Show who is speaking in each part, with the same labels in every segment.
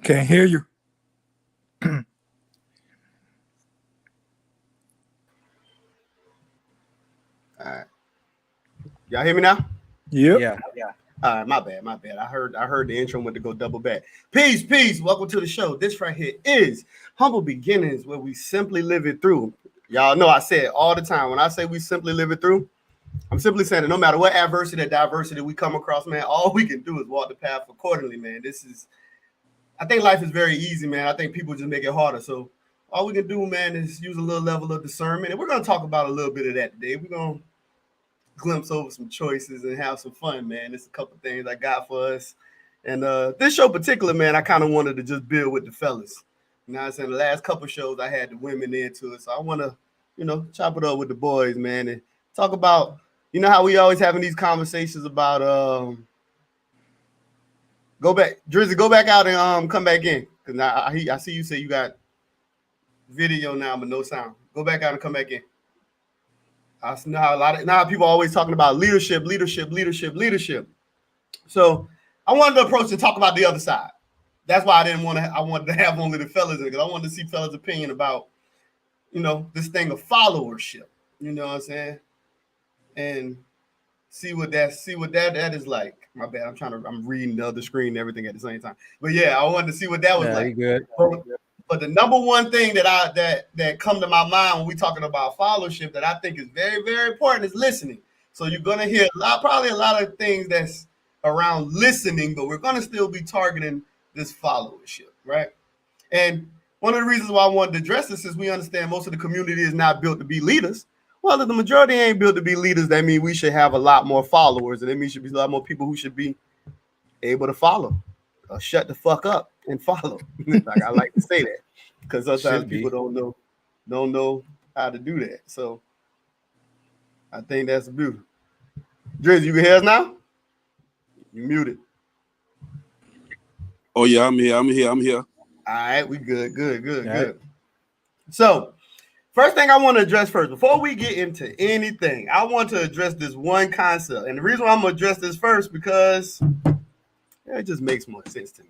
Speaker 1: Can't hear you.
Speaker 2: All right. Y'all hear me now?
Speaker 1: Yep.
Speaker 3: Yeah.
Speaker 2: All right, my bad. I heard the intro went to go double back. Peace. Welcome to the show. This right here is Humble Beginnings, where we simply live it through. Y'all know I say it all the time. When I say we simply live it through, I'm simply saying that no matter what adversity or diversity we come across, man, all we can do is walk the path accordingly, man. I think life is very easy, man. I think people just make it harder. So all we can do, man, is use a little level of discernment. And we're going to talk about a little bit of that today. We're going to glimpse over some choices and have some fun, man. There's a couple things I got for us. And this show particular, man, I kind of wanted to just build with the fellas. You know what I'm saying? The last couple shows I had the women into it. So I want to, chop it up with the boys, man, and talk about, how we always having these conversations about go back, Drizzy, go back out and come back in. Because I see you say you got video now, but no sound. Go back out and come back in. I know how now people are always talking about leadership. So I wanted to approach and talk about the other side. That's why I wanted to have only the fellas in, because I wanted to see fellas' opinion about, this thing of followership. You know what I'm saying? And see what that is like. My bad. I'm reading the other screen and everything at the same time. But yeah, I wanted to see what that was like.
Speaker 3: Good.
Speaker 2: But the number one thing that come to my mind when we talking about followership that I think is very, very important is listening. So you're gonna hear probably a lot of things that's around listening, but we're gonna still be targeting this followership, right? And one of the reasons why I wanted to address this is we understand most of the community is not built to be leaders. Well, if the majority ain't built to be leaders, that means we should have a lot more followers, and that means should be a lot more people who should be able to follow. Shut the fuck up and follow. Like I like to say that, because sometimes people don't know how to do that. So I think that's beautiful. Drizzy, you can hear us now? You muted.
Speaker 4: Oh yeah, I'm here.
Speaker 2: All right, we good. So first thing I want to address first, before we get into anything, I want to address this one concept. And the reason why I'm going to address this first, because it just makes more sense to me.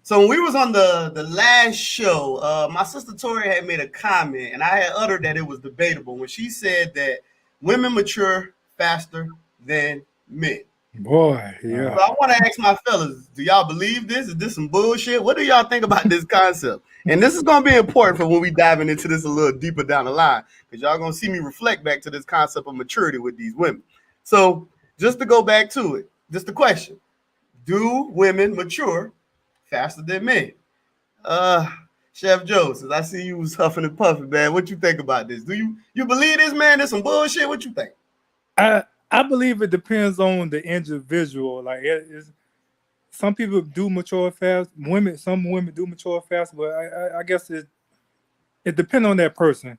Speaker 2: So when we was on the last show, my sister Tori had made a comment, and I had uttered that it was debatable when she said that women mature faster than men.
Speaker 1: Boy, yeah.
Speaker 2: So I want to ask my fellas, do y'all believe this? Is this some bullshit? What do y'all think about this concept? And this is going to be important for when we diving into this a little deeper down the line, because y'all going to see me reflect back to this concept of maturity with these women. So just to go back to it, just the question, do women mature faster than men? Chef Joe, since I see you was huffing and puffing, man, what you think about this? Do you believe this, man? This some bullshit? What you think?
Speaker 1: I believe it depends on the individual. Like some people do mature fast. Some women do mature fast, but I guess it depends on that person.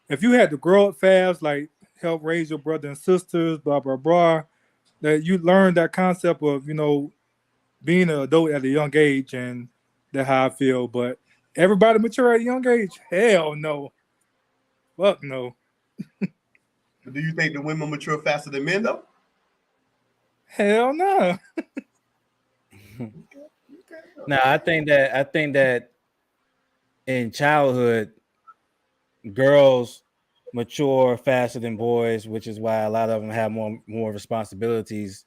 Speaker 1: If you had to grow up fast, like help raise your brother and sisters, blah blah blah, that you learn that concept of being an adult at a young age, and that's how I feel. But everybody mature at a young age? Hell no. Fuck no.
Speaker 2: Do you think the women mature faster than men, though?
Speaker 1: Hell no.
Speaker 3: No, I think that in childhood, girls mature faster than boys, which is why a lot of them have more responsibilities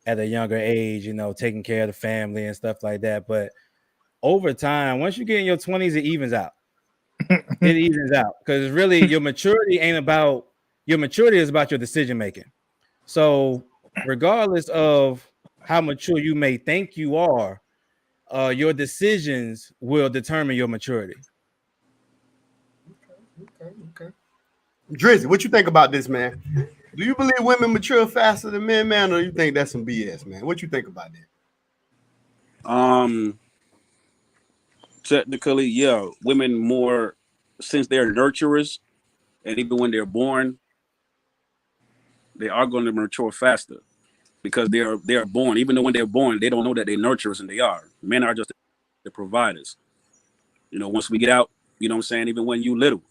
Speaker 3: at a younger age, taking care of the family and stuff like that. But over time, once you get in your 20s, it evens out. It evens out, because really your maturity is about your decision making. So regardless of how mature you may think you are, your decisions will determine your maturity.
Speaker 2: Okay. Drizzy, what you think about this, man? Do you believe women mature faster than men, man, or you think that's some BS, man? What you think about that?
Speaker 4: Technically, yeah, women more, since they're nurturers, and even when they're born, they are going to mature faster, because they are born. Even though when they're born, they don't know that they're nurturers, and they are. Men are just the providers. Once we get out, you know what I'm saying? Even when you little,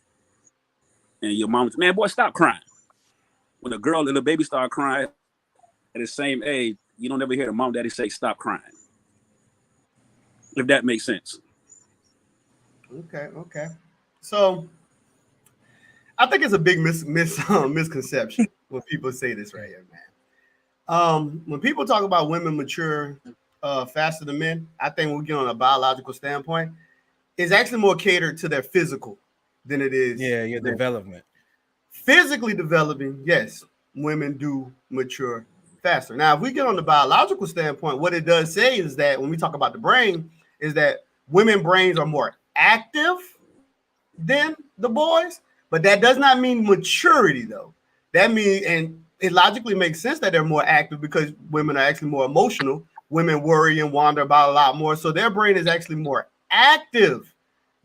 Speaker 4: and your mom, man, boy, stop crying. When a girl, little baby start crying at the same age, you don't ever hear the mom, daddy say, stop crying. If that makes sense.
Speaker 2: Okay. So I think it's a big misconception when people say this right here, man. When people talk about women mature faster than men, I think when we get on a biological standpoint, it's actually more catered to their physical than it is.
Speaker 3: Yeah, your development.
Speaker 2: Physically developing, yes, women do mature faster. Now, if we get on the biological standpoint, what it does say is that when we talk about the brain, is that women brains are more active than the boys, but that does not mean maturity though. That means, and it logically makes sense that they're more active because women are actually more emotional. Women worry and wander about a lot more, so their brain is actually more active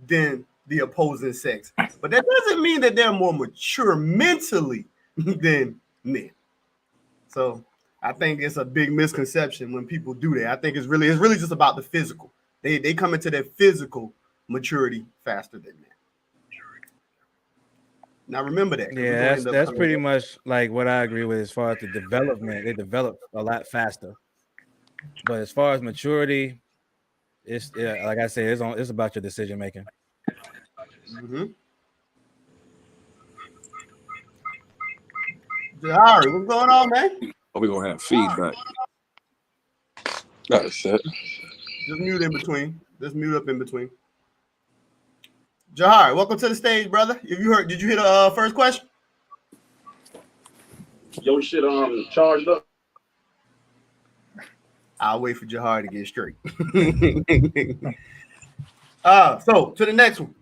Speaker 2: than the opposing sex. But that doesn't mean that they're more mature mentally than men. So I think it's a big misconception when people do that. I think it's really just about the physical. They come into their physical maturity faster than men. Now remember that.
Speaker 3: Yeah, that's pretty much like what I agree with as far as the development. They develop a lot faster. But as far as maturity, it's like I said, it's about your decision making.
Speaker 2: Mm-hmm. Jahari, what's going on, man?
Speaker 4: Oh, we're gonna have feedback.
Speaker 5: That's it.
Speaker 2: Just mute in between. Just mute up in between. Jahari, welcome to the stage, brother. Did you hear the first question?
Speaker 5: Your shit charged up.
Speaker 2: I'll wait for Jahari to get straight. So to the next one.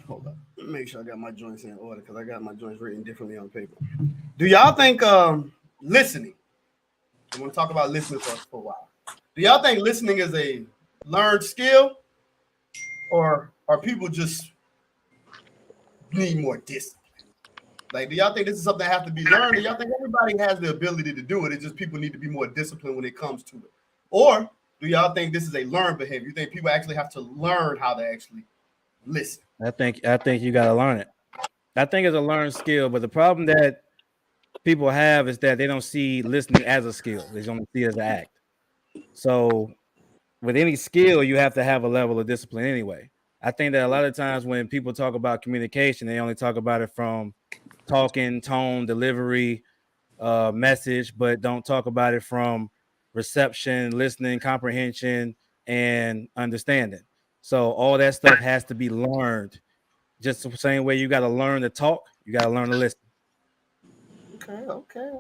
Speaker 2: Hold up. Make sure I got my joints in order because I got my joints written differently on paper. Do y'all think listening? I want to talk about listening for a while. Do y'all think listening is a learned skill, or are people just need more discipline? Like, do y'all think this is something that has to be learned? Do y'all think everybody has the ability to do it? It's just people need to be more disciplined when it comes to it. Or do y'all think this is a learned behavior? You think people actually have to learn how to actually listen?
Speaker 3: I think you got to learn it. I think it's a learned skill, but the problem that people have is that they don't see listening as a skill. They only see it as an act. So with any skill, you have to have a level of discipline anyway. I think that a lot of times when people talk about communication, they only talk about it from talking, tone, delivery, message, but don't talk about it from reception, listening, comprehension, and understanding. So all that stuff has to be learned. Just the same way you got to learn to talk, you got to learn to listen.
Speaker 2: Okay.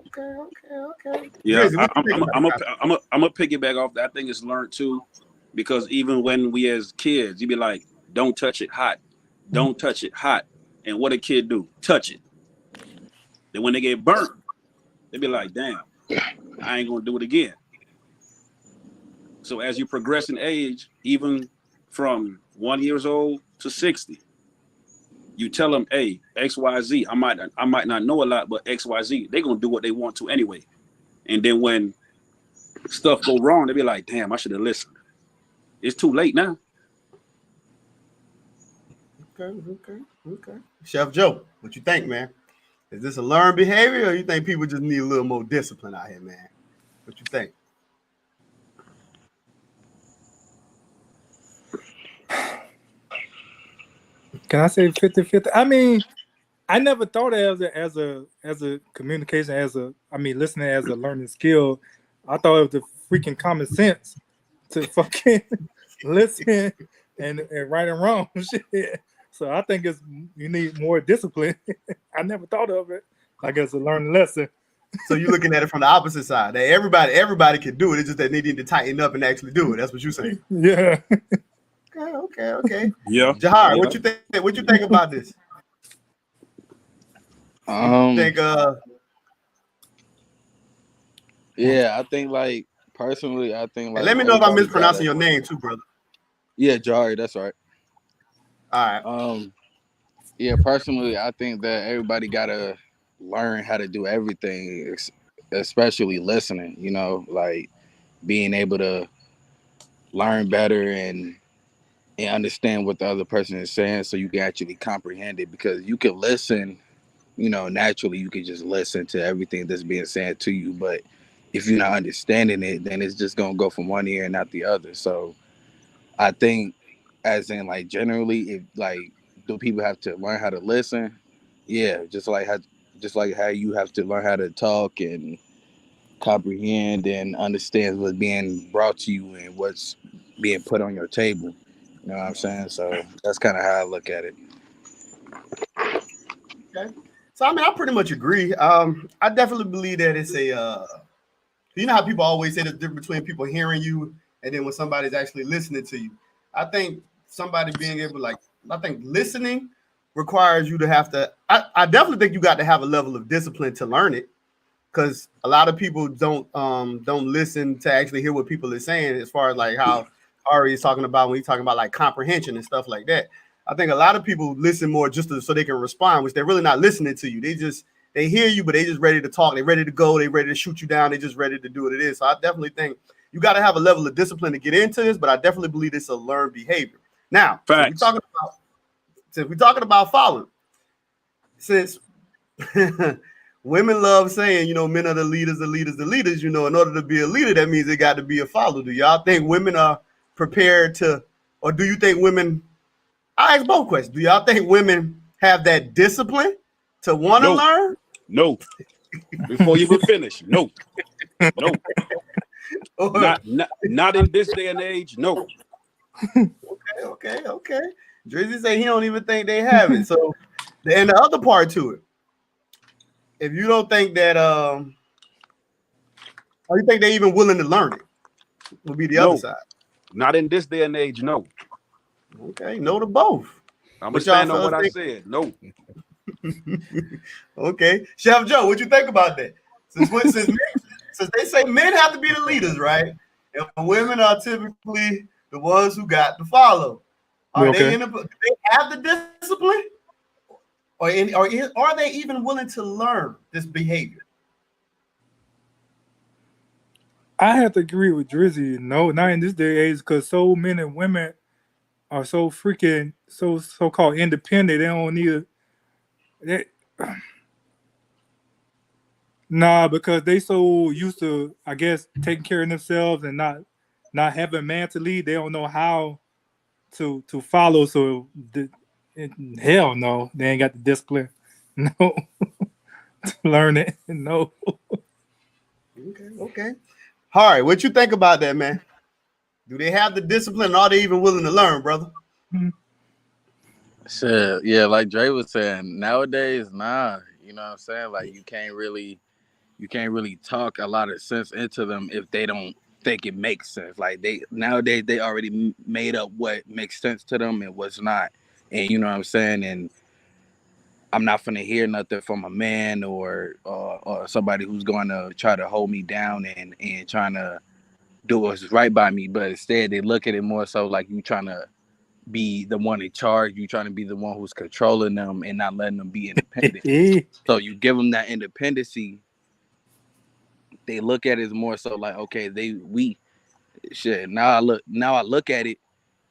Speaker 4: Yeah, I'm a piggyback off that. I think it's learned too, because even when we as kids, you be like, "Don't touch it hot, don't touch it hot," and what a kid do? Touch it. Then when they get burnt, they be like, "Damn, I ain't gonna do it again." So as you progress in age, even from 1 year old to 60, you tell them, "Hey, XYZ, I might not know a lot, but XYZ, they're gonna do what they want to anyway." And then when stuff go wrong, they be like, "Damn, I should have listened." It's too late now.
Speaker 2: Okay. Chef Joe, what you think, man? Is this a learned behavior, or you think people just need a little more discipline out here, man? What you think?
Speaker 1: Can I say 50-50? I mean, I never thought of it as a communication, listening as a learning skill. I thought it was the freaking common sense to fucking listen and right and wrong shit. So I think you need more discipline. I never thought of it like as a learning lesson.
Speaker 2: So you're looking at it from the opposite side. That everybody can do it. It's just that they need to tighten up and actually do it. That's what you're saying.
Speaker 1: Yeah.
Speaker 2: Okay.
Speaker 4: Yeah.
Speaker 2: Jahar, what you think? What you think about this?
Speaker 5: Yeah, I think like personally, I think like.
Speaker 2: Let me know if I'm mispronouncing your name too, brother.
Speaker 5: Yeah, Jari, that's right.
Speaker 2: All right.
Speaker 5: Yeah, personally, I think that everybody gotta learn how to do everything, especially listening. You know, like being able to learn better and understand what the other person is saying, so you can actually comprehend it. Because you can listen, you know, naturally, you can just listen to everything that's being said to you, but if you're not understanding it, then it's just gonna go from one ear and not the other. So I think, as in like generally, if like do people have to learn how to listen? Yeah, just like how you have to learn how to talk and comprehend and understand what's being brought to you and what's being put on your table. You know what I'm saying? So that's kind of how I look at it.
Speaker 2: Okay. So I mean, I pretty much agree. I definitely believe that it's a. You know how people always say the difference between people hearing you and then when somebody's actually listening to you. I think somebody being able, like, I think listening requires you to have to. I definitely think you got to have a level of discipline to learn it, because a lot of people don't listen to actually hear what people are saying, as far as like how Ari is talking about when he's talking about like comprehension and stuff like that. I think a lot of people listen more just so they can respond, which they're really not listening to you. They hear you, but they just ready to talk. They're ready to go. They're ready to shoot you down. They're just ready to do what it is. So I definitely think you got to have a level of discipline to get into this, but I definitely believe it's a learned behavior. Now,
Speaker 4: Facts.
Speaker 2: since we're talking about following, since women love saying, men are the leaders, the leaders, the leaders. In order to be a leader, that means they got to be a follower. Do y'all think women are prepared to, or do you think women? I ask both questions. Do y'all think women have that discipline to want to
Speaker 4: No.
Speaker 2: learn?
Speaker 4: No. Before you even finish, no. No.
Speaker 2: Or,
Speaker 4: Not in this day and age. No.
Speaker 2: okay. Drizzy say he don't even think they have it. So, and the other part to it, if you don't think that, or you think they even willing to learn it, would be the other side.
Speaker 4: Not in this day and age. No.
Speaker 2: Okay, no to both.
Speaker 4: I'm gonna
Speaker 2: What y'all
Speaker 4: stand on what
Speaker 2: fellas
Speaker 4: I
Speaker 2: think?
Speaker 4: said. No.
Speaker 2: Okay, Chef Joe, what you think about that? Since they say men have to be the leaders, right? And women are typically the ones who got to follow. Are
Speaker 1: Okay.
Speaker 2: do they have the discipline, or are they even willing to learn this behavior?
Speaker 1: I have to agree with Drizzy. No, not in this day and age, because so many women are so freaking so-called independent. They don't need they, nah, because they so used to, I guess, taking care of themselves and not having a man to lead. They don't know how to follow. So hell no, they ain't got the discipline. No, to learn it. No.
Speaker 2: Okay. All right, what you think about that, man? Do they have the discipline? Or are they even willing to learn, brother?
Speaker 5: Shit, yeah, like Dre was saying, nowadays, nah, you know what I'm saying? Like you can't really talk a lot of sense into them if they don't think it makes sense. Like nowadays they already made up what makes sense to them and what's not. And you know what I'm saying? And I'm not gonna hear nothing from a man or somebody who's going to try to hold me down and trying to do what's right by me. But instead, they look at it more so like you trying to be the one in charge. You trying to be the one who's controlling them and not letting them be independent. So you give them that independency. They look at it as more so like, okay, shit. Now I look at it.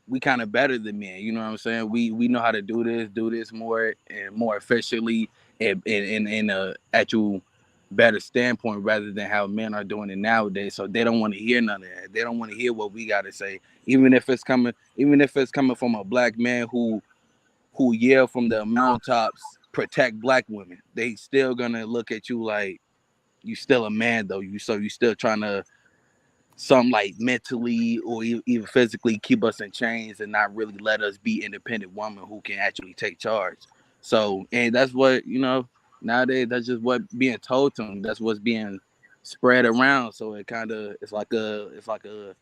Speaker 5: We kind of better than men. You know what I'm saying? We know how to do this more and more efficiently and in a actual better standpoint rather than how men are doing it nowadays. So they don't want to hear none of that. They don't want to hear what we got to say, even if it's coming from a black man who yell from the mountaintops protect black women. They still gonna look at you like you still a man though. You still trying to some like mentally or even physically keep us in chains and not really let us be independent women who can actually take charge. So, and that's what, nowadays that's just what being told to them. That's what's being spread around. So it's like a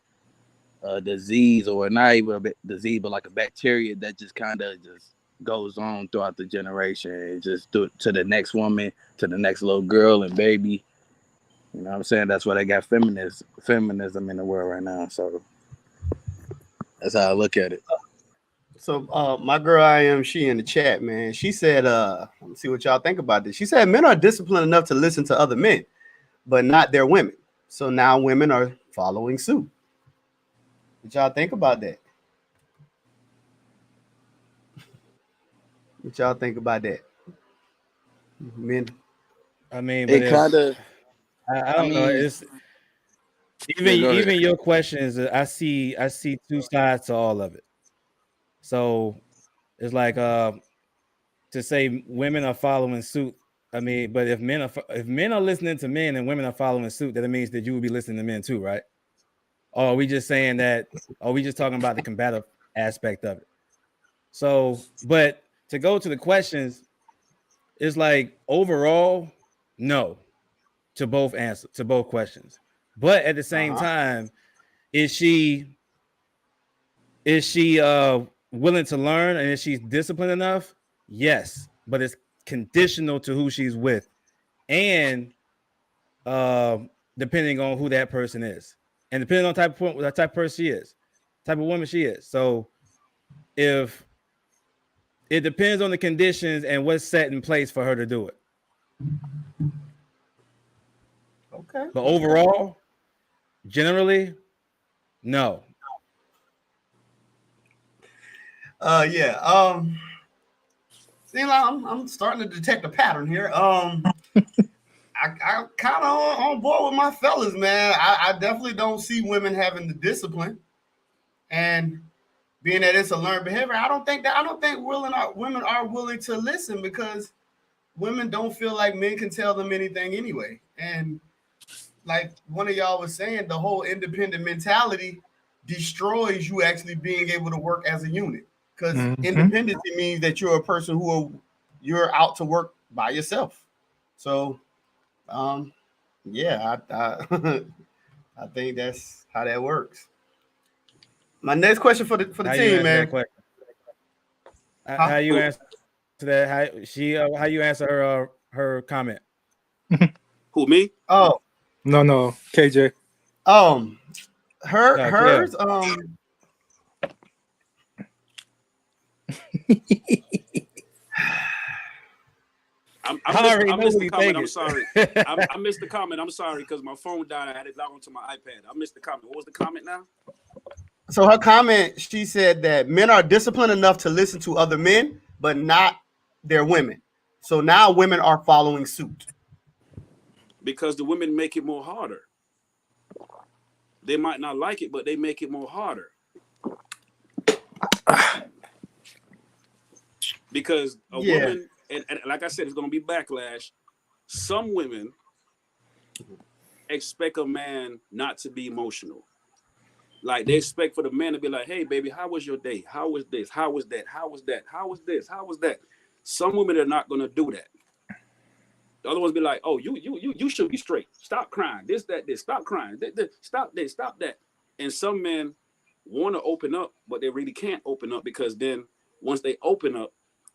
Speaker 5: disease, or not even a disease, but like a bacteria that just kind of just goes on throughout the generation and just to the next woman, to the next little girl and baby. You know what I'm saying? That's why they got feminism in the world right now. So that's how I look at it.
Speaker 2: So my girl she in the chat, man. She said, let me see what y'all think about this. She said men are disciplined enough to listen to other men, but not their women. So now women are following suit. What y'all think about that? What y'all think about that? Men.
Speaker 3: I mean, but
Speaker 5: It kind of,
Speaker 3: I don't know. Even your questions, I see two sides to all of it. So it's like to say women are following suit. I mean, but if men are listening to men and women are following suit, then it means that you will be listening to men too, right? Or are we just saying that? Or are we just talking about the combative aspect of it? So, but to go to the questions, it's like overall, no, to both questions. But at the same time, is she willing to learn, and is she disciplined enough? Yes, but it's conditional to who she's with, and depending on who that person is, and depending on type of person she is, type of woman she is. So if it depends on the conditions and what's set in place for her to do it.
Speaker 2: Okay.
Speaker 3: But overall, generally, no.
Speaker 2: Yeah. See, I'm starting to detect a pattern here. I kind of on board with my fellas, man. I definitely don't see women having the discipline, and being that it's a learned behavior. I don't think women are willing to listen because women don't feel like men can tell them anything anyway. And like one of y'all was saying, the whole independent mentality destroys you actually being able to work as a unit. Because independency means that you're a person you're out to work by yourself. So, yeah, I I think that's how that works. My next question for the team, man.
Speaker 3: How you answer that? How you answer her comment?
Speaker 4: Who, me?
Speaker 2: Oh
Speaker 1: no, KJ.
Speaker 2: Hers.
Speaker 4: I missed the comment. I'm sorry. I missed the comment. I'm sorry because my phone died. I had it logged onto my iPad. I missed the comment. What was the comment now?
Speaker 2: So her comment, she said that men are disciplined enough to listen to other men, but not their women. So now women are following suit.
Speaker 4: Because the women make it more harder. They might not like it, but they make it more harder. Because a woman, and like I said, it's going to be backlash. Some women expect a man not to be emotional. Like they expect for the man to be like, hey, baby, how was your day? How was this? How was that? How was that? How was this? How was that? Some women are not going to do that. The other ones be like, oh, you should be straight. Stop crying. This. Stop crying. Stop this. Stop that. And some men want to open up, but they really can't open up because then once they open up,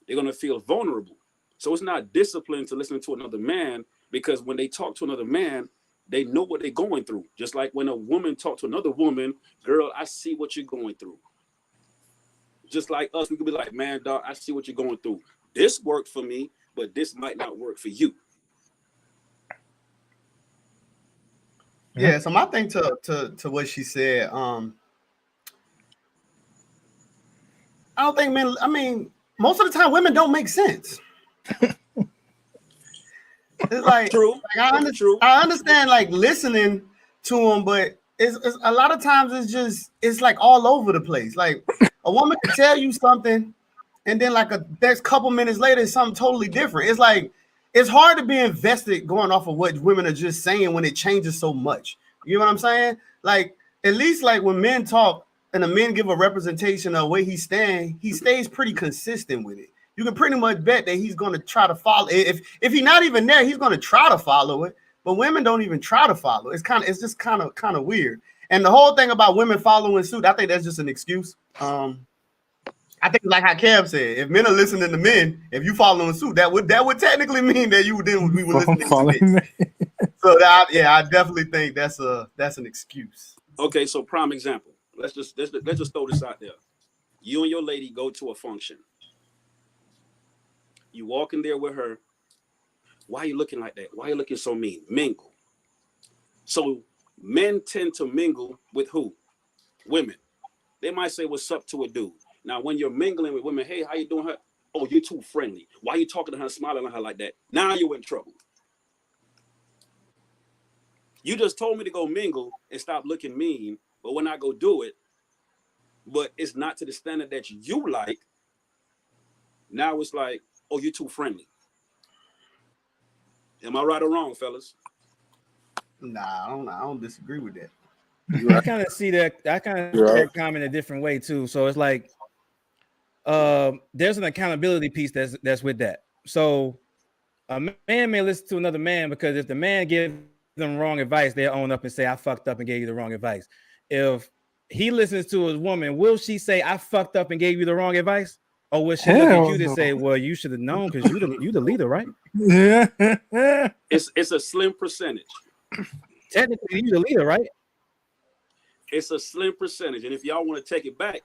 Speaker 4: they're going to feel vulnerable. So it's not discipline to listen to another man because when they talk to another man, they know what they're going through. Just like when a woman talks to another woman, girl, I see what you're going through. Just like us, we could be like, man, dog, I see what you're going through. This worked for me, but this might not work for you.
Speaker 2: Yeah, so my thing to what she said, I don't think men, I mean, most of the time women don't make sense. It's like,
Speaker 4: True.
Speaker 2: I understand like listening to them, but it's a lot of times it's like all over the place. Like a woman can tell you something, and then like there's a couple minutes later, it's something totally different. It's like it's hard to be invested going off of what women are just saying when it changes so much. You know what I'm saying? Like at least like when men talk and the men give a representation of where he stays pretty consistent with it. You can pretty much bet that he's going to try to follow. If he's not even there, he's going to try to follow it. But women don't even try to follow. It's just kind of weird. And the whole thing about women following suit, I think that's just an excuse. I think like how Cam said, if men are listening to men, if you following suit, that would technically mean that we were listening to men. So I definitely think that's an excuse.
Speaker 4: Okay, so prime example. Let's just throw this out there. You and your lady go to a function. You walk in there with her. Why are you looking like that? Why are you looking so mean? Mingle. So men tend to mingle with who? Women. They might say what's up to a dude. Now, when you're mingling with women, hey, how you doing? Her? Oh, you're too friendly. Why are you talking to her, smiling at her like that? Now you're in trouble. You just told me to go mingle and stop looking mean, but when I go do it, but it's not to the standard that you like. Now it's like, oh, you're too friendly. Am I right or wrong, fellas?
Speaker 2: Nah, I don't disagree with that.
Speaker 3: I kind of see that. I kind of see that comment a different way too. So it's like, there's an accountability piece that's with that. So a man may listen to another man because if the man gives them wrong advice, they'll own up and say, "I fucked up and gave you the wrong advice." If he listens to his woman, will she say, "I fucked up and gave you the wrong advice"? Or will she look at you to say, "Well, you should have known because you the leader, right?"
Speaker 1: Yeah.
Speaker 4: It's a slim percentage.
Speaker 3: Technically, you the leader, right?
Speaker 4: It's a slim percentage. And if y'all want to take it back,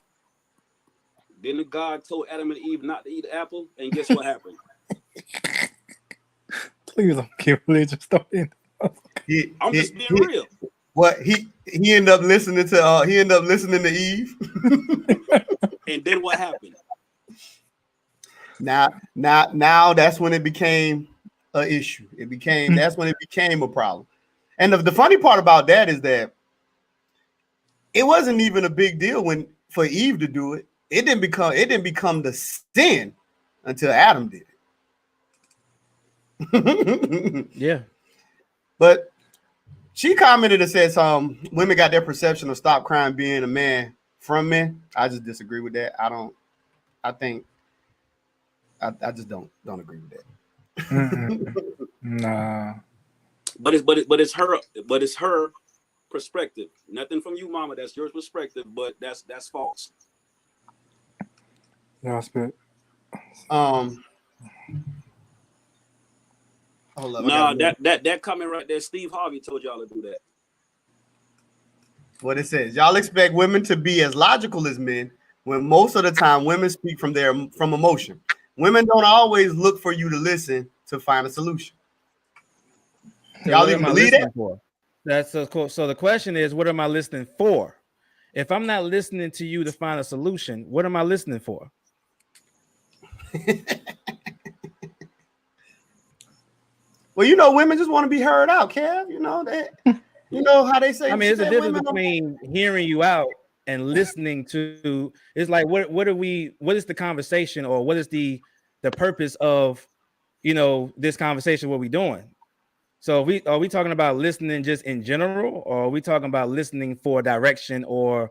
Speaker 4: then God told Adam and Eve not to eat the apple, and guess what happened?
Speaker 1: Please don't get religious. Don't end.
Speaker 4: I'm just being real.
Speaker 2: What he ended up listening to Eve.
Speaker 4: And then what happened?
Speaker 2: Now that's when it became an issue. That's when it became a problem. And the funny part about that is that it wasn't even a big deal for Eve to do it. It didn't become the sin until Adam did it.
Speaker 3: Yeah.
Speaker 2: But she commented and said women got their perception of stop crime being a man from men. I just disagree with that. I just don't agree with that.
Speaker 1: Nah.
Speaker 4: But it's her perspective. Nothing from you, mama. That's your perspective, but that's false.
Speaker 1: Yeah, I spit.
Speaker 2: Hold up,
Speaker 4: nah, that comment right there, Steve Harvey told y'all to do that.
Speaker 2: What it says, y'all expect women to be as logical as men when most of the time women speak from emotion. Women don't always look for you to listen to find a solution.
Speaker 3: So
Speaker 2: y'all even believe that?
Speaker 3: For? That's so cool. So the question is, what am I listening for? If I'm not listening to you to find a solution, what am I listening for?
Speaker 2: Well, women just want to be heard out, Kev. How they say.
Speaker 3: I mean, there's a difference between hearing you out and listening to. It's like what is the conversation, or what is the purpose of this conversation? What we doing? So are we talking about listening just in general, or are we talking about listening for direction or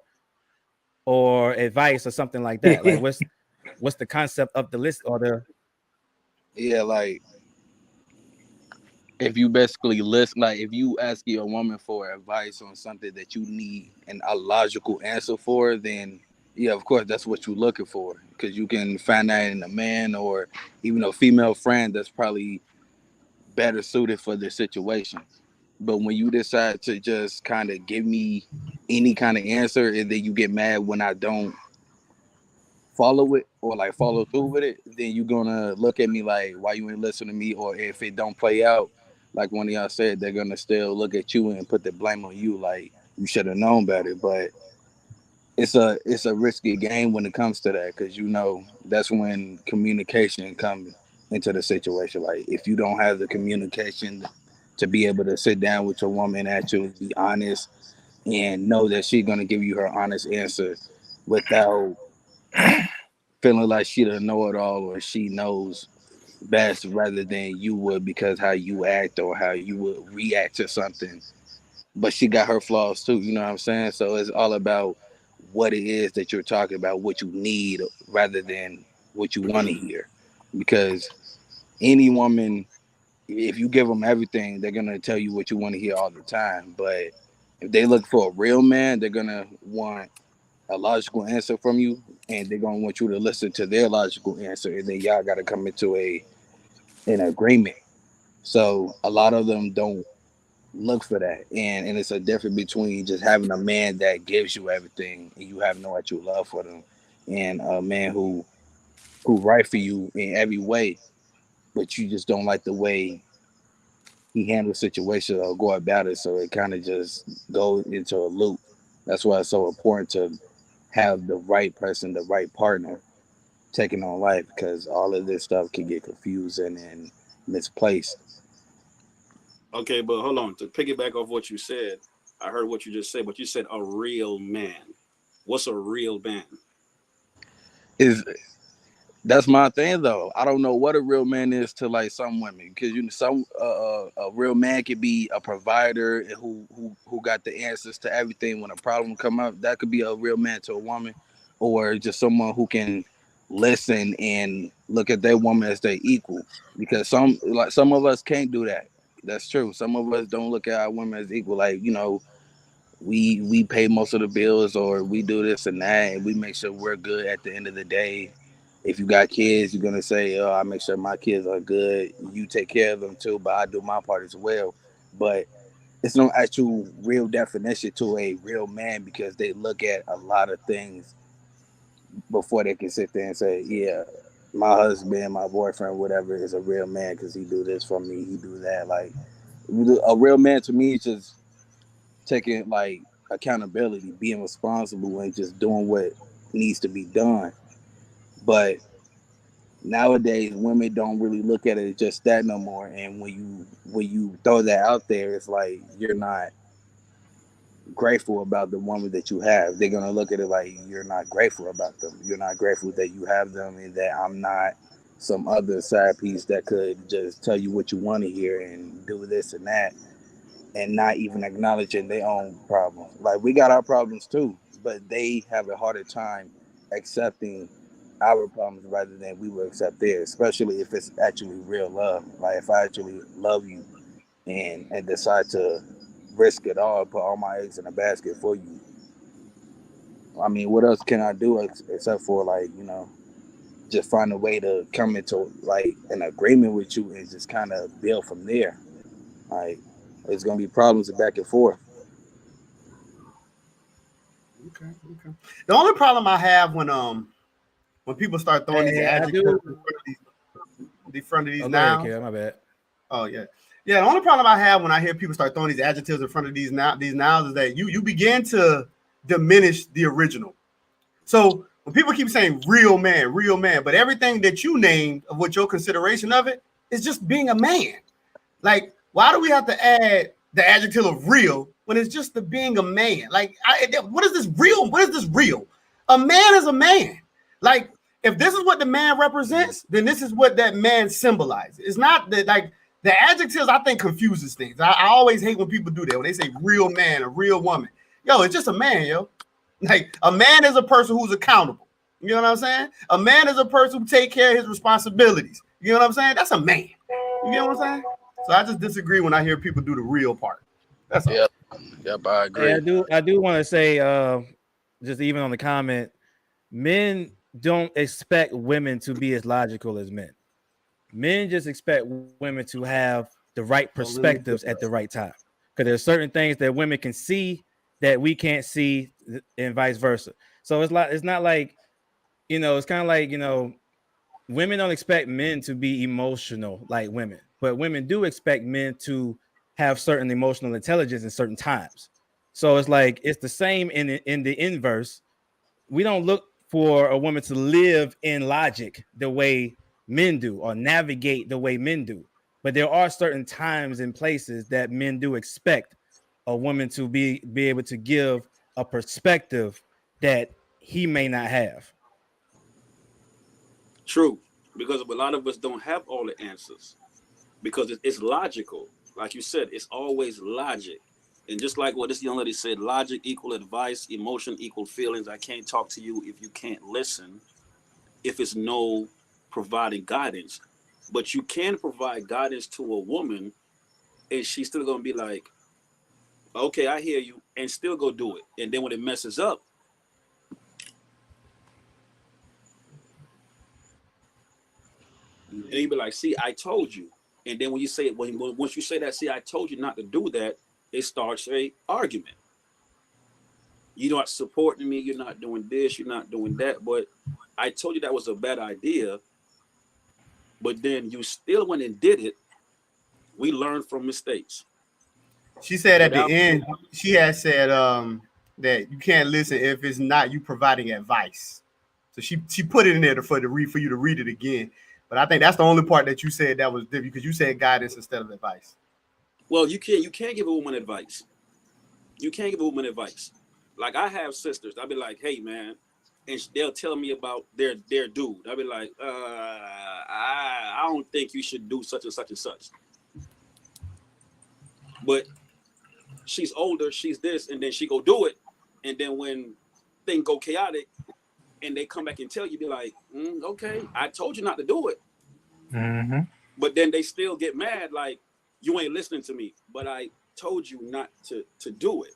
Speaker 3: advice or something like that? Like what's the concept of the list or the?
Speaker 5: Yeah, like if you basically listen, like if you ask your woman for advice on something that you need a logical answer for, then yeah, of course that's what you're looking for, because you can find that in a man or even a female friend that's probably better suited for the situation. But when you decide to just kind of give me any kind of answer and then you get mad when I don't follow it or like follow through with it, then you're gonna look at me like, why you ain't listen to me? Or if it don't play out like one of y'all said, they're gonna still look at you and put the blame on you, like you should have known better. But it's a risky game when it comes to that, because that's when communication comes into the situation. Like if you don't have the communication to be able to sit down with your woman and actually be honest and know that she's gonna give you her honest answer without feeling like she doesn't know it all or she knows best rather than you would because how you act or how you would react to something. But she got her flaws too, you know what I'm saying? So it's all about what it is that you're talking about, what you need rather than what you want to hear. Because any woman, if you give them everything, they're going to tell you what you want to hear all the time. But if they look for a real man, they're going to want a logical answer from you, and they're going to want you to listen to their logical answer, and then y'all got to come into an agreement. So a lot of them don't look for that, and it's a difference between just having a man that gives you everything and you have no actual love for them, and a man who right for you in every way, but you just don't like the way he handles situations or go about it, so it kind of just goes into a loop. That's why it's so important to have the right person, the right partner taking on life, because all of this stuff can get confusing and misplaced.
Speaker 4: Okay, but hold on. To piggyback off what you said, I heard what you just said, but you said a real man. What's a real man?
Speaker 5: Is That's my thing though. I don't know what a real man is to like some women, because you know some a real man could be a provider who got the answers to everything when a problem come up. That could be a real man to a woman, or just someone who can listen and look at their woman as their equal. Because some of us can't do that. That's true. Some of us don't look at our women as equal. Like, you know, we pay most of the bills, or we do this and that, and we make sure we're good at the end of the day. If you got kids, you're gonna say, "Oh, I make sure my kids are good. You take care of them too, but I do my part as well." But it's no actual real definition to a real man, because they look at a lot of things before they can sit there and say, "Yeah, my husband, my boyfriend, whatever, is a real man because he do this for me, he do that." Like, a real man to me is just taking like accountability, being responsible, and just doing what needs to be done. But nowadays, women don't really look at it as just that no more. And when you throw that out there, it's like you're not grateful about the woman that you have. They're gonna look at it like you're not grateful about them. You're not grateful that you have them, and that I'm not some other side piece that could just tell you what you want to hear and do this and that, and not even acknowledging their own problems. Like, we got our problems too, but they have a harder time accepting our problems rather than we will accept theirs, especially if it's actually real love. Like, if I actually love you and decide to risk it all, put all my eggs in a basket for you. I mean, what else can I do except for, like, you know, just find a way to come into like an agreement with you and just kind of build from there. Like, there's gonna be problems back and forth.
Speaker 2: Okay, okay. The only problem I have when people start throwing these
Speaker 3: Hey, I
Speaker 2: adjectives
Speaker 3: do.
Speaker 2: in front of these
Speaker 3: Oh, go ahead,
Speaker 2: nouns.
Speaker 3: Kid. My bad.
Speaker 2: Oh yeah, yeah. The only problem I have when I hear people start throwing these adjectives in front of these nouns is that you begin to diminish the original. So when people keep saying real man, but everything that you named of what your consideration of it is just being a man. Like, why do we have to add the adjective of real when it's just the being a man? Like, what is this real? What is this real? A man is a man. Like, if this is what the man represents, then this is what that man symbolizes. It's not that, like, the adjectives, I think, confuses things. I always hate when people do that, when they say real man, a real woman. Yo, it's just a man, yo. Like, a man is a person who's accountable. You know what I'm saying? A man is a person who take care of his responsibilities. You know what I'm saying? That's a man. You get what I'm saying? So I just disagree when I hear people do the real part. That's all.
Speaker 5: Yep, yep, I
Speaker 3: Hey,
Speaker 5: agree.
Speaker 3: I do want to say, just even on the comment, men don't expect women to be as logical as men. Men just expect women to have the right perspectives at the right time. Because there's certain things that women can see that we can't see, and vice versa. So it's not like, you know, it's kind of like, you know, women don't expect men to be emotional like women, but women do expect men to have certain emotional intelligence in certain times. So it's like it's the same in the inverse. We don't look for a woman to live in logic the way men do or navigate the way men do. But there are certain times and places that men do expect a woman to be able to give a perspective that he may not have.
Speaker 4: True, because a lot of us don't have all the answers because it's logical. Like you said, it's always logic. And just like what this young lady said, logic equal advice, emotion equal feelings. I can't talk to you if you can't listen, if it's no providing guidance. But you can provide guidance to a woman and she's still gonna be like, okay, I hear you, and still go do it. And then when it messes up, and you be like, see, I told you. And then when you say it, once you say that, see, I told you not to do that, it starts a argument. You're not supporting me, you're not doing this, you're not doing that. But I told you that was a bad idea. But then you still went and did it. We learn from mistakes.
Speaker 2: She said at the
Speaker 4: Without
Speaker 2: end, she had said that you can't listen if it's not you providing advice. So she put it in there for you to read it again. But I think that's the only part that you said that was different, because you said guidance instead of advice.
Speaker 4: Well, you can't give a woman advice. You can't give a woman advice. Like I have sisters, I'll be like, hey man, and they'll tell me about their dude. I'll be like, I don't think you should do such and such and such. But she's older, she's this, and then she go do it, and then when things go chaotic, and they come back and tell you, be like, okay, I told you not to do it.
Speaker 1: Mm-hmm.
Speaker 4: But then they still get mad, like you ain't listening to me. But I told you not to do it.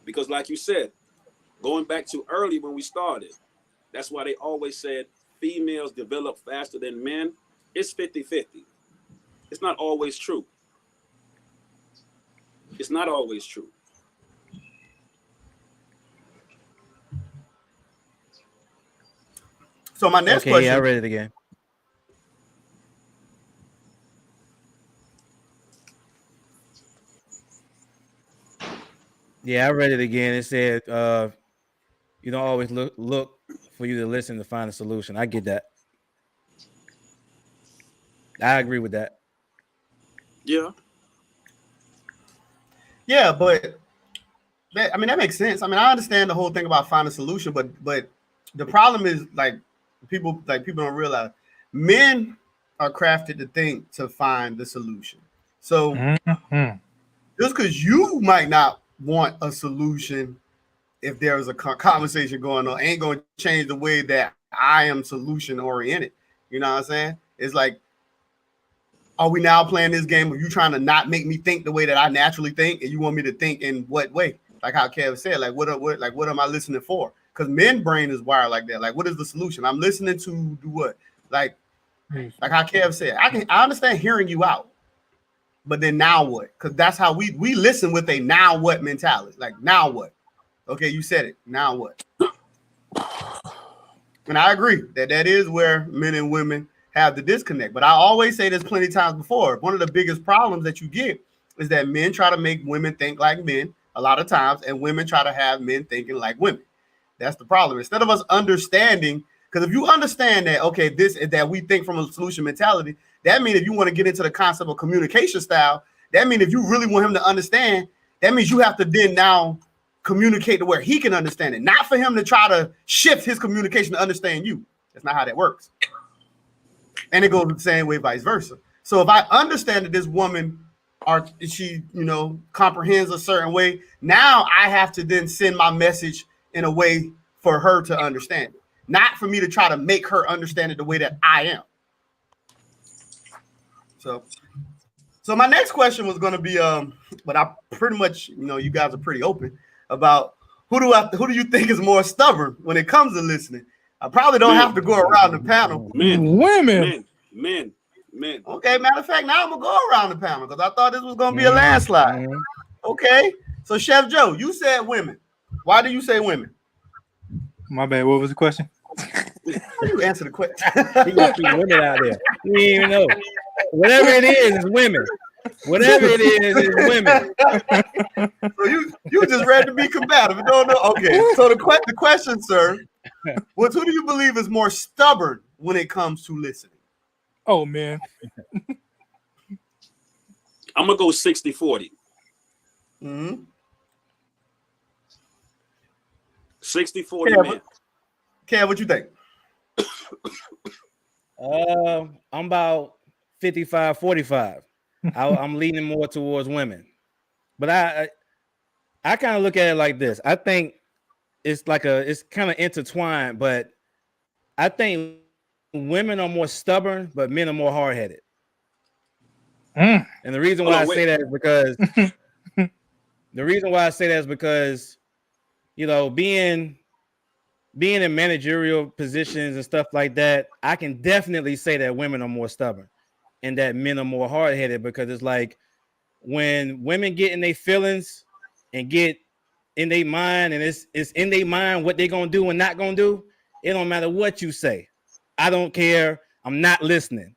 Speaker 4: Because like you said, going back to early when we started, that's why they always said females develop faster than men. It's 50-50. It's not always true. It's not always true.
Speaker 2: So my next
Speaker 3: Okay,
Speaker 2: question.
Speaker 3: yeah, I read it again. Yeah, I read it again. It said, you don't always look for you to listen to find a solution. I get that. I agree with that.
Speaker 4: Yeah.
Speaker 2: Yeah, but that makes sense. I mean, I understand the whole thing about finding a solution, but the problem is like people don't realize men are crafted to think to find the solution. So just because you might not want a solution, if there's a conversation going on, ain't going to change the way that I am solution oriented. You know what I'm saying? It's like, are we now playing this game of you trying to not make me think the way that I naturally think, and you want me to think in what way? Like how Kev said, like what am I listening for? Because men's brain is wired like that. Like, what is the solution? I'm listening to do what? Like how Kev said, I understand hearing you out, but then now what? Because that's how we listen with a now what mentality. Like now what? Okay, you said it. Now what? And I agree that is where men and women have the disconnect. But I always say this plenty of times before. One of the biggest problems that you get is that men try to make women think like men a lot of times, and women try to have men thinking like women. That's the problem. Instead of us understanding, because if you understand that, okay, this is that we think from a solution mentality, that means if you want to get into the concept of communication style, that means if you really want him to understand, that means you have to then now communicate to where he can understand it, not for him to try to shift his communication to understand you. That's not how that works. And it goes the same way, vice versa. So if I understand that this woman, she comprehends a certain way, now I have to then send my message in a way for her to understand it, not for me to try to make her understand it the way that I am. So my next question was going to be, but I pretty much, you guys are pretty open about who do you think is more stubborn when it comes to listening? I probably don't have to go around the panel.
Speaker 1: Women.
Speaker 4: Men.
Speaker 2: Okay, matter of fact, now I'm gonna go around the panel because I thought this was gonna be a landslide. Okay, so Chef Joe, you said women. Why do you say women?
Speaker 1: My bad. What was the question?
Speaker 2: How you answer the question?
Speaker 3: You got some women out there. You didn't even know. Whatever it is, it's women. Whatever it is, it's women.
Speaker 2: So you just ready to be combative. Don't know. Okay. So the question, sir, was who do you believe is more stubborn when it comes to listening?
Speaker 1: Oh man.
Speaker 4: I'm gonna go 60-40. 60-40 men.
Speaker 2: Kev, what you think?
Speaker 3: I'm about 55-45. I'm leaning more towards women, but I kind of look at it like this. I think it's kind of intertwined, but I think women are more stubborn, but men are more hard-headed. And the reason why I say that is because being in managerial positions and stuff like that, I can definitely say that women are more stubborn and that men are more hard-headed, because it's like when women get in their feelings and get in their mind, and it's in their mind what they're gonna do and not gonna do, it don't matter what you say. I don't care. I'm not listening.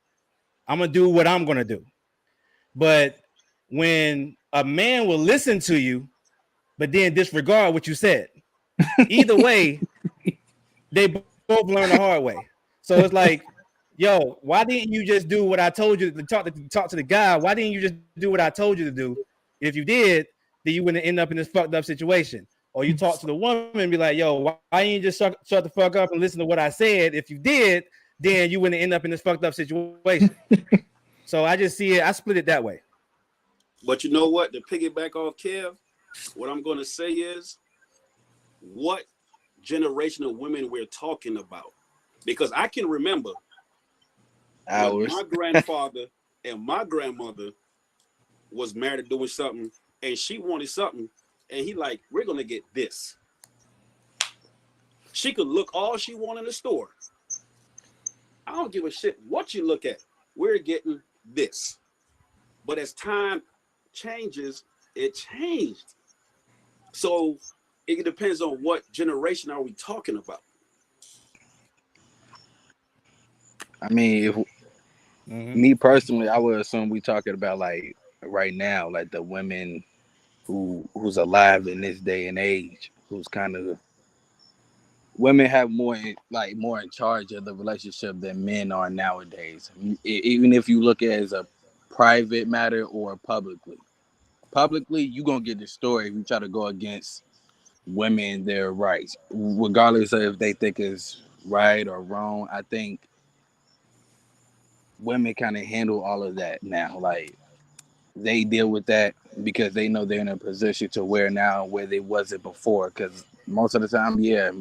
Speaker 3: I'm gonna do what I'm gonna do. But when a man will listen to you, but then disregard what you said, either way, they both learn the hard way. So it's like yo, why didn't you just do what I told you to talk to the guy? Why didn't you just do what I told you to do? If you did, then you wouldn't end up in this fucked up situation. Or you talk to the woman and be like, yo, why didn't you just shut the fuck up and listen to what I said? If you did, then you wouldn't end up in this fucked up situation. So I just see it, I split it that way.
Speaker 4: But you know what? To piggyback off Kev, what I'm going to say is what generation of women we're talking about. Because I can remember when my grandfather and my grandmother was married to doing something, and she wanted something, and he like, we're going to get this. She could look all she want in the store. I don't give a shit what you look at. We're getting this. But as time changes, it changed. So it depends on what generation are we talking about.
Speaker 5: I mean, if me personally, I would assume we talking about like right now, like the women who's alive in this day and age, who's kind of women have more in charge of the relationship than men are nowadays. Even if you look at it as a private matter or publicly, you gonna get the story if you try to go against women their rights, regardless of if they think it's right or wrong. I think women kind of handle all of that now. Like they deal with that because they know they're in a position to where they wasn't before. Because most of the time,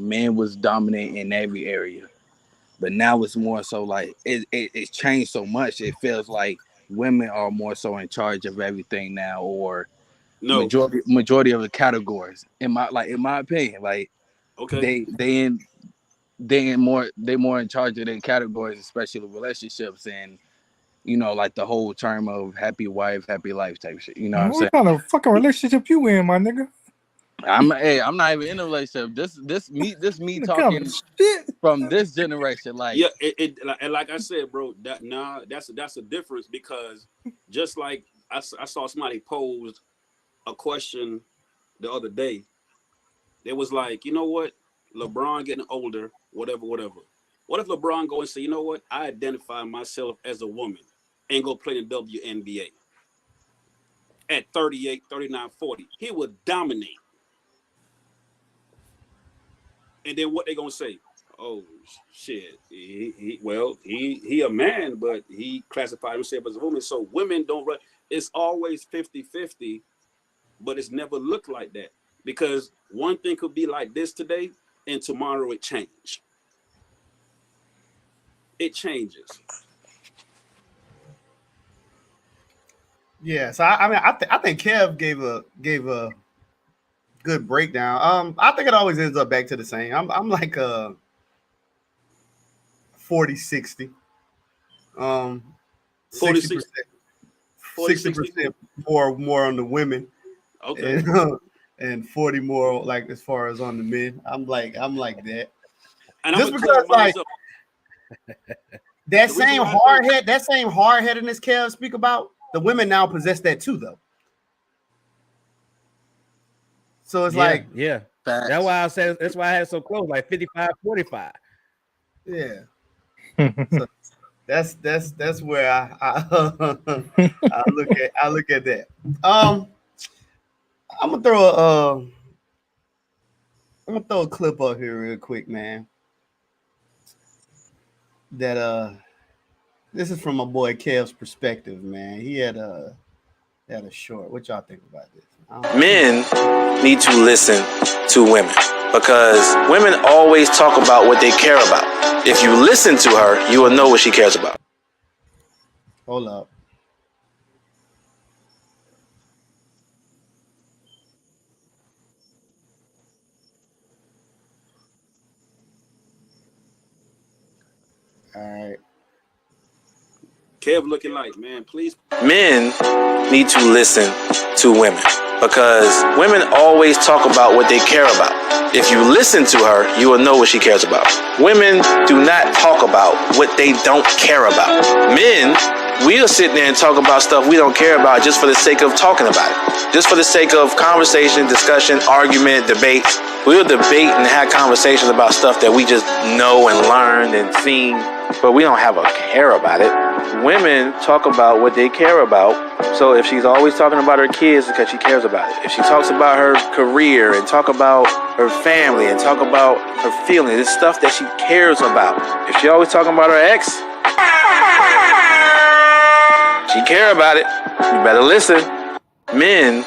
Speaker 5: men was dominant in every area, but now it's more so like it's changed so much. It feels like women are more so in charge of everything now, or majority of the categories. In my opinion, like they more in charge of their categories, especially relationships and like the whole term of happy wife, happy life type shit. You know what I'm saying?
Speaker 1: What kind of fucking relationship you in, my nigga?
Speaker 5: I'm not even in a relationship. This me talking from this generation. Like
Speaker 4: and like I said, bro, that's a difference, because just like I saw somebody posed a question the other day. It was like, you know what? LeBron getting older, whatever. What if LeBron go and say, you know what? I identify myself as a woman and go play in the WNBA at 38, 39, 40. He would dominate. And then what they gonna say? Oh shit! He a man, but he classified himself as a woman. So women don't run. It's always 50-50, but it's never looked like that, because one thing could be like this today, and tomorrow it change. It changes.
Speaker 2: Yeah, so I think Kev gave a good breakdown. I think it always ends up back to the same. I'm like 40-60. 60%. 60% more on the women.
Speaker 4: Okay.
Speaker 2: And 40 more like as far as on the men. I'm like that.
Speaker 4: And
Speaker 2: just because like that same hard-headedness Kev speak about, the women now possess that too, though. So it's like
Speaker 3: that's why I said that's why I had it so close, like 55-45.
Speaker 2: Yeah. So that's where I look at that. I'm gonna throw a clip up here real quick, man. That this is from my boy Kev's perspective, man. He had a short. What y'all think about this?
Speaker 6: Men need to listen to women, because women always talk about what they care about. If you listen to her, you will know what she cares about.
Speaker 2: Hold up. All right.
Speaker 4: Kev looking like, man, please.
Speaker 6: Men need to listen to women, because women always talk about what they care about. If you listen to her, you will know what she cares about. Women do not talk about what they don't care about. Men, we'll sit there and talk about stuff we don't care about just for the sake of talking about it. Just for the sake of conversation, discussion, argument, debate. We'll debate and have conversations about stuff that we just know and learned and seen, but we don't have a care about it. Women talk about what they care about. So if she's always talking about her kids, it's because she cares about it. If she talks about her career and talk about her family and talk about her feelings, it's stuff that she cares about. If she always talking about her ex, she care about it. You better listen. Men.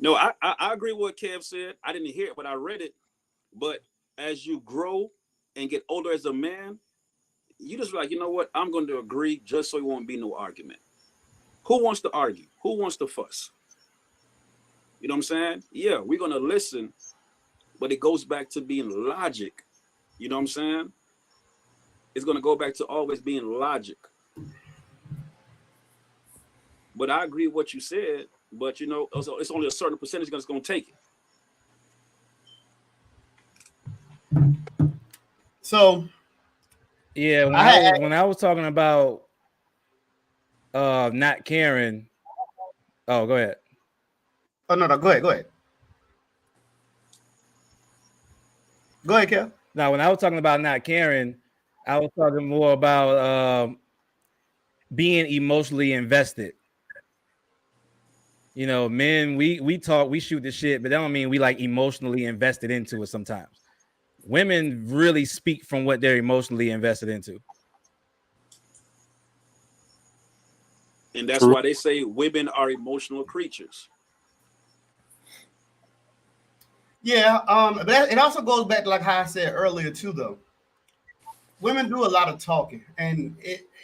Speaker 4: No, I agree with what Kev said. I didn't hear it, but I read it. But as you grow and get older as a man, you just like, you know what? I'm going to agree just so it won't be no argument. Who wants to argue? Who wants to fuss? You know what I'm saying? Yeah, we're going to listen, but it goes back to being logic. You know what I'm saying? It's going to go back to always being logic. But I agree with what you said, but you know, it's only a certain percentage that's going to take it.
Speaker 2: So
Speaker 3: yeah, when I was talking about not caring. Oh, go ahead.
Speaker 2: Oh no, go ahead. Go ahead, Kel.
Speaker 3: Now, when I was talking about not caring, I was talking more about being emotionally invested. You know, men, we talk, we shoot the shit, but that don't mean we like emotionally invested into it sometimes. Women really speak from what they're emotionally invested into.
Speaker 4: And that's why they say women are emotional creatures.
Speaker 2: Yeah, but it also goes back to like how I said earlier too, though. Women do a lot of talking, and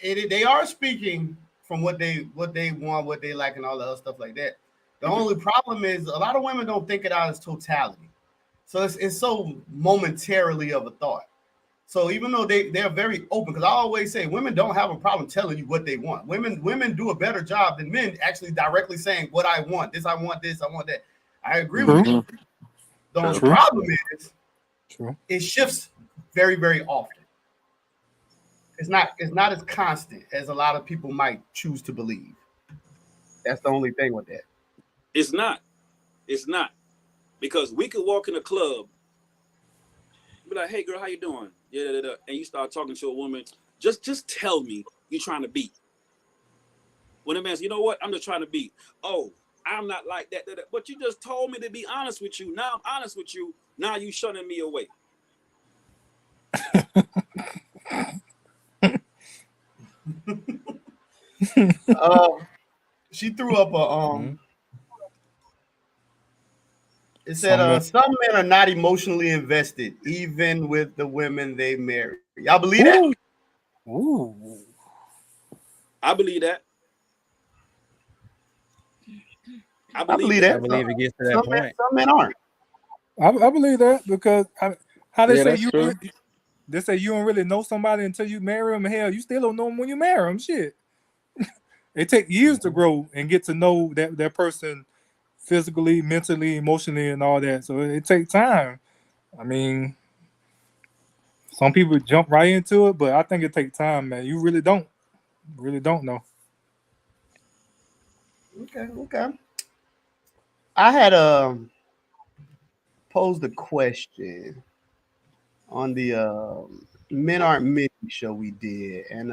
Speaker 2: they are speaking from what they want, what they like, and all the other stuff like that. The only problem is a lot of women don't think it out as totality, so it's so momentarily of a thought. So even though they're very open, because I always say women don't have a problem telling you what they want. Women do a better job than men actually directly saying what I want. This, I want this, I want that. I agree with you. The only problem is it shifts very, very often. It's not as constant as a lot of people might choose to believe. That's the only thing with that.
Speaker 4: It's not. Because we could walk in a club, be like, hey girl, how you doing? Yeah, and you start talking to a woman, just tell me you're trying to beat. When a man's, you know what, I'm just trying to beat. Oh, I'm not like that. But you just told me to be honest with you. Now I'm honest with you. Now you shunning me away.
Speaker 2: She threw up a It said some men are not emotionally invested, even with the women they marry. Y'all believe that?
Speaker 1: Ooh.
Speaker 4: I believe that.
Speaker 2: I believe that.
Speaker 3: I believe it gets to that point.
Speaker 2: Some men aren't.
Speaker 1: I believe that because how they say you
Speaker 5: true.
Speaker 1: they say you don't really know somebody until you marry them. Hell, you still don't know them when you marry them. Shit. It takes years to grow and get to know that person physically, mentally, emotionally, and all that. So it takes time. I mean, some people jump right into it, but I think it takes time, man. You really don't know.
Speaker 2: Okay. I had posed a question on the Men Aren't Men show we did, and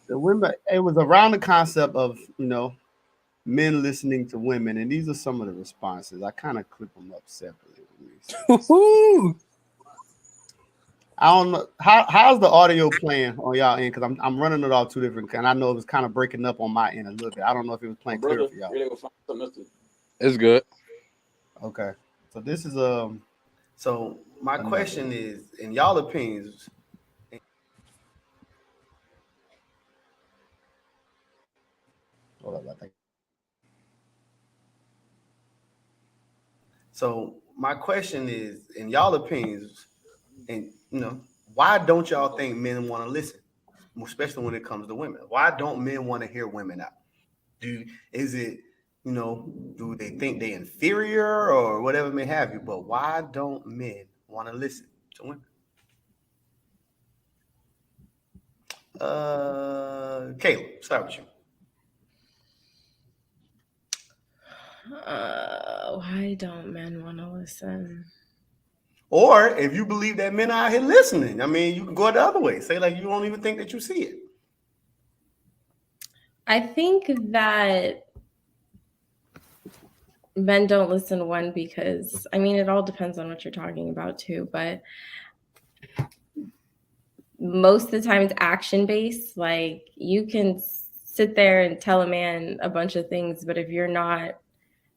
Speaker 2: the women. It was around the concept of men listening to women, and these are some of the responses. I kind of clip them up separately. I don't know how's the audio playing on y'all end, because I'm running it off two different, and I know it was kind of breaking up on my end a little bit. I don't know if it was playing clear for y'all.
Speaker 5: It's good.
Speaker 2: Okay, so this is so my question is, in y'all opinions, hold up, I think. So my question is, in y'all opinions, and why don't y'all think men want to listen, especially when it comes to women? Why don't men want to hear women out? Is it do they think they're inferior or whatever may have you? But why don't men want to listen to women? Caleb, start with you.
Speaker 7: Why don't men want to listen?
Speaker 2: Or if you believe that men are out here listening, I mean, you can go the other way. Say like you don't even think that you see it.
Speaker 7: I think that men don't listen, one, because, I mean, it all depends on what you're talking about too, but most of the time it's action-based. Like, you can sit there and tell a man a bunch of things, but if you're not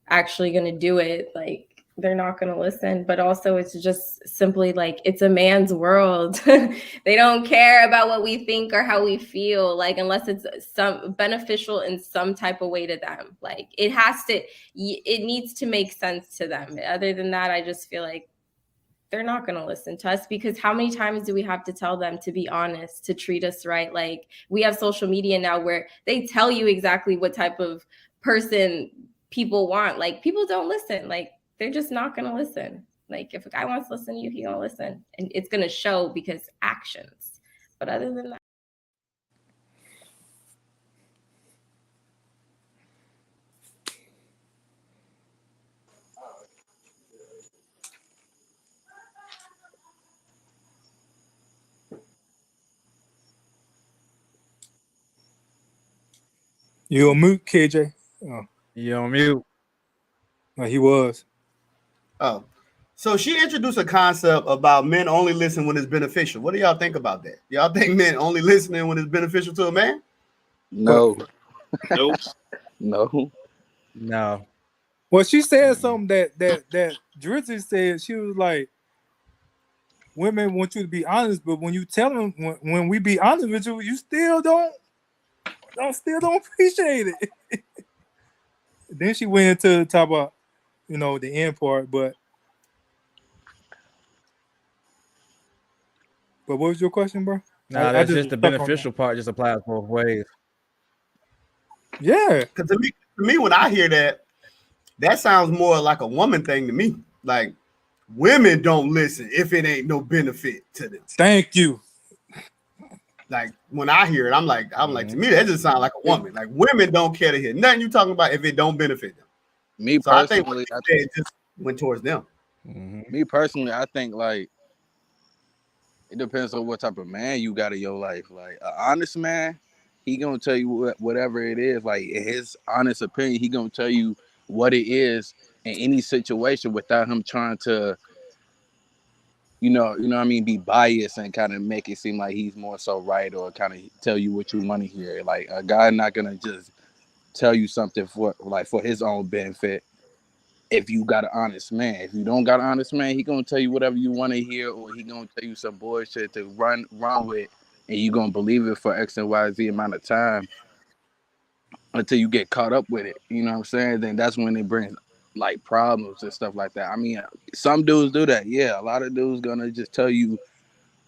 Speaker 7: actually going to do it, like, they're not going to listen. But also it's just simply like, it's a man's world. They don't care about what we think or how we feel, like, unless it's some beneficial in some type of way to them. Like, it needs to make sense to them. Other than that, I just feel like they're not going to listen to us, because how many times do we have to tell them to be honest, to treat us right? Like, we have social media now where they tell you exactly what type of person people want. Like, people don't listen. Like, they're just not going to listen. Like, if a guy wants to listen to you, he's going to listen, and it's going to show because actions. But other than that,
Speaker 1: You on mute, KJ? Oh,
Speaker 3: You on mute?
Speaker 1: no, he was.
Speaker 2: Oh, so she introduced a concept about men only listen when it's beneficial. What do y'all think about that? Y'all think men only listening when it's beneficial to a man?
Speaker 5: No,
Speaker 4: Nope.
Speaker 5: no.
Speaker 3: No.
Speaker 1: Well, she said something that Drizzy said. She was like, women want you to be honest, but when you tell them, when we be honest with you, you still don't appreciate it. Then she went into talk about, the end part, but what was your question, bro?
Speaker 3: No, that's just the beneficial part. Just applies both ways.
Speaker 1: Yeah,
Speaker 2: Because to me, when I hear that sounds more like a woman thing to me. Like, women don't listen if it ain't no benefit to them.
Speaker 1: thank you.
Speaker 2: Like, when I hear it, I'm like, to me, that just sounds like a woman. Like, women don't care to hear nothing you talking about if it don't benefit them.
Speaker 5: Me
Speaker 2: So I think
Speaker 5: personally,
Speaker 2: what you said just went towards them.
Speaker 5: me personally, I think like it depends on what type of man you got in your life. Like an honest man, he gonna tell you whatever it is. Like in his honest opinion, he gonna tell you what it is in any situation without him trying to, what I mean, be biased and kind of make it seem like he's more so right or kind of tell you what you want to hear. Like a guy not gonna just tell you something for his own benefit. If you got an honest man, if you don't got an honest man, he gonna tell you whatever you want to hear, or he gonna tell you some bullshit to run with, and you gonna believe it for X and Y Z amount of time until you get caught up with it. You know what I'm saying? Then that's when it brings like problems and stuff like that. I mean, some dudes do that. Yeah, a lot of dudes gonna just tell you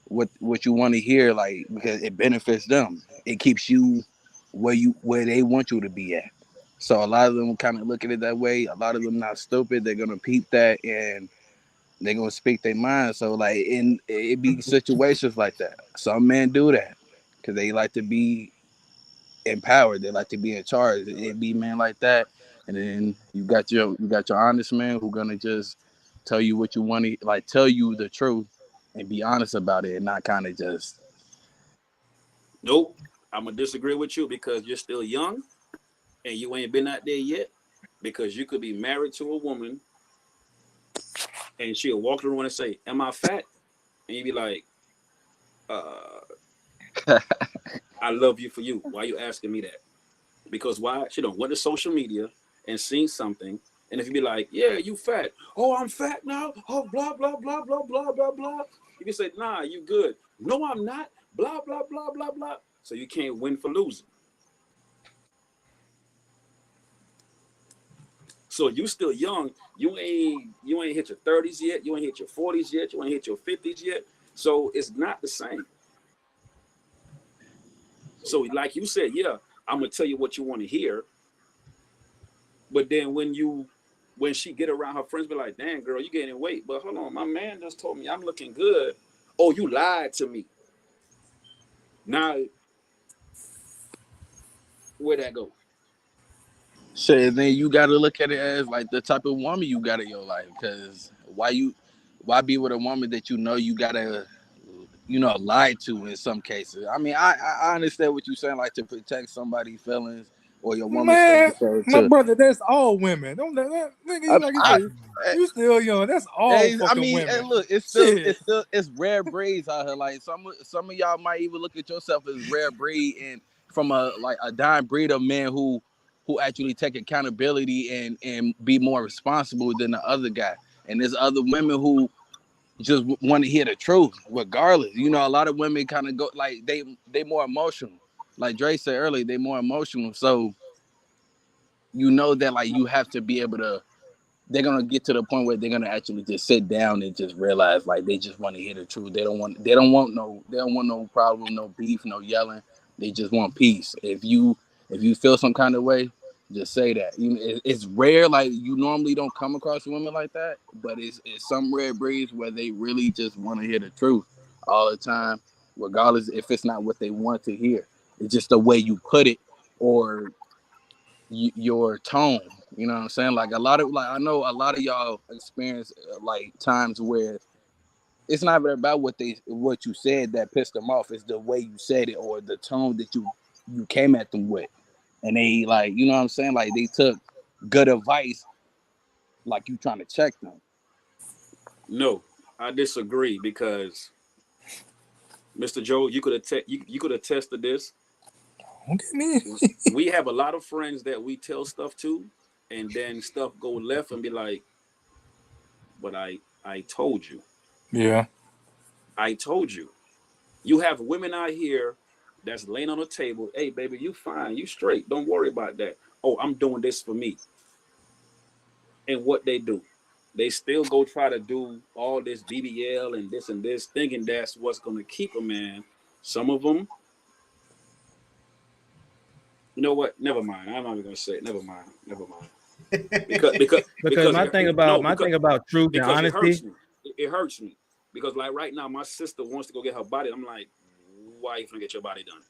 Speaker 5: what you want to hear, like because it benefits them. It keeps you where they want you to be at. So a lot of them kind of look at it that way. A lot of them not stupid. They're gonna peep that and they're gonna speak their mind. So like it be situations like that. Some men do that because they like to be empowered. They like to be in charge. It be men like that, and then you got your honest man who gonna just tell you what you want to, like tell you the truth and be honest about it and not kind of just.
Speaker 4: Nope. I'm gonna disagree with you because you're still young and you ain't been out there yet. Because you could be married to a woman and she'll walk around and say, "Am I fat?" And you be like, "I love you for you. Why are you asking me that?" Because why? She don't went to social media and seen something. And if you be like, "Yeah, you fat." "Oh, I'm fat now." "Oh, blah, blah, blah, blah, blah, blah, blah." You can say, "Nah, you good." "No, I'm not." Blah, blah, blah, blah, blah. So you can't win for losing. So you still young. You ain't hit your 30s yet. You ain't hit your 40s yet. You ain't hit your 50s yet. So it's not the same. So like you said, yeah, I'm gonna tell you what you want to hear. But then when she get around her friends, be like, "Damn, girl, you gaining weight." "But hold on, my man just told me I'm looking good." "Oh, you lied to me." Now where that go?
Speaker 5: Shit, then you gotta look at it as like the type of woman you got in your life. Because why be with a woman that you gotta lie to in some cases? I mean, I understand what you're saying, like to protect somebody's feelings or your woman's
Speaker 1: Man,
Speaker 5: feelings.
Speaker 1: my brother, that's all women. Don't that nigga, like you say, you still young. That's all fucking women.
Speaker 5: Hey, look, it's rare breeds out here. Like some of y'all might even look at yourself as rare breed and from a dying breed of men who actually take accountability and be more responsible than the other guy. And there's other women who just want to hear the truth, regardless. A lot of women kind of go like they more emotional. Like Dre said earlier, they more emotional. So that like you have to be able to. They're gonna get to the point where they're gonna actually just sit down and just realize like they just want to hear the truth. They don't want no problem, no beef, no yelling. They just want peace. If you feel some kind of way, just say that. It's rare. Like you normally don't come across women like that, but it's some rare breeds where they really just want to hear the truth all the time, regardless if it's not what they want to hear. It's just the way you put it or your tone. You know what I'm saying? Like I know a lot of y'all experience like times where it's not about what you said that pissed them off. It's the way you said it or the tone that you came at them with. And they like, you know what I'm saying? Like they took good advice like you trying to check them.
Speaker 4: No, I disagree because Mr. Joe, you could attest to this.
Speaker 1: Okay,
Speaker 4: We have a lot of friends that we tell stuff to, and then stuff go left and be like, but I told you.
Speaker 1: Yeah.
Speaker 4: I told you. You have women out here that's laying on the table. Hey, baby, you fine. You straight. Don't worry about that. Oh, I'm doing this for me. And what they do, they still go try to do all this BBL and this, thinking that's what's going to keep a man. Some of them, you know what? Never mind. I'm not even going to say it. Never mind. Because
Speaker 3: my thing about truth and honesty,
Speaker 4: it hurts me because like right now my sister wants to go get her body. I'm like, why you gonna get your body done?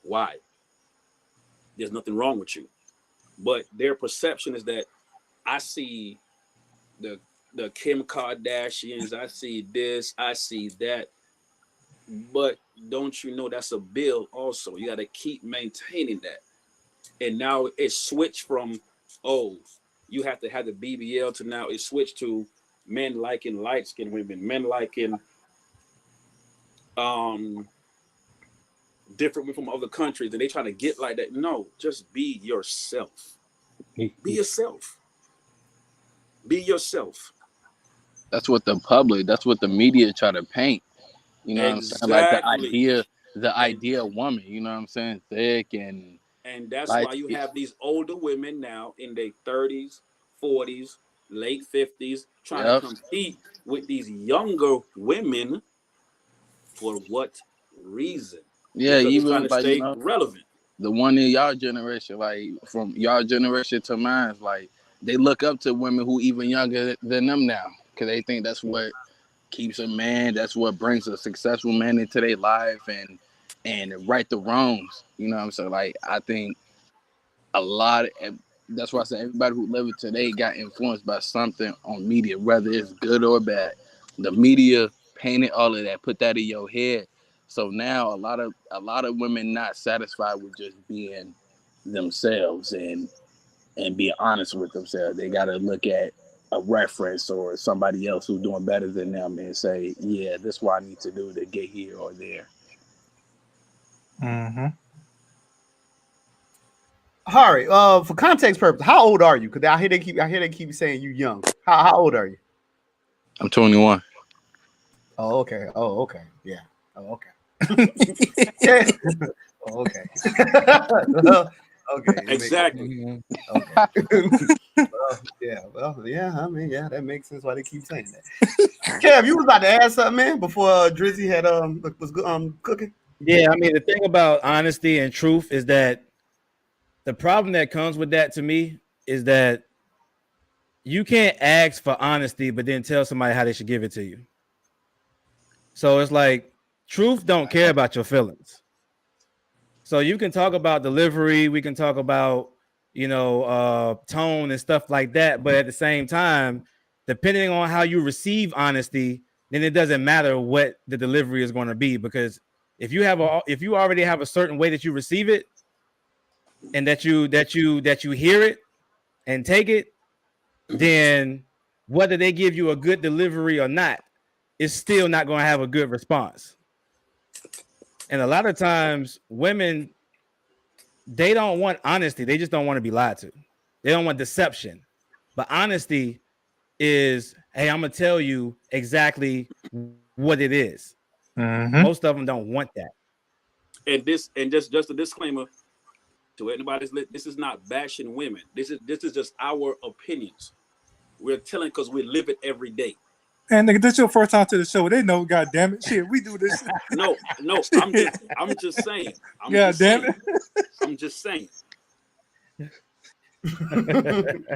Speaker 4: Why? There's nothing wrong with you, but their perception is that I see the Kim Kardashians, I see this, I see that, but don't you know that's a bill also? You got to keep maintaining that. And now it switched from, oh, you have to have the BBL to now it switched to men liking light-skinned women, men liking different women from other countries, and they try to get like that. No, just be yourself. Be yourself. Be yourself.
Speaker 5: That's what the media try to paint. You know
Speaker 4: Exactly.
Speaker 5: what I'm saying? Like the idea woman, you know what I'm saying? Thick and
Speaker 4: that's why you have these older women now in their 30s, 40s, late 50s trying to compete with these younger women. For what reason?
Speaker 5: Yeah,
Speaker 4: because
Speaker 5: even
Speaker 4: trying to
Speaker 5: like
Speaker 4: stay relevant.
Speaker 5: The one in y'all generation, like from y'all generation to mine, like they look up to women who even younger than them now because they think that's what keeps a man. That's what brings a successful man into their life and right the wrongs. You know what I'm saying? Like I think that's why I say everybody who live it today got influenced by something on media, whether it's good or bad. The media painted all of that, put that in your head. So now a lot of women not satisfied with just being themselves and being honest with themselves. They got to look at a reference or somebody else who's doing better than them and say, yeah, this is what I need to do to get here or there.
Speaker 1: Mm-hmm.
Speaker 2: Hari, for context purpose, how old are you? Because I hear they keep saying you young. How old are you?
Speaker 5: I'm 21.
Speaker 2: Oh, okay. Yeah. Oh, okay. Yeah. Oh, okay. Okay.
Speaker 4: Exactly.
Speaker 2: Okay. Yeah. Well, yeah. I mean, yeah, that makes sense why they keep saying that. Kev, you was about to add something, man, before Drizzy had was cooking.
Speaker 3: Yeah, I mean the thing about honesty and truth is that the problem that comes with that to me is that you can't ask for honesty, but then tell somebody how they should give it to you. So it's like truth don't care about your feelings. So you can talk about delivery, we can talk about, tone and stuff like that. But at the same time, depending on how you receive honesty, then it doesn't matter what the delivery is going to be, because if you already have a certain way that you receive it, and that you hear it and take it, then whether they give you a good delivery or not, it's still not going to have a good response. And a lot of times women, they don't want honesty. They just don't want to be lied to. They don't want deception. But honesty is, hey, I'm going to tell you exactly what it is.
Speaker 1: Mm-hmm.
Speaker 3: Most of them don't want that.
Speaker 4: And just a disclaimer to anybody, this is not bashing women. This is just our opinions. We're telling because we live it every day.
Speaker 1: And nigga, this your first time to the show. They know, God damn it, shit, we do this.
Speaker 4: No, I'm just saying. I'm just saying.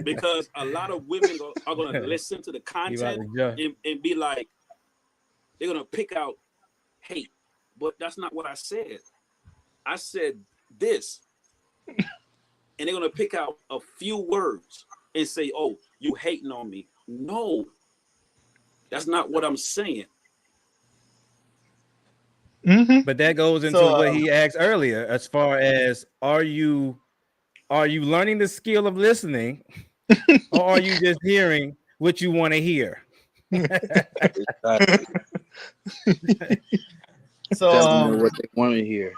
Speaker 4: Because a lot of women are going to listen to the content and be like, they're going to pick out hate. But that's not what I said. I said this. And they're going to pick out a few words and say, oh, you hating on me. No, that's not what I'm saying.
Speaker 1: Mm-hmm.
Speaker 3: But that goes into what he asked earlier, as far as, are you learning the skill of listening, or are you just hearing what you want to hear?
Speaker 2: So
Speaker 5: Tell them what they want to hear.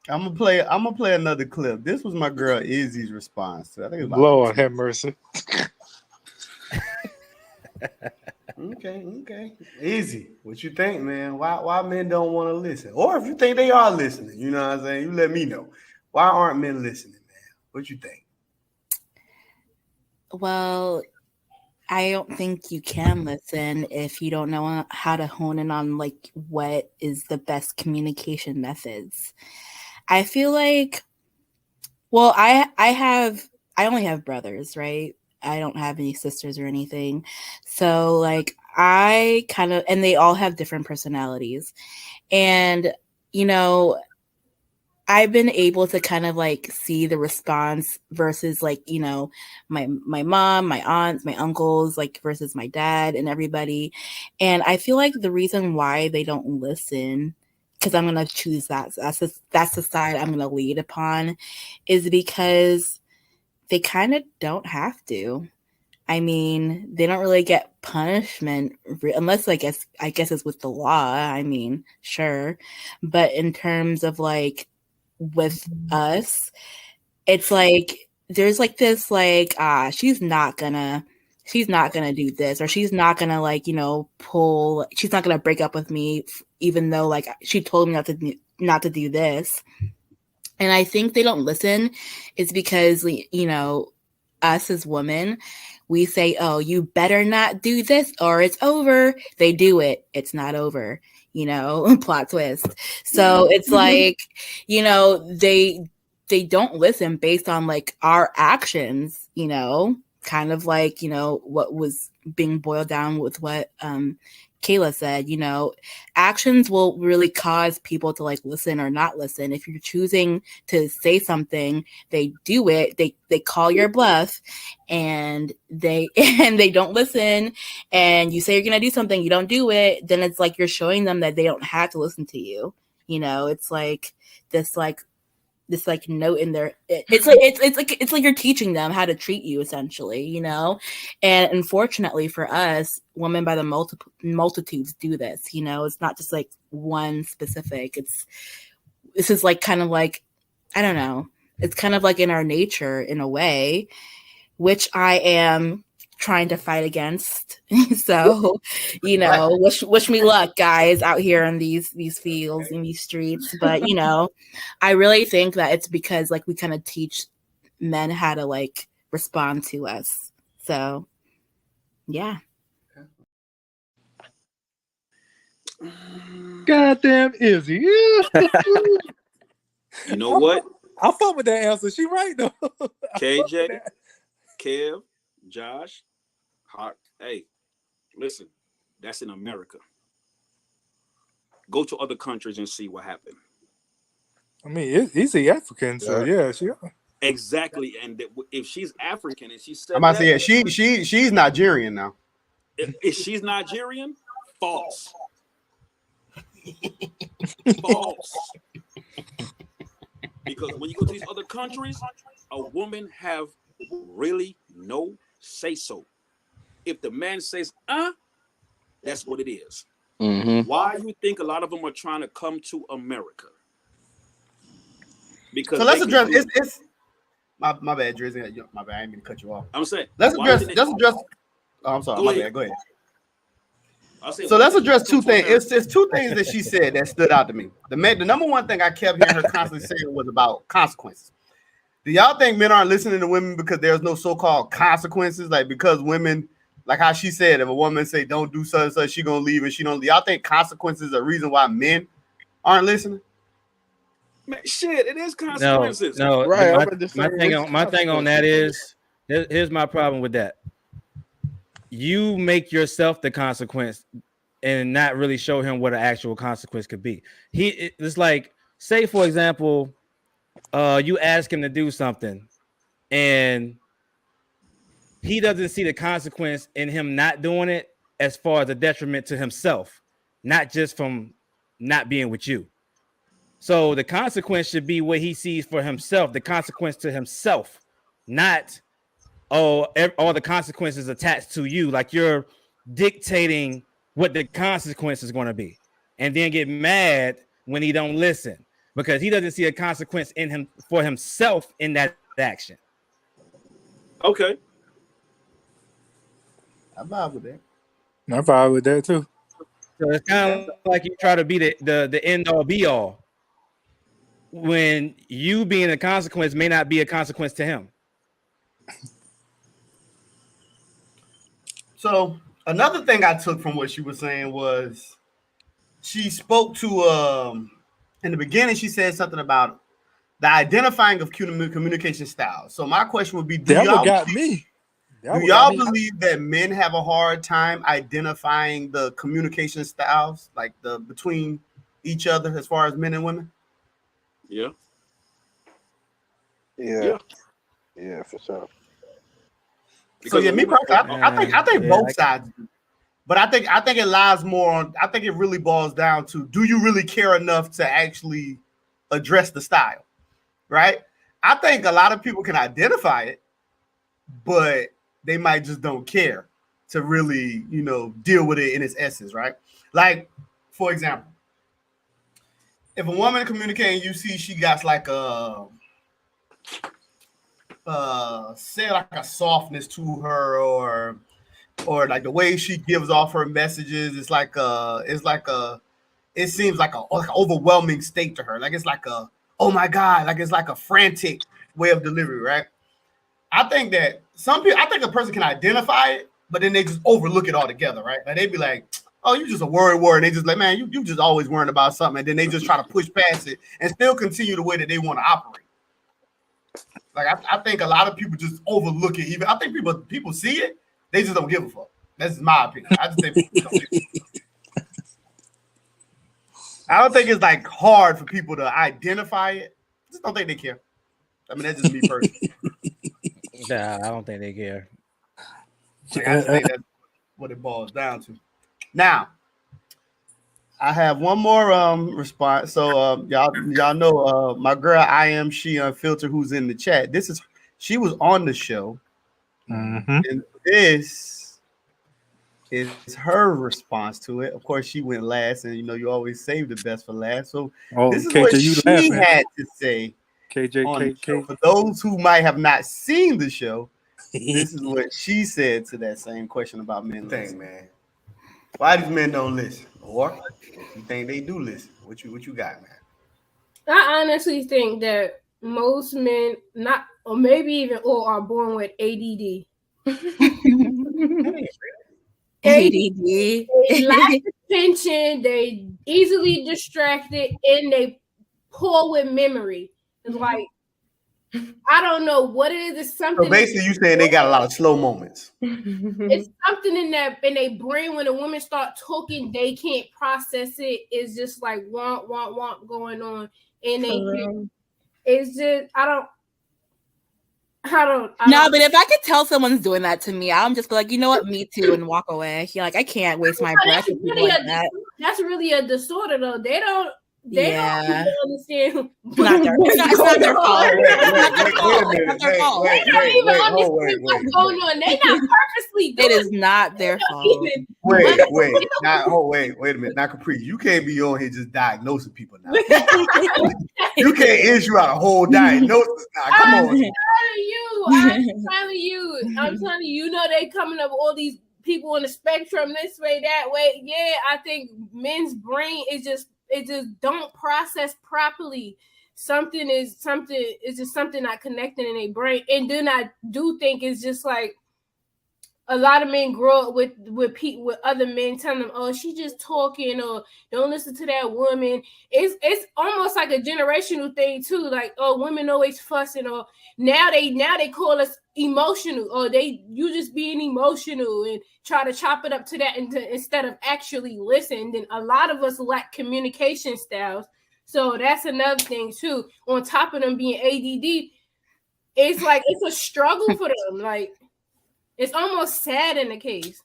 Speaker 2: I'm gonna play another clip. This was my girl Izzy's response. I think it's
Speaker 1: Lord have mercy.
Speaker 2: Okay. Izzy, what you think, man? Why men don't want to listen? Or if you think they are listening, you know what I'm saying? You let me know. Why aren't men listening, man? What you think?
Speaker 8: Well, I don't think you can listen if you don't know how to hone in on like what is the best communication methods. I feel like, well, I only have brothers, right? I don't have any sisters or anything. So like I kind of, and they all have different personalities. And, I've been able to kind of like see the response versus like, my mom, my aunts, my uncles, like versus my dad and everybody. And I feel like the reason why they don't listen, because I'm going to choose that. So that's the side I'm going to lead upon, is because they kind of don't have to. I mean, they don't really get punishment unless I guess it's with the law. I mean, sure. But in terms of like with us, it's like there's like this like she's not gonna do this, or she's not gonna like she's not gonna break up with me even though like she told me not to do this. And I think they don't listen is because us as women, we say, oh, you better not do this or it's over. They do it, it's not over, plot twist. So it's like, they don't listen based on like our actions, kind of like, what was being boiled down with what Kayla said, actions will really cause people to like listen or not listen. If you're choosing to say something, they do it, they call your bluff and they don't listen, and you say you're going to do something, you don't do it, then it's like you're showing them that they don't have to listen to you. It's like this note in there. It's like you're teaching them how to treat you essentially, and unfortunately for us, women by the multitudes do this. It's not just like one specific. This is like kind of like, I don't know. It's kind of like in our nature in a way, which I am trying to fight against. So, wish me luck, guys, out here in these fields and these streets. But I really think that it's because like we kind of teach men how to like respond to us. So, yeah.
Speaker 1: Goddamn Izzy.
Speaker 4: You know what?
Speaker 1: I fuck with that answer. She right though.
Speaker 4: KJ, Kev, Josh, Hart. Hey, listen, that's in America. Go to other countries and see what happened.
Speaker 1: I mean, he's a African, so yeah, she.
Speaker 4: Exactly. And if she's African and she said
Speaker 2: I'm about to
Speaker 4: that,
Speaker 2: say she's Nigerian now.
Speaker 4: if she's Nigerian, false. False. Because when you go to these other countries, a woman have really no say so. If the man says, that's what it is.
Speaker 5: Mm-hmm.
Speaker 4: Why you think a lot of them are trying to come to America? Because
Speaker 2: So let's address it's my bad, Drizzy. My bad, I didn't mean to cut you off.
Speaker 4: I'm saying
Speaker 2: Let's address. Oh, I'm sorry.
Speaker 4: Go
Speaker 2: My
Speaker 4: ahead.
Speaker 2: bad. Go ahead.
Speaker 4: So
Speaker 2: let's address two things. It's two things that she said that stood out to me. The number one thing I kept hearing her constantly saying was about consequences. Do y'all think men aren't listening to women because there's no so-called consequences? Like because women, like how she said, if a woman say don't do such and such, she gonna leave and she don't. Y'all think consequences are a reason why men aren't listening?
Speaker 4: Man, shit, it is consequences.
Speaker 3: No.
Speaker 5: Right,
Speaker 3: My thing on that is here's my problem with that. You make yourself the consequence and not really show him what an actual consequence could be. It's like, say for example, you ask him to do something and he doesn't see the consequence in him not doing it as far as a detriment to himself, not just from not being with you. So the consequence should be what he sees for himself, the consequence to himself, not all the consequences attached to you. Like you're dictating what the consequence is going to be, and then get mad when he don't listen because he doesn't see a consequence in him for himself in that action.
Speaker 4: Okay.
Speaker 2: I vibe with that.
Speaker 1: I vibe with that too.
Speaker 3: So it's kind of like you try to be the end all be all when you being a consequence may not be a consequence to him.
Speaker 2: So another thing I took from what she was saying was she spoke to in the beginning she said something about the identifying of communication styles. So my question would be, do y'all believe that men have a hard time identifying the communication styles, like the between each other as far as men and women?
Speaker 4: Yeah.
Speaker 5: Yeah, for sure.
Speaker 2: So yeah, me personally, I think both sides do. But I think it lies more on, I think it really boils down to, do you really care enough to actually address the style, right? I think a lot of people can identify it, but they might just don't care to really, deal with it in its essence, right? Like, for example, if a woman communicating, you see she got like say like a softness to her, or like the way she gives off her messages, it seems like an overwhelming state to her. Like it's like oh my God, like it's like a frantic way of delivery, right? I think that I think a person can identify it, but then they just overlook it altogether, right? Like they be like, oh, you just a worry. And they just like, man, you just always worrying about something. And then they just try to push past it and still continue the way that they want to operate. Like I think a lot of people just overlook it. Even I think people see it, they just don't give a fuck. That's my opinion. I just think people don't give a fuck. I don't think it's like hard for people to identify it. I just don't think they care. I mean, that's just me personally.
Speaker 3: Nah, I don't think they care.
Speaker 2: Like, I just think that's what it boils down to. Now, I have one more response. So y'all know my girl I Am She Unfiltered, who's in the chat. She was on the show, and this is her response to it. Of course, she went last, and you always save the best for last. So this is KJ, what she had to say. KJ. For those who might have not seen the show, this is what she said to that same question about men. Thing, man. Why these men don't listen? Or if you think they do listen, what you got, man?
Speaker 9: I honestly think that most men, or maybe even all, are born with ADD.
Speaker 8: ADD.
Speaker 9: They lack attention, they easily distracted, and they poor with memory. It's like, I don't know what it is. It's something.
Speaker 2: So basically, you saying they got a lot of slow moments.
Speaker 9: It's something in their brain. When a woman start talking, they can't process it. It's just like want going on, and they
Speaker 7: For
Speaker 9: hear.
Speaker 7: real.
Speaker 9: It's just I don't.
Speaker 8: No, but if I could tell someone's doing that to me, I'm just like, you know what, me too, and walk away. You're like, I can't waste my breath with people like that.
Speaker 9: That's really a disorder, though. They don't
Speaker 8: Yeah.
Speaker 9: understand.
Speaker 8: It's not their fault.
Speaker 2: Wait a minute.
Speaker 9: What's going on? They not purposely doing
Speaker 8: It is not their fault.
Speaker 2: Wait a minute. Now, Capri, you can't be on here just diagnosing people now. You can't issue out a whole diagnosis now. Come on.
Speaker 9: I'm telling you, you know they coming up with all these people on the spectrum this way, that way. Yeah, I think men's brain is just don't process properly. Something is just something not connecting in their brain. And then I do think it's just like a lot of men grow up with people, with other men telling them, "Oh, she just talking," or "Don't listen to that woman." It's almost like a generational thing too. Like, oh, women always fussing, or now they call us emotional, or you just being emotional and try to chop it up to that instead of actually listen. Then a lot of us lack communication styles, so that's another thing too. On top of them being ADD, it's like it's a struggle for them. Like, it's almost sad in the case.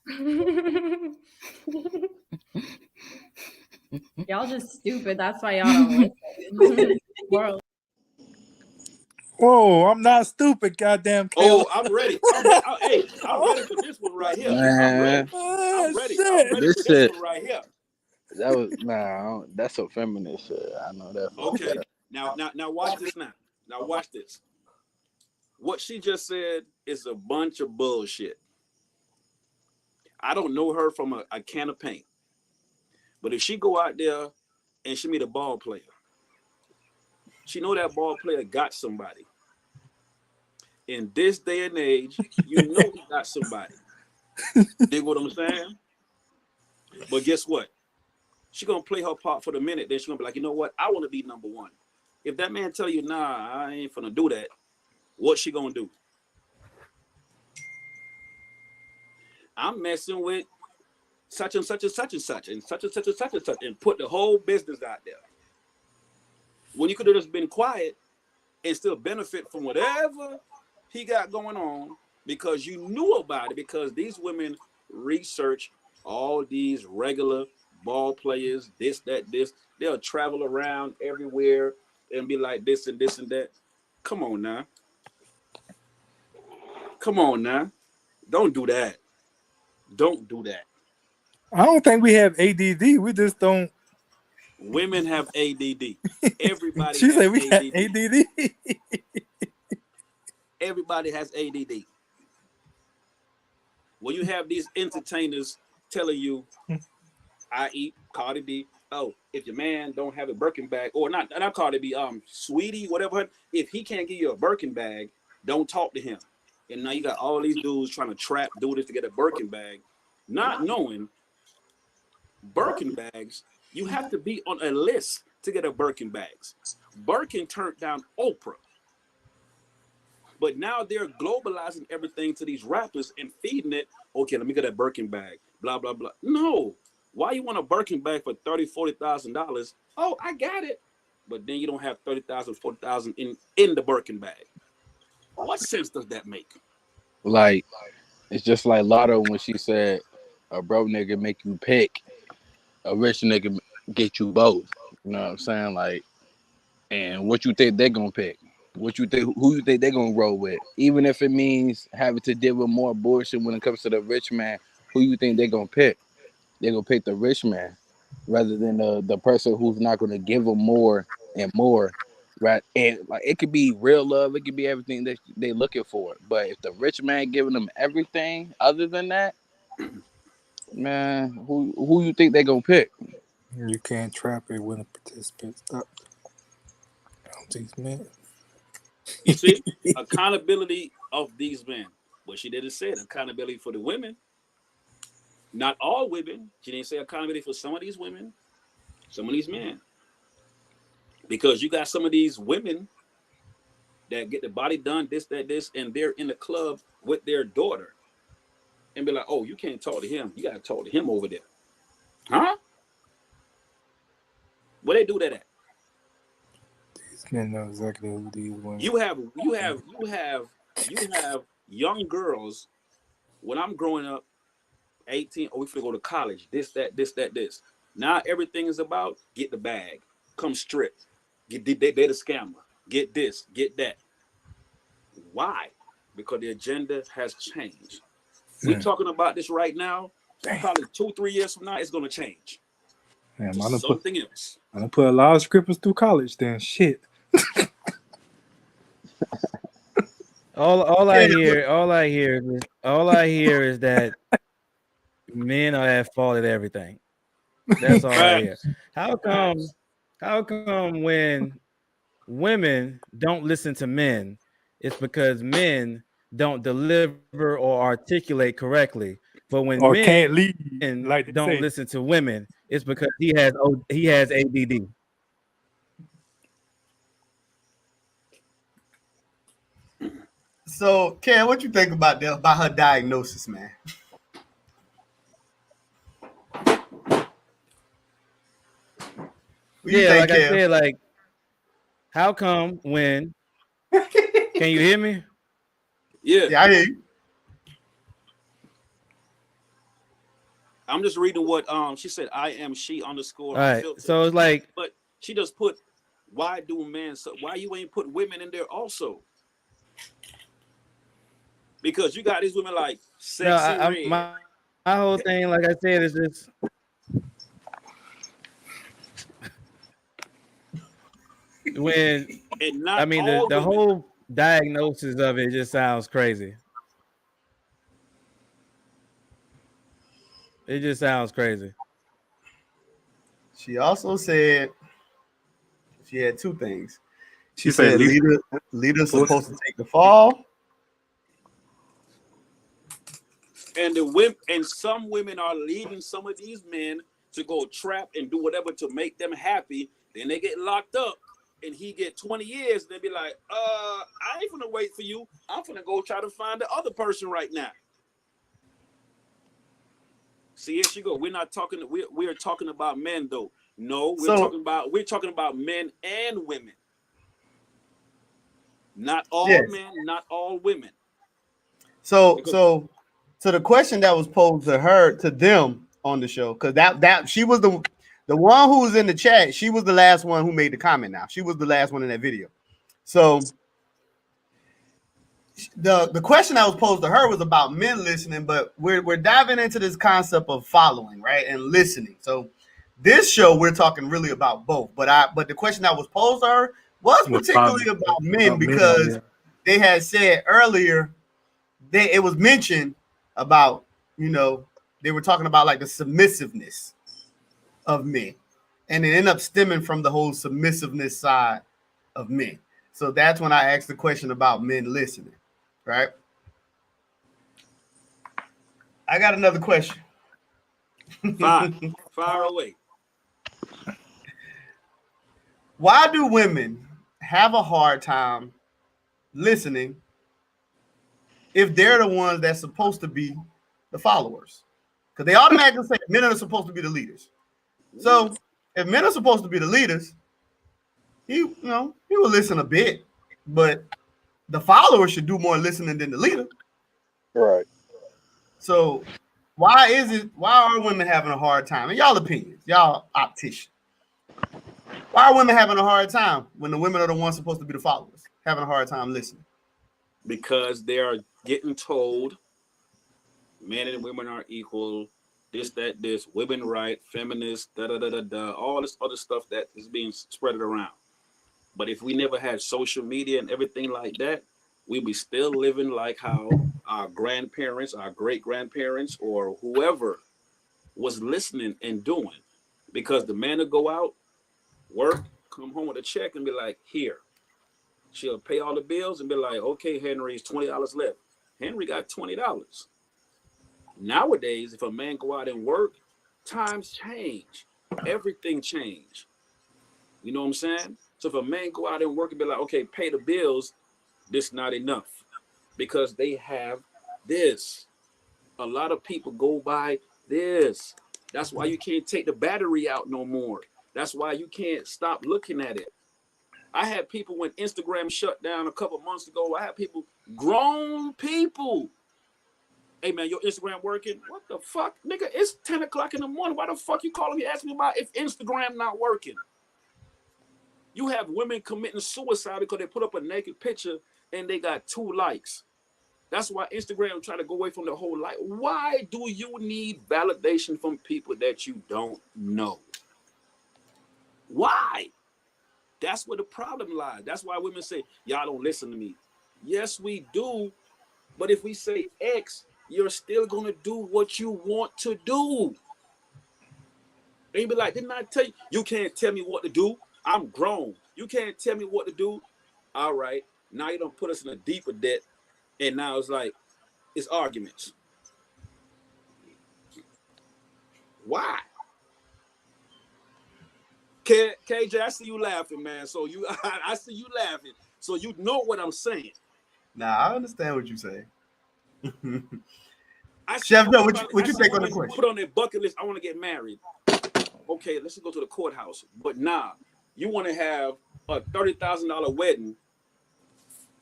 Speaker 7: Y'all just stupid. That's why y'all don't listen. World.
Speaker 1: Whoa, I'm not stupid, goddamn.
Speaker 4: Oh, I'm ready. I'm ready for this one right here.
Speaker 5: Man.
Speaker 4: I'm ready
Speaker 5: This
Speaker 4: for this
Speaker 5: shit.
Speaker 4: one right here.
Speaker 5: That was that's a feminist shit. I know that.
Speaker 4: Okay. Now watch this now. Now watch this. What she just said is a bunch of bullshit. I don't know her from a can of paint. But if she go out there and she meet a ball player, she know that ball player got somebody. In this day and age, you know he got somebody. Dig what I'm saying? But guess what? She gonna play her part for the minute. Then she gonna be like, you know what? I want to be number one. If that man tell you, nah, I ain't finna do that, what's she gonna do? I'm messing with such and such and such and such and such and such and such and such, and put the whole business out there. When you could have just been quiet and still benefit from whatever he got going on because you knew about it, because these women research all these regular ball players, this, that, this. They'll travel around everywhere and be like this and this and that. Come on now. Come on now. Don't do that. Don't do that.
Speaker 1: I don't think we have ADD. We just don't.
Speaker 4: Women have ADD. Everybody
Speaker 1: She
Speaker 4: has
Speaker 1: said we
Speaker 4: ADD.
Speaker 1: have ADD.
Speaker 4: Everybody has ADD. When you have these entertainers telling you, i.e. Cardi B, oh, if your man don't have a Birkin bag, or not Cardi B, Sweetie, whatever, if he can't give you a Birkin bag, don't talk to him. And now you got all these dudes trying to trap dudes to get a Birkin bag, not knowing Birkin bags, you have to be on a list to get a Birkin bags. Birkin turned down Oprah. But now they're globalizing everything to these rappers and feeding it. Okay, let me get a Birkin bag, blah, blah, blah. No. Why you want a Birkin bag for $30,000, $40,000? Oh, I got it. But then you don't have $30,000, $40,000 in the Birkin bag. What sense does that make?
Speaker 5: Like, it's just like Lotto when she said, a broke nigga make you pick, a rich nigga get you both. You know what I'm saying? Like, and what you think they're gonna pick? What you think? Who you think they're gonna roll with? Even if it means having to deal with more bullshit when it comes to the rich man, who you think they're gonna pick? They're gonna pick the rich man rather than the person who's not gonna give them more and more. Right? And like, it could be real love, it could be everything that they looking for. But if the rich man giving them everything other than that, man, who you think they gonna pick?
Speaker 1: You can't trap it when a participant stops. These men.
Speaker 4: You see, accountability of these men. What she didn't say, accountability for the women. Not all women. She didn't say accountability for some of these women, some of these men. Because you got some of these women that get the body done, this, that, this, and they're in the club with their daughter. And be like, oh, you can't talk to him. You got to talk to him over there. Huh? Where they do that at?
Speaker 1: Spend no exactly who these women.
Speaker 4: You have young girls. When I'm growing up, 18, we finna go to college. This. Now everything is about get the bag, come strip, get they the scammer, get this, get that. Why? Because the agenda has changed. We're talking about this right now. Probably 2-3 years from now, it's gonna change.
Speaker 1: Damn,
Speaker 4: to something else.
Speaker 1: I done put a lot of scripters through college. Then shit.
Speaker 3: All I hear is that men are at fault at everything. That's all I hear. How come when women don't listen to men, it's because men don't deliver or articulate correctly. But when
Speaker 1: Or
Speaker 3: men
Speaker 1: can't lead, like they
Speaker 3: don't
Speaker 1: say.
Speaker 3: listen to women, it's because he has ADD.
Speaker 2: So, Ken, what you think about her diagnosis, man?
Speaker 3: Like I said, like, how come when? Can you hear me?
Speaker 2: Yeah, I hear you.
Speaker 4: I'm just reading what she said. I am she underscore.
Speaker 3: All right. So it's like,
Speaker 4: but she just put, why do men? So why you ain't put women in there also? Because you got these women like Sexy Red.
Speaker 3: My whole thing, like I said, is just. When I mean the whole diagnosis of it just sounds crazy. It just sounds crazy.
Speaker 2: She also said she had two things.
Speaker 1: She said
Speaker 2: leader's supposed to take the fall.
Speaker 4: And the women, and some women are leading some of these men to go trap and do whatever to make them happy. Then they get locked up. And he get 20 years, they be like, I ain't gonna wait for you. I'm gonna go try to find the other person right now. See, here she go. We're not talking. We're talking about men, though. No, we're talking about men and women. Not all men, not all women.
Speaker 2: So the question that was posed to them on the show, because that she was the one who was in the chat, she was the last one who made the comment. Now she was the last one in that video. So the question that was posed to her was about men listening, but we're diving into this concept of following, right, and listening. So this show we're talking really about both, but the question that was posed to her was particularly about men because they had said earlier it was mentioned about, they were talking about like the submissiveness of men, and it ended up stemming from the whole submissiveness side of men. So that's when I asked the question about men listening, right? I got another question.
Speaker 4: Fire away.
Speaker 2: Why do women have a hard time listening if they're the ones that's supposed to be the followers? Because they automatically say men are supposed to be the leaders. So if men are supposed to be the leaders, he will listen a bit, but the follower should do more listening than the leader.
Speaker 5: Right.
Speaker 2: So why are women having a hard time? In y'all opinions, y'all optician, why are women having a hard time when the women are the ones supposed to be the followers, having a hard time listening?
Speaker 4: Because they are getting told men and women are equal, this, women right, feminists, all this other stuff that is being spread around. But if we never had social media and everything like that, we'd be still living like how our grandparents, our great-grandparents, or whoever was listening and doing. Because the man will go out, work, come home with a check and be like, here. She'll pay all the bills and be like, okay, Henry, it's $20 left. Henry got $20. Nowadays, if a man go out and work, times change. Everything change. You know what I'm saying? So if a man go out and work and be like, okay, pay the bills, this not enough. Because they have this. A lot of people go by this. That's why you can't take the battery out no more. That's why you can't stop looking at it. I had people when Instagram shut down a couple months ago. I had people, grown people. Hey man, your Instagram working? What the fuck, nigga? It's 10 o'clock in the morning. Why the fuck you calling me asking me about if Instagram not working? You have women committing suicide because they put up a naked picture and they got 2 likes. That's why Instagram trying to go away from the whole life. Why do you need validation from people that you don't know? Why? That's where the problem lies. That's why women say, y'all don't listen to me. Yes, we do. But if we say X, you're still going to do what you want to do. And you be like, didn't I tell you? You can't tell me what to do. I'm grown. You can't tell me what to do. All right. Now you don't put us in a deeper debt. And now it's like, it's arguments. Why? KJ, I see you laughing, man. So I see you laughing. So you know what I'm saying.
Speaker 2: Nah, I understand what you're saying. Chef Joe, what you take on the question?
Speaker 4: Put on their bucket list, I want to get married. Okay, let's just go to the courthouse. But nah, you want to have a $30,000 wedding,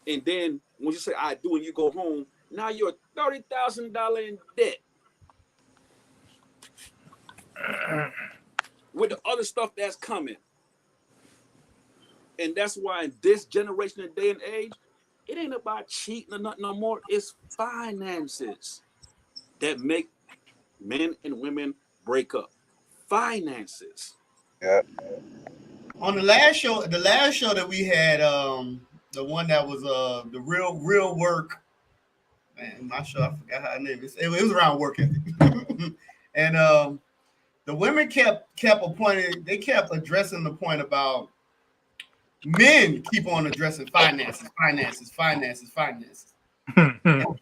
Speaker 4: and then when you say I do and you go home, now you're $30,000 in debt. With the other stuff that's coming. And that's why in this generation and day and age, it ain't about cheating or nothing no more. It's finances that make men and women break up. Finances.
Speaker 5: Yeah.
Speaker 2: On the last show that we had, the one that was the real work. Man, my show, I forgot how her name is. It was around work ethic. And the women kept addressing the point about men keep on addressing finances. And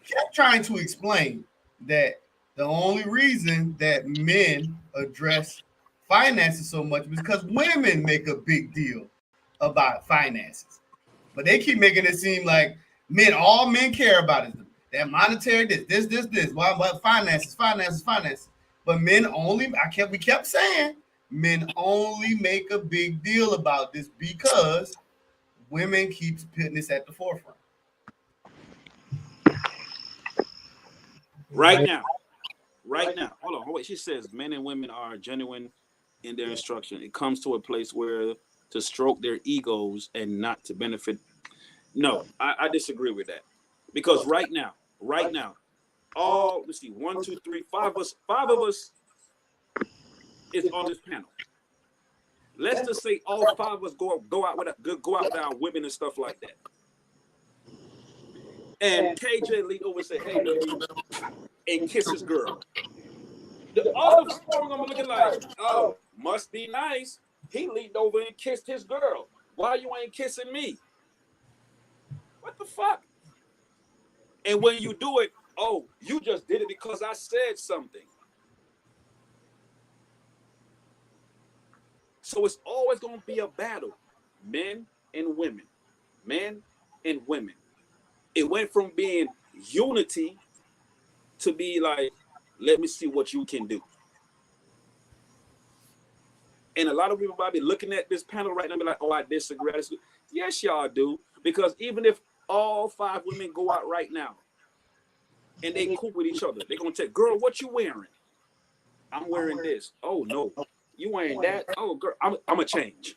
Speaker 2: kept trying to explain that the only reason that men address finances so much is because women make a big deal about finances. But they keep making it seem like all men care about is that monetary, this. Why finances? But men only, we kept saying, men only make a big deal about this because women keep putting this at the forefront.
Speaker 4: Right now. Hold on, wait. She says men and women are genuine in their instruction. It comes to a place where to stroke their egos and not to benefit. No, I disagree with that. Because right now, let's see, 1, 2, 3, 5 of us is on this panel. Let's just say all 5 of us go out with our women and stuff like that. And KJ lead over and say, hey, baby, and kiss his girl. The other 4 are gonna be looking like, oh, must be nice. He leaned over and kissed his girl. Why you ain't kissing me? What the fuck? And when you do it, oh, you just did it because I said something. So it's always going to be a battle. Men and women. Men and women. It went from being unity to be like, let me see what you can do. And a lot of people might be looking at this panel right now and be like, oh, I disagree. Yes, y'all do. Because even if all 5 women go out right now and they cool with each other, they're going to say, girl, what you wearing? I'm wearing this. Oh, no. You wearing that? Oh, girl, I'm going to change.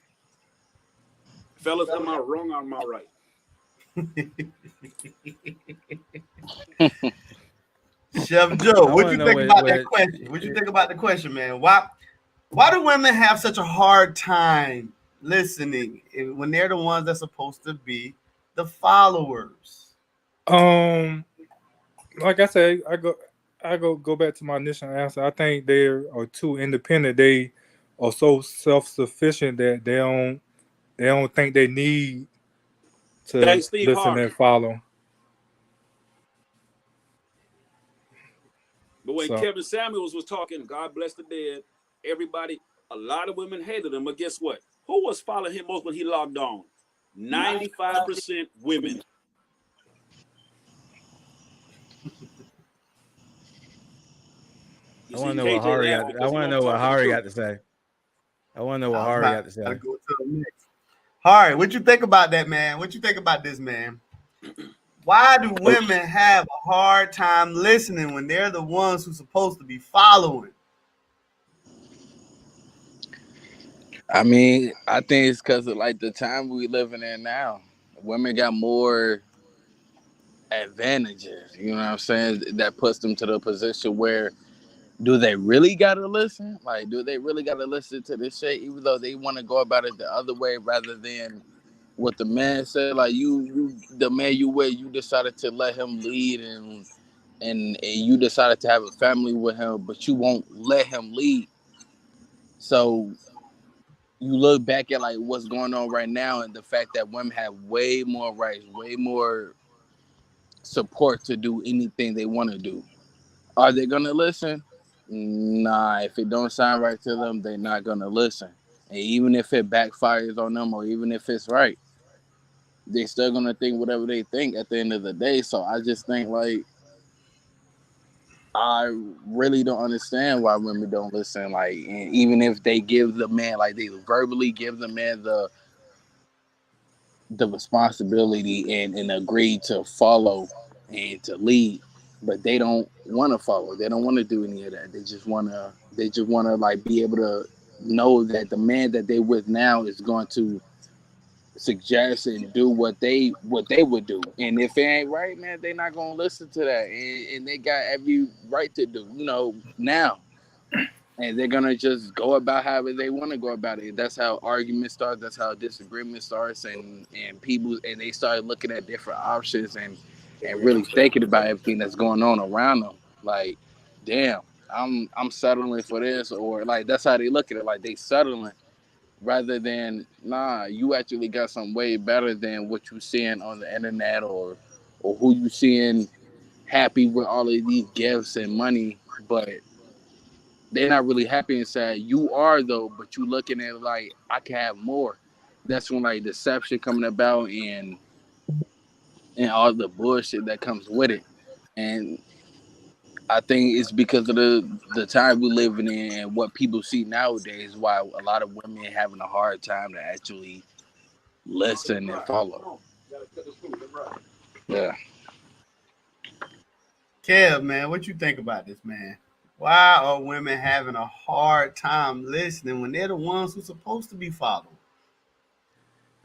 Speaker 4: Fellas, am I wrong or am I right?
Speaker 2: Chef Joe, what you think about that question? What you think about the question, man? Why do women have such a hard time listening when they're the ones that's supposed to be the followers?
Speaker 1: Like I said, I go back to my initial answer. I think they are too independent. They are so self-sufficient that they don't think they need to listen
Speaker 4: Harvey.
Speaker 1: and follow.
Speaker 4: But when Kevin Samuels was talking, God bless the dead, a lot of women hated him. But guess what? Who was following him most when he logged on? 95% women.
Speaker 3: I want to know what Hari got to say. I want to know what Hari got to say.
Speaker 2: Go to the next. All right, what you think about that, man? What you think about this, man? Why do women have a hard time listening when they're the ones who's supposed to be following?
Speaker 5: I mean, I think it's because of like the time we living in now. Women got more advantages. You know what I'm saying? That puts them to the position where do they really gotta listen? Like, do they really gotta listen to this shit, even though they want to go about it the other way rather than what the man said? Like, the man you with, you decided to let him lead, and you decided to have a family with him, but you won't let him lead. So you look back at like what's going on right now, and the fact that women have way more rights, way more support to do anything they want to do. Are they gonna listen? Nah, if it don't sound right to them, they're not gonna listen. And even if it backfires on them, or even if it's right, they still gonna think whatever they think at the end of the day. So I just think like I really don't understand why women don't listen. Like, and even if they give the man, like they verbally give the man the responsibility and agree to follow and to lead, but they don't want to follow. They don't want to do any of that. They just want to like be able to know that the man that they with now is going to suggest and do what they would do. And if it ain't right, man, they not gonna listen to that. And they got every right to do, now. And they're gonna just go about however they want to go about it. That's how arguments start. That's how disagreement starts, and people and they start looking at different options and really thinking about everything that's going on around them. Like, damn, I'm settling for this, or like that's how they look at it. Like they settling rather than nah. You actually got something way better than what you seeing on the internet or who you seeing happy with all of these gifts and money, but they're not really happy inside. You are though, but you looking at it like I can have more. That's when like deception coming about and all the bullshit that comes with it. And I think it's because of the time we're living in and what people see nowadays. Why a lot of women having a hard time to actually listen and follow. Yeah.
Speaker 2: Kev, man, what you think about this, man? Why are women having a hard time listening when they're the ones who's supposed to be following?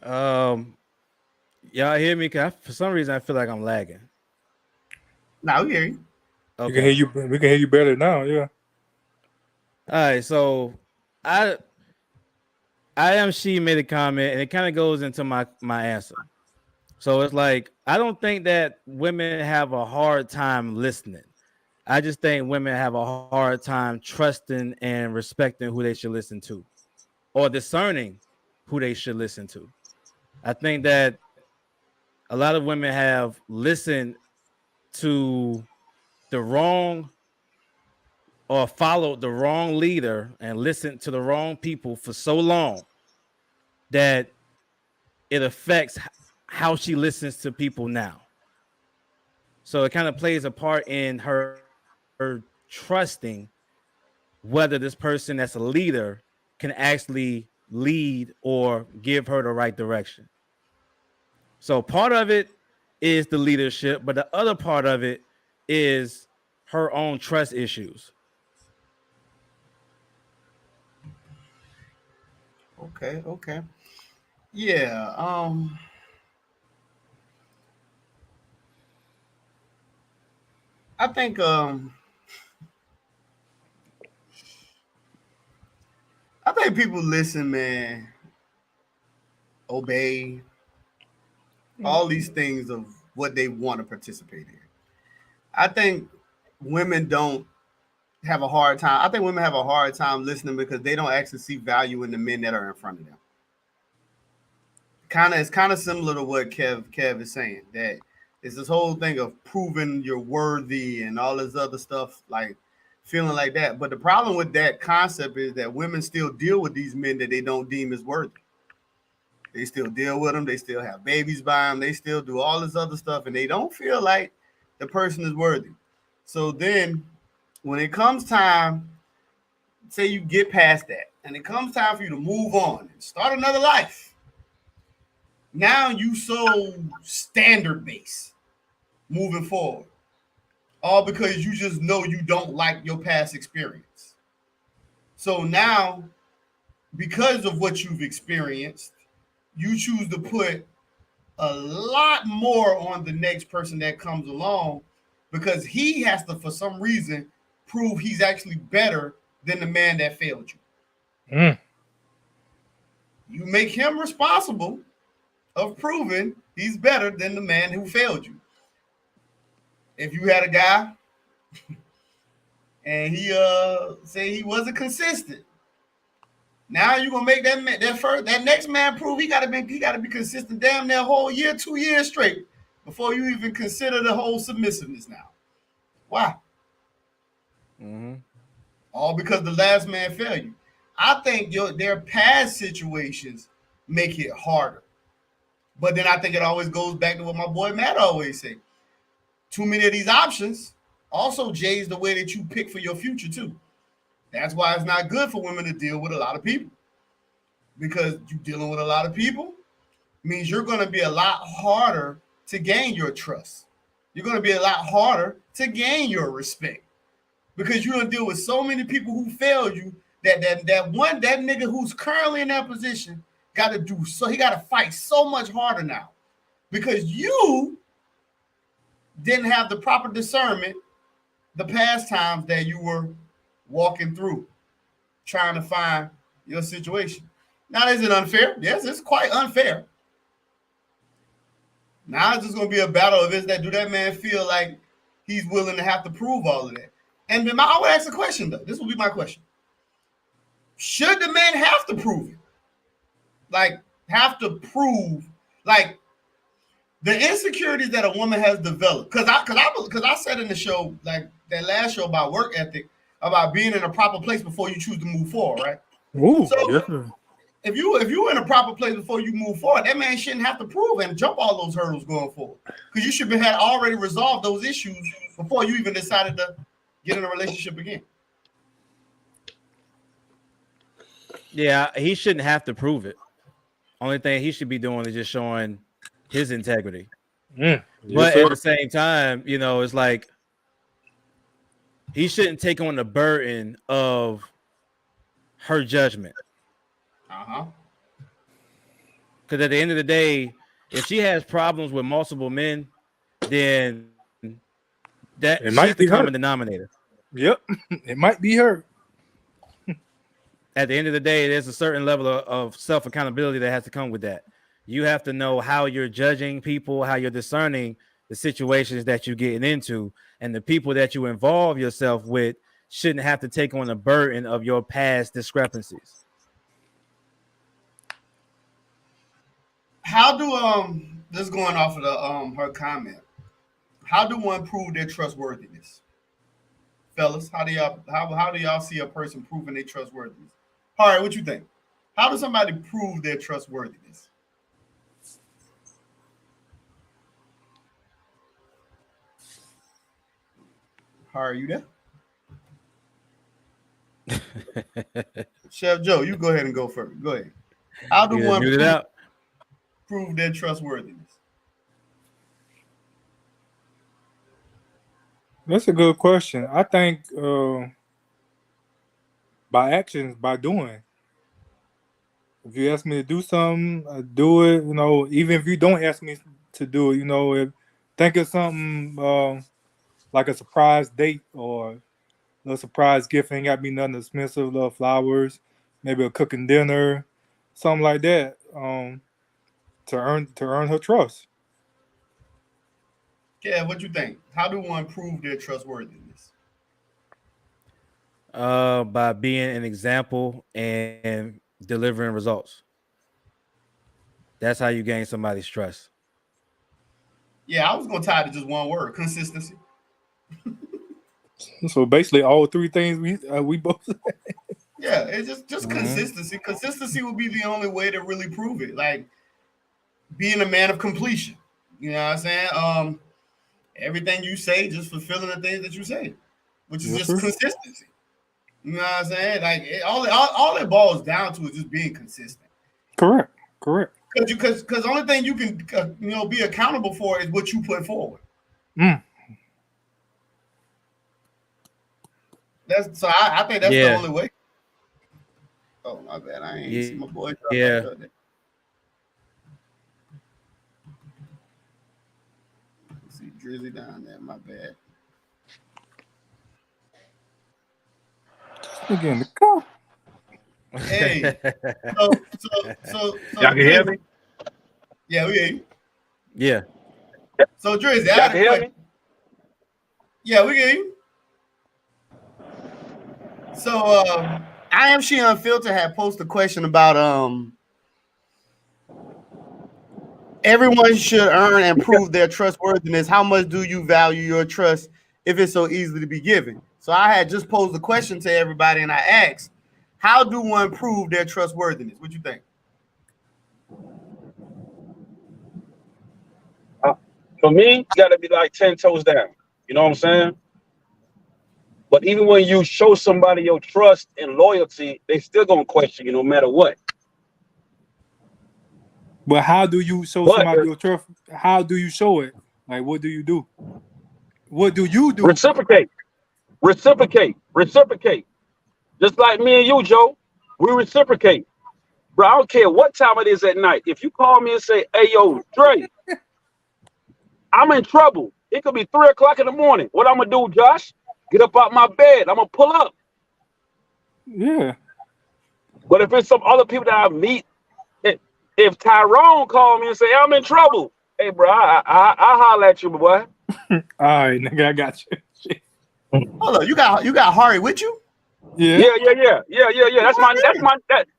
Speaker 3: Y'all hear me? 'Cause for some reason I feel like I'm lagging.
Speaker 2: Now we hear you.
Speaker 1: We can hear you. We can hear you better now. Yeah.
Speaker 3: All right. So I am she made a comment, and it kind of goes into my answer. So it's like I don't think that women have a hard time listening. I just think women have a hard time trusting and respecting who they should listen to, or discerning who they should listen to. I think that a lot of women have listened to the wrong or followed the wrong leader and listened to the wrong people for so long that it affects how she listens to people now. So it kind of plays a part in her trusting whether this person that's a leader can actually lead or give her the right direction. So part of it is the leadership, but the other part of it is her own trust issues.
Speaker 2: Okay. Yeah. I think people listen, man, obey all these things of what they want to participate in. I think women don't have a hard time. I think women have a hard time listening because they don't actually see value in the men that are in front of them. It's kind of similar to what Kev is saying, that it's this whole thing of proving you're worthy and all this other stuff, like feeling like that. But the problem with that concept is that women still deal with these men that they don't deem as worthy. They still deal with them. They still have babies by them. They still do all this other stuff, and they don't feel like the person is worthy. So then, when it comes time, say you get past that, and it comes time for you to move on and start another life, Now you so standard based moving forward, all because you just know you don't like your past experience. So now, because of what you've experienced, you choose to put a lot more on the next person that comes along because he has to, for some reason, prove he's actually better than the man that failed you.
Speaker 1: Mm.
Speaker 2: You make him responsible of proving he's better than the man who failed you. If you had a guy and he say he wasn't consistent, now you're gonna make that next man prove he gotta be consistent damn near whole year, 2 years straight before you even consider the whole submissiveness now. Why?
Speaker 3: Mm-hmm.
Speaker 2: All because the last man failed you. I think their past situations make it harder. But then I think it always goes back to what my boy Matt always say. Too many of these options also jays the way that you pick for your future too. That's why it's not good for women to deal with a lot of people. Because you dealing with a lot of people means you're going to be a lot harder to gain your trust. You're going to be a lot harder to gain your respect. Because you're going to deal with so many people who failed you that nigga who's currently in that position got to do so he got to fight so much harder now because you didn't have the proper discernment the past times that you were walking through trying to find your situation. Now, is it unfair? Yes, it's quite unfair. Now it's just going to be a battle of is that do that man feel like he's willing to have to prove all of that? And then I would ask a question though. This will be my question. Should the man have to prove it? Like, have to prove, like, the insecurities that a woman has developed. Because I said in the show, like, that last show about work ethic, about being in a proper place before you choose to move forward, right?
Speaker 1: Ooh,
Speaker 2: so
Speaker 1: definitely.
Speaker 2: if you're in a proper place before you move forward, that man shouldn't have to prove and jump all those hurdles going forward. Because you should have had already resolved those issues before you even decided to get in a relationship again.
Speaker 3: Yeah, he shouldn't have to prove it. Only thing he should be doing is just showing his integrity.
Speaker 1: Yes,
Speaker 3: but
Speaker 1: sir.
Speaker 3: at the same time, you know, it's like he shouldn't take on the burden of her judgment. Because at the end of the day, if she has problems with multiple men, then she's the common denominator.
Speaker 1: Yep, it might be her.
Speaker 3: At the end of the day, there's a certain level of self-accountability that has to come with that. You have to know how you're judging people, how you're discerning the situations that you're getting into, and the people that you involve yourself with shouldn't have to take on the burden of your past discrepancies.
Speaker 2: How do this going off of the her comment? How do one prove their trustworthiness? Fellas, how do y'all see a person proving their trustworthiness? All right, what you think? How does somebody prove their trustworthiness? How are you there? Chef Joe, you go ahead and go first. Go ahead. How do one prove their trustworthiness?
Speaker 1: That's a good question. I think by actions, by doing. If you ask me to do something, I do it. You know, even if you don't ask me to do it, you know, think of something like a surprise date or a surprise gift. Ain't got to be nothing expensive. Little flowers, maybe a cooking dinner, something like that. To earn her trust.
Speaker 2: Yeah, what you think? How do one prove their trustworthiness?
Speaker 3: By being an example and delivering results. That's how you gain somebody's trust.
Speaker 2: Yeah, I was gonna tie it to just one word: consistency.
Speaker 1: So basically, all three things we both.
Speaker 2: Yeah, it's just consistency. Consistency will be the only way to really prove it. Like being a man of completion. You know what I'm saying? Everything you say, just fulfilling the things that you say, which is just consistency. You know what I'm saying? Like all it boils down to is just being consistent.
Speaker 1: Correct.
Speaker 2: because the only thing you can be accountable for is what you put forward.
Speaker 1: Mm.
Speaker 2: I think that's the only way. Oh my bad, I ain't see my boy.
Speaker 3: Yeah.
Speaker 2: See Drizzy down there. My bad.
Speaker 1: Again, the car.
Speaker 2: Hey, so
Speaker 10: y'all can hear me?
Speaker 2: Yeah, we hear you.
Speaker 3: Yeah.
Speaker 2: So Drizzy,
Speaker 10: Y'all can hear me?
Speaker 2: Yeah, we hear you. So I Am She Unfiltered had posted a question about everyone should earn and prove their trustworthiness. How much do you value your trust if it's so easily to be given? So I had just posed the question to everybody and I asked, how do one prove their trustworthiness? What you think?
Speaker 10: For me, you got to be like 10 toes down. You know what I'm saying? But even when you show somebody your trust and loyalty, they still going to question you no matter what.
Speaker 1: But how do you show somebody your trust? How do you show it? Like, what do you do? What do you do?
Speaker 10: Reciprocate. Just like me and you, Joe, we reciprocate. Bro, I don't care what time it is at night. If you call me and say, hey, yo, Dre, I'm in trouble. It could be 3 o'clock in the morning. What I'm going to do, Josh? Get up out my bed. I'm going to pull up.
Speaker 1: Yeah.
Speaker 10: But if it's some other people that I meet, if Tyrone called me and say, I'm in trouble, hey, bro, I holler at you, boy.
Speaker 1: All right, nigga, I got you.
Speaker 2: Hold on, you got Hari with you?
Speaker 1: Yeah.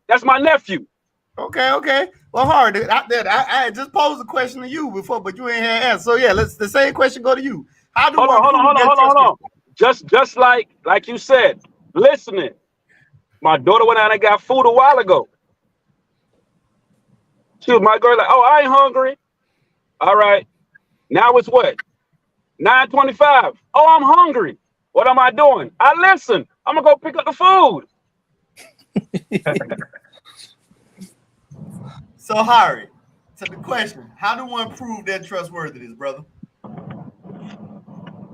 Speaker 10: That's my nephew.
Speaker 2: Okay. Well, Hari, I just posed a question to you before, but you ain't had an answer. So yeah, the same question go to you. How do
Speaker 10: Hold on. Just like you said, listening. My daughter went out and got food a while ago. She was my girl like, oh, I ain't hungry. All right. Now it's what? 9:25. Oh, I'm hungry. What am I doing? I listen. I'm gonna go pick up the food.
Speaker 2: So Hari, to the question, how do one prove their trustworthiness, brother?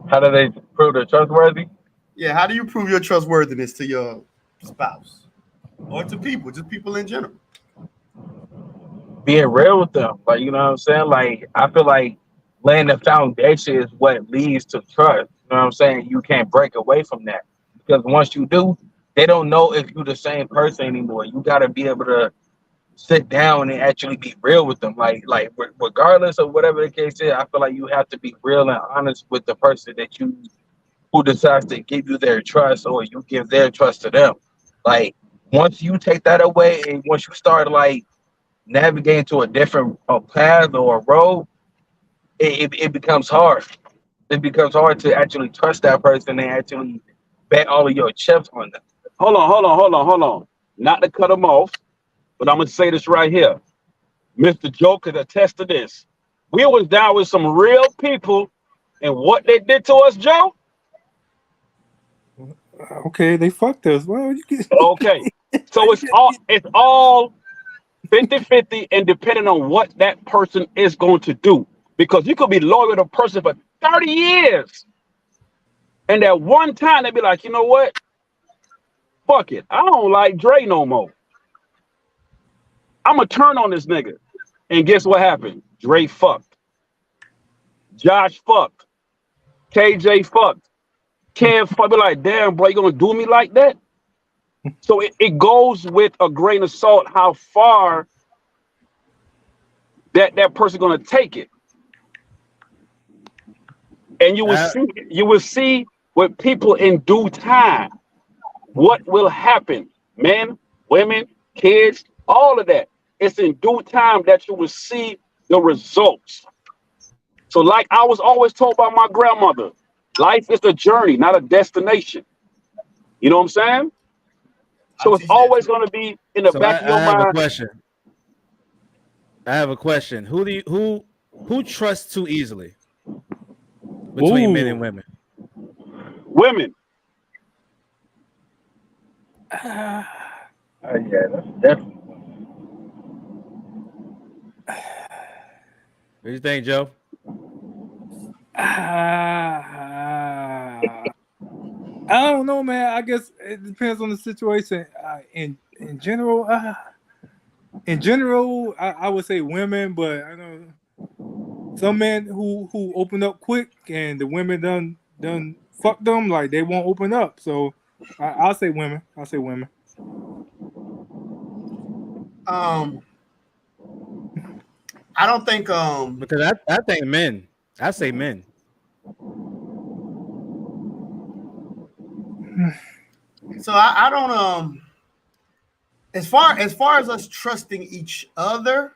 Speaker 10: How do they prove they're trustworthy?
Speaker 2: Yeah, how do you prove your trustworthiness to your spouse or to people, just people in general?
Speaker 10: Being real with them, like, you know what I'm saying? Like, I feel like laying the foundation is what leads to trust. You know what I'm saying? You can't break away from that, because once you do, they don't know if you're the same person anymore. You got to be able to sit down and actually be real with them. Like regardless of whatever the case is, I feel like you have to be real and honest with the person who decides to give you their trust, or you give their trust to them. Like, once you take that away and once you start like navigating to a different path or a road, it becomes hard. It becomes hard to actually trust that person and actually bet all of your chips on them. Hold on. Not to cut them off, but I'm gonna say this right here. Mr. Joe could attest to this. We was down with some real people, and what they did to us, Joe?
Speaker 1: Okay, they fucked us. Well, you can...
Speaker 10: Okay. So it's all 50-50 and depending on what that person is going to do. Because you could be loyal to a person for 30 years. And at one time they be like, you know what? Fuck it. I don't like Dre no more. I'm going to turn on this nigga. And guess what happened? Dre fucked. Josh fucked. KJ fucked. Kev fucked. Be like, damn, bro, you going to do me like that? So it goes with a grain of salt how far that person going to take it. And you will see with people in due time what will happen. Men, women, kids, all of that. It's in due time that you will see the results. So like I was always told by my grandmother, life is a journey, not a destination. You know what I'm saying? So it's always going to be in the back of your mind.
Speaker 3: I have a question. Who trusts too easily between men and women?
Speaker 10: Women. Yeah, that's definitely.
Speaker 3: What do you think, Joe?
Speaker 1: I don't know, man. I guess it depends on the situation. In general, I would say women, but I know some men who open up quick, and the women done fuck them, like they won't open up. So I'll say women.
Speaker 2: I don't think
Speaker 3: Because I think men. I say men.
Speaker 2: so I don't as far as us trusting each other,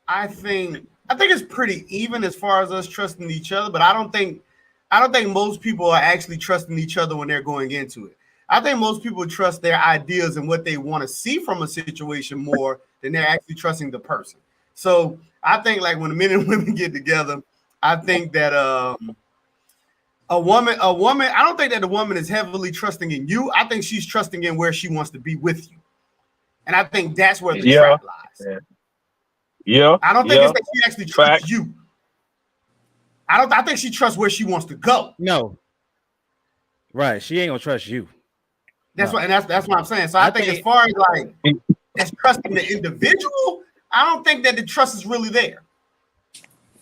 Speaker 2: I think it's pretty even as far as us trusting each other, but I don't think most people are actually trusting each other when they're going into it. I think most people trust their ideas and what they want to see from a situation more than they're actually trusting the person. So I think like when men and women get together, I think that a woman, I don't think that the woman is heavily trusting in you. I think she's trusting in where she wants to be with you. And I think that's where the trap lies.
Speaker 10: Yeah.
Speaker 2: I don't think it's that she actually trusts you. I think she trusts where she wants to go.
Speaker 3: No. Right. She ain't gonna trust you.
Speaker 2: That's what I'm saying. So I think as far as like as trusting the individual, I don't think that the trust is really there.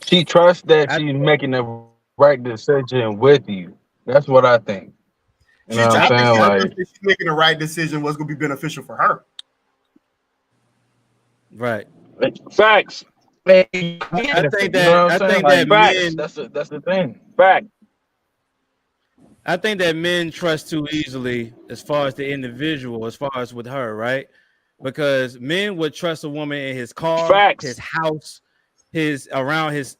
Speaker 10: She trusts that she's making the right decision with you. That's what I think. You know what I'm saying? Like
Speaker 2: she's making the right decision, what's going to be beneficial for her.
Speaker 3: Right.
Speaker 10: Facts.
Speaker 3: I think that men.
Speaker 10: That's the thing. Fact.
Speaker 3: I think that men trust too easily as far as the individual, as far as with her, right? Because men would trust a woman in his car, his house, around his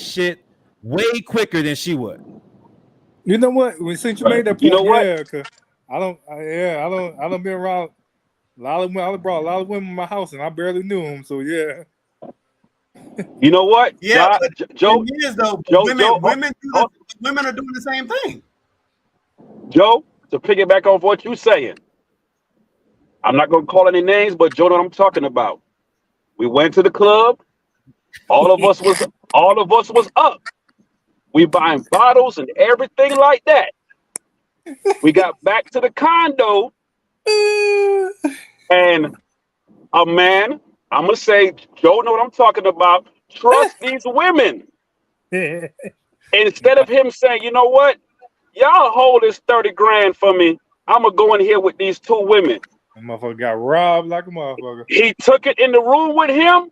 Speaker 3: shit way quicker than she would.
Speaker 1: You know what? Since you made that point,
Speaker 10: you know what?
Speaker 1: yeah, cause I don't been around a lot of women. I brought a lot of women in my house, and I barely knew them. So yeah.
Speaker 10: You know what?
Speaker 2: Yeah,
Speaker 10: Joe.
Speaker 2: Women are doing the same thing.
Speaker 10: Joe, to piggyback off what you're saying, I'm not gonna call any names, but Joe know what I'm talking about. We went to the club. All of us was up. We buying bottles and everything like that. We got back to the condo, and a man, I'm gonna say, Joe know what I'm talking about. Trust these women. Instead of him saying, you know what, y'all hold this 30 grand for me. I'm gonna go in here with these two women.
Speaker 1: That motherfucker got robbed like a motherfucker.
Speaker 10: He took it in the room with him.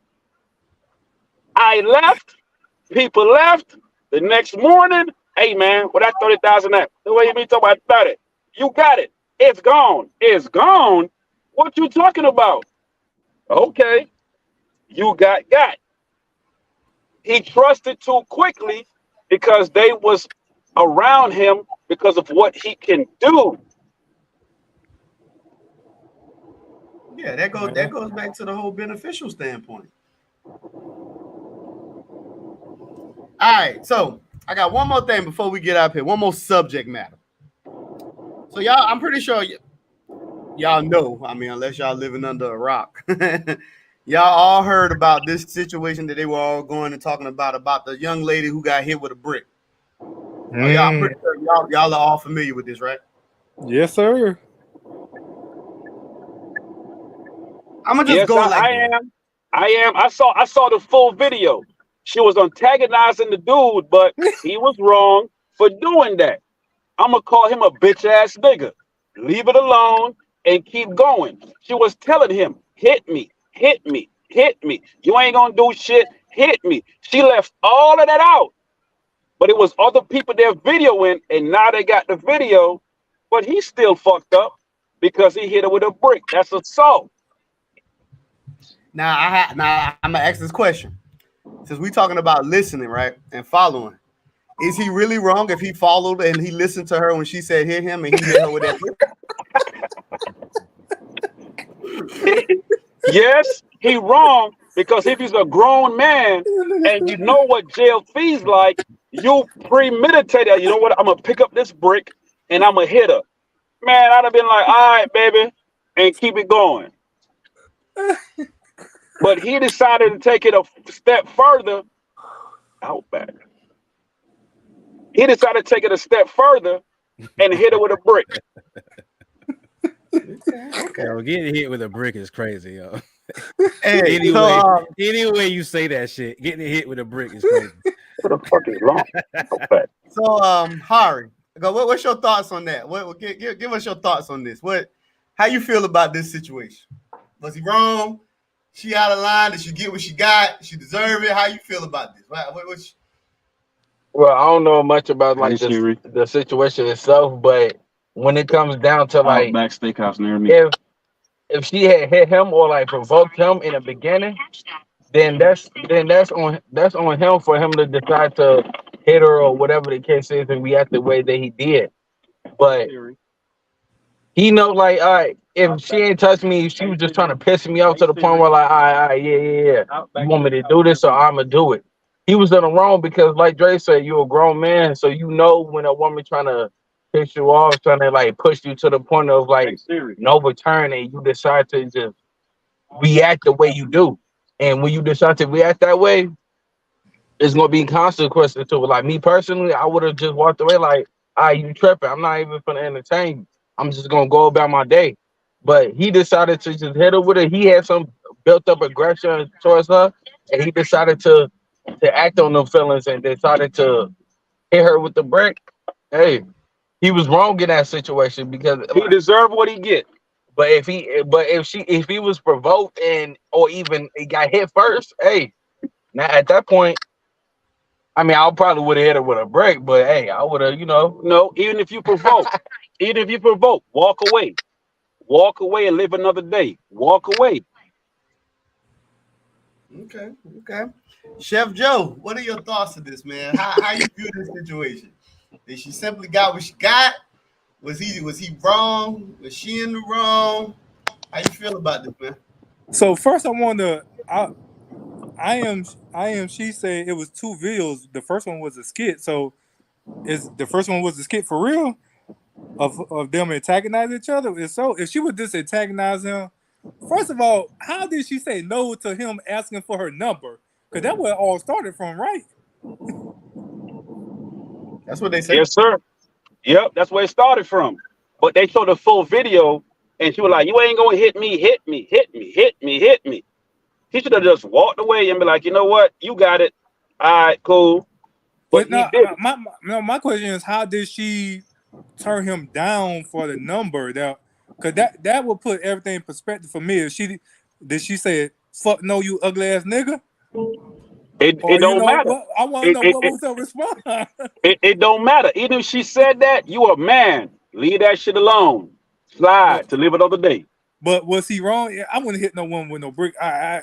Speaker 10: I left. People left. The next morning, hey man, what that 30,000 at? The way you be talking about 30. You got it. It's gone. It's gone. What you talking about? Okay. You got. He trusted too quickly because they was around him because of what he can do.
Speaker 2: Yeah, that goes back to the whole beneficial standpoint. All right, so I got one more thing before we get up here. One more subject matter. So y'all, I'm pretty sure y'all know. I mean, unless y'all living under a rock, y'all all heard about this situation that they were all going and talking about the young lady who got hit with a brick. Y'all, pretty sure y'all are all familiar with this, right?
Speaker 1: Yes, sir.
Speaker 2: I'm gonna just go like
Speaker 10: I am. I saw the full video. She was antagonizing the dude, but he was wrong for doing that. I'm gonna call him a bitch ass nigga. Leave it alone and keep going. She was telling him, hit me. You ain't gonna do shit. Hit me. She left all of that out. But it was other people there videoing, and now they got the video, but he still fucked up because he hit her with a brick. That's assault.
Speaker 2: Now I'm gonna ask this question. Since we talking about listening, right, and following, is he really wrong if he followed and he listened to her when she said hit him and he hit her with that brick?
Speaker 10: Yes, he wrong because if he's a grown man and you know what jail feels like, you premeditated. You know what? I'm gonna pick up this brick and I'm gonna hit her. Man, I'd have been like, all right, baby,
Speaker 11: and keep it going. But he decided to take it a step further. Outback. He decided to take it a step further and hit her with a brick.
Speaker 2: Okay.
Speaker 3: Yo, getting hit with a brick is crazy, yo.
Speaker 2: Hey,
Speaker 3: Anyway you say that shit, getting hit with a brick is crazy.
Speaker 11: What the fuck is wrong? Outback.
Speaker 2: so Hari, what's your thoughts on that? Give us your thoughts on this. How you feel about this situation? Was he wrong? She out of line? Did she get what she got? She deserve it? How you feel about this?
Speaker 10: Well, I don't know much about like the situation itself, but when it comes down to like
Speaker 11: Outback Steakhouse near me.
Speaker 10: if she had hit him or like provoked him in the beginning, then that's on him for him to decide to hit her or whatever the case is and react the way that he did. But he know, like, all right, if she ain't touched me, she was just trying to piss me off to the point where, like, all right, yeah. You want me to do this, so I'm gonna do it. He was in the wrong because, like Dre said, you're a grown man, so you know when a woman trying to piss you off, trying to like push you to the point of like no return, and you decide to just react the way you do. And when you decide to react that way, it's gonna be consequences to it. Like me personally, I would have just walked away like, all right, you tripping. I'm not even gonna entertain you. I'm just gonna go about my day. But he decided to just hit her with it. He had some built up aggression towards her, and he decided to act on those feelings and decided to hit her with the brick. Hey, he was wrong in that situation because
Speaker 11: he deserved what he get.
Speaker 10: But if he was provoked or even he got hit first, hey, now at that point, I mean, I probably would have hit her with a brick, but hey, I would have,
Speaker 11: No, even if you provoke, walk away. Walk away and live another day. Walk away.
Speaker 2: Okay. Chef Joe, what are your thoughts of this, man? How you view this situation? Did she simply got what she got? Was he wrong? Was she in the wrong? How you feel about this, man?
Speaker 1: So first, I am. She said it was 2 videos. The first one was a skit. So the first one was a skit for real of them antagonizing each other? If she would just antagonize him, first of all, how did she say no to him asking for her number? Because that's where it all started from, right?
Speaker 2: That's what they said.
Speaker 11: Yes, sir. Yep, that's where it started from. But they showed the full video, and she was like, "You ain't gonna hit me, hit me, hit me, hit me, hit me." He should have just walked away and be like, "You know what? You got it. All right, cool." But
Speaker 1: no, my question is, how did she turn him down for the number? Because that would put everything in perspective for me. If she say, "Fuck no, you ugly ass nigga"?
Speaker 11: It don't matter.
Speaker 1: I want to know what was her response.
Speaker 11: It don't matter. Even if she said that, you a man. Leave that shit alone. Slide to live another day.
Speaker 1: But was he wrong? I wouldn't hit no woman with no brick. I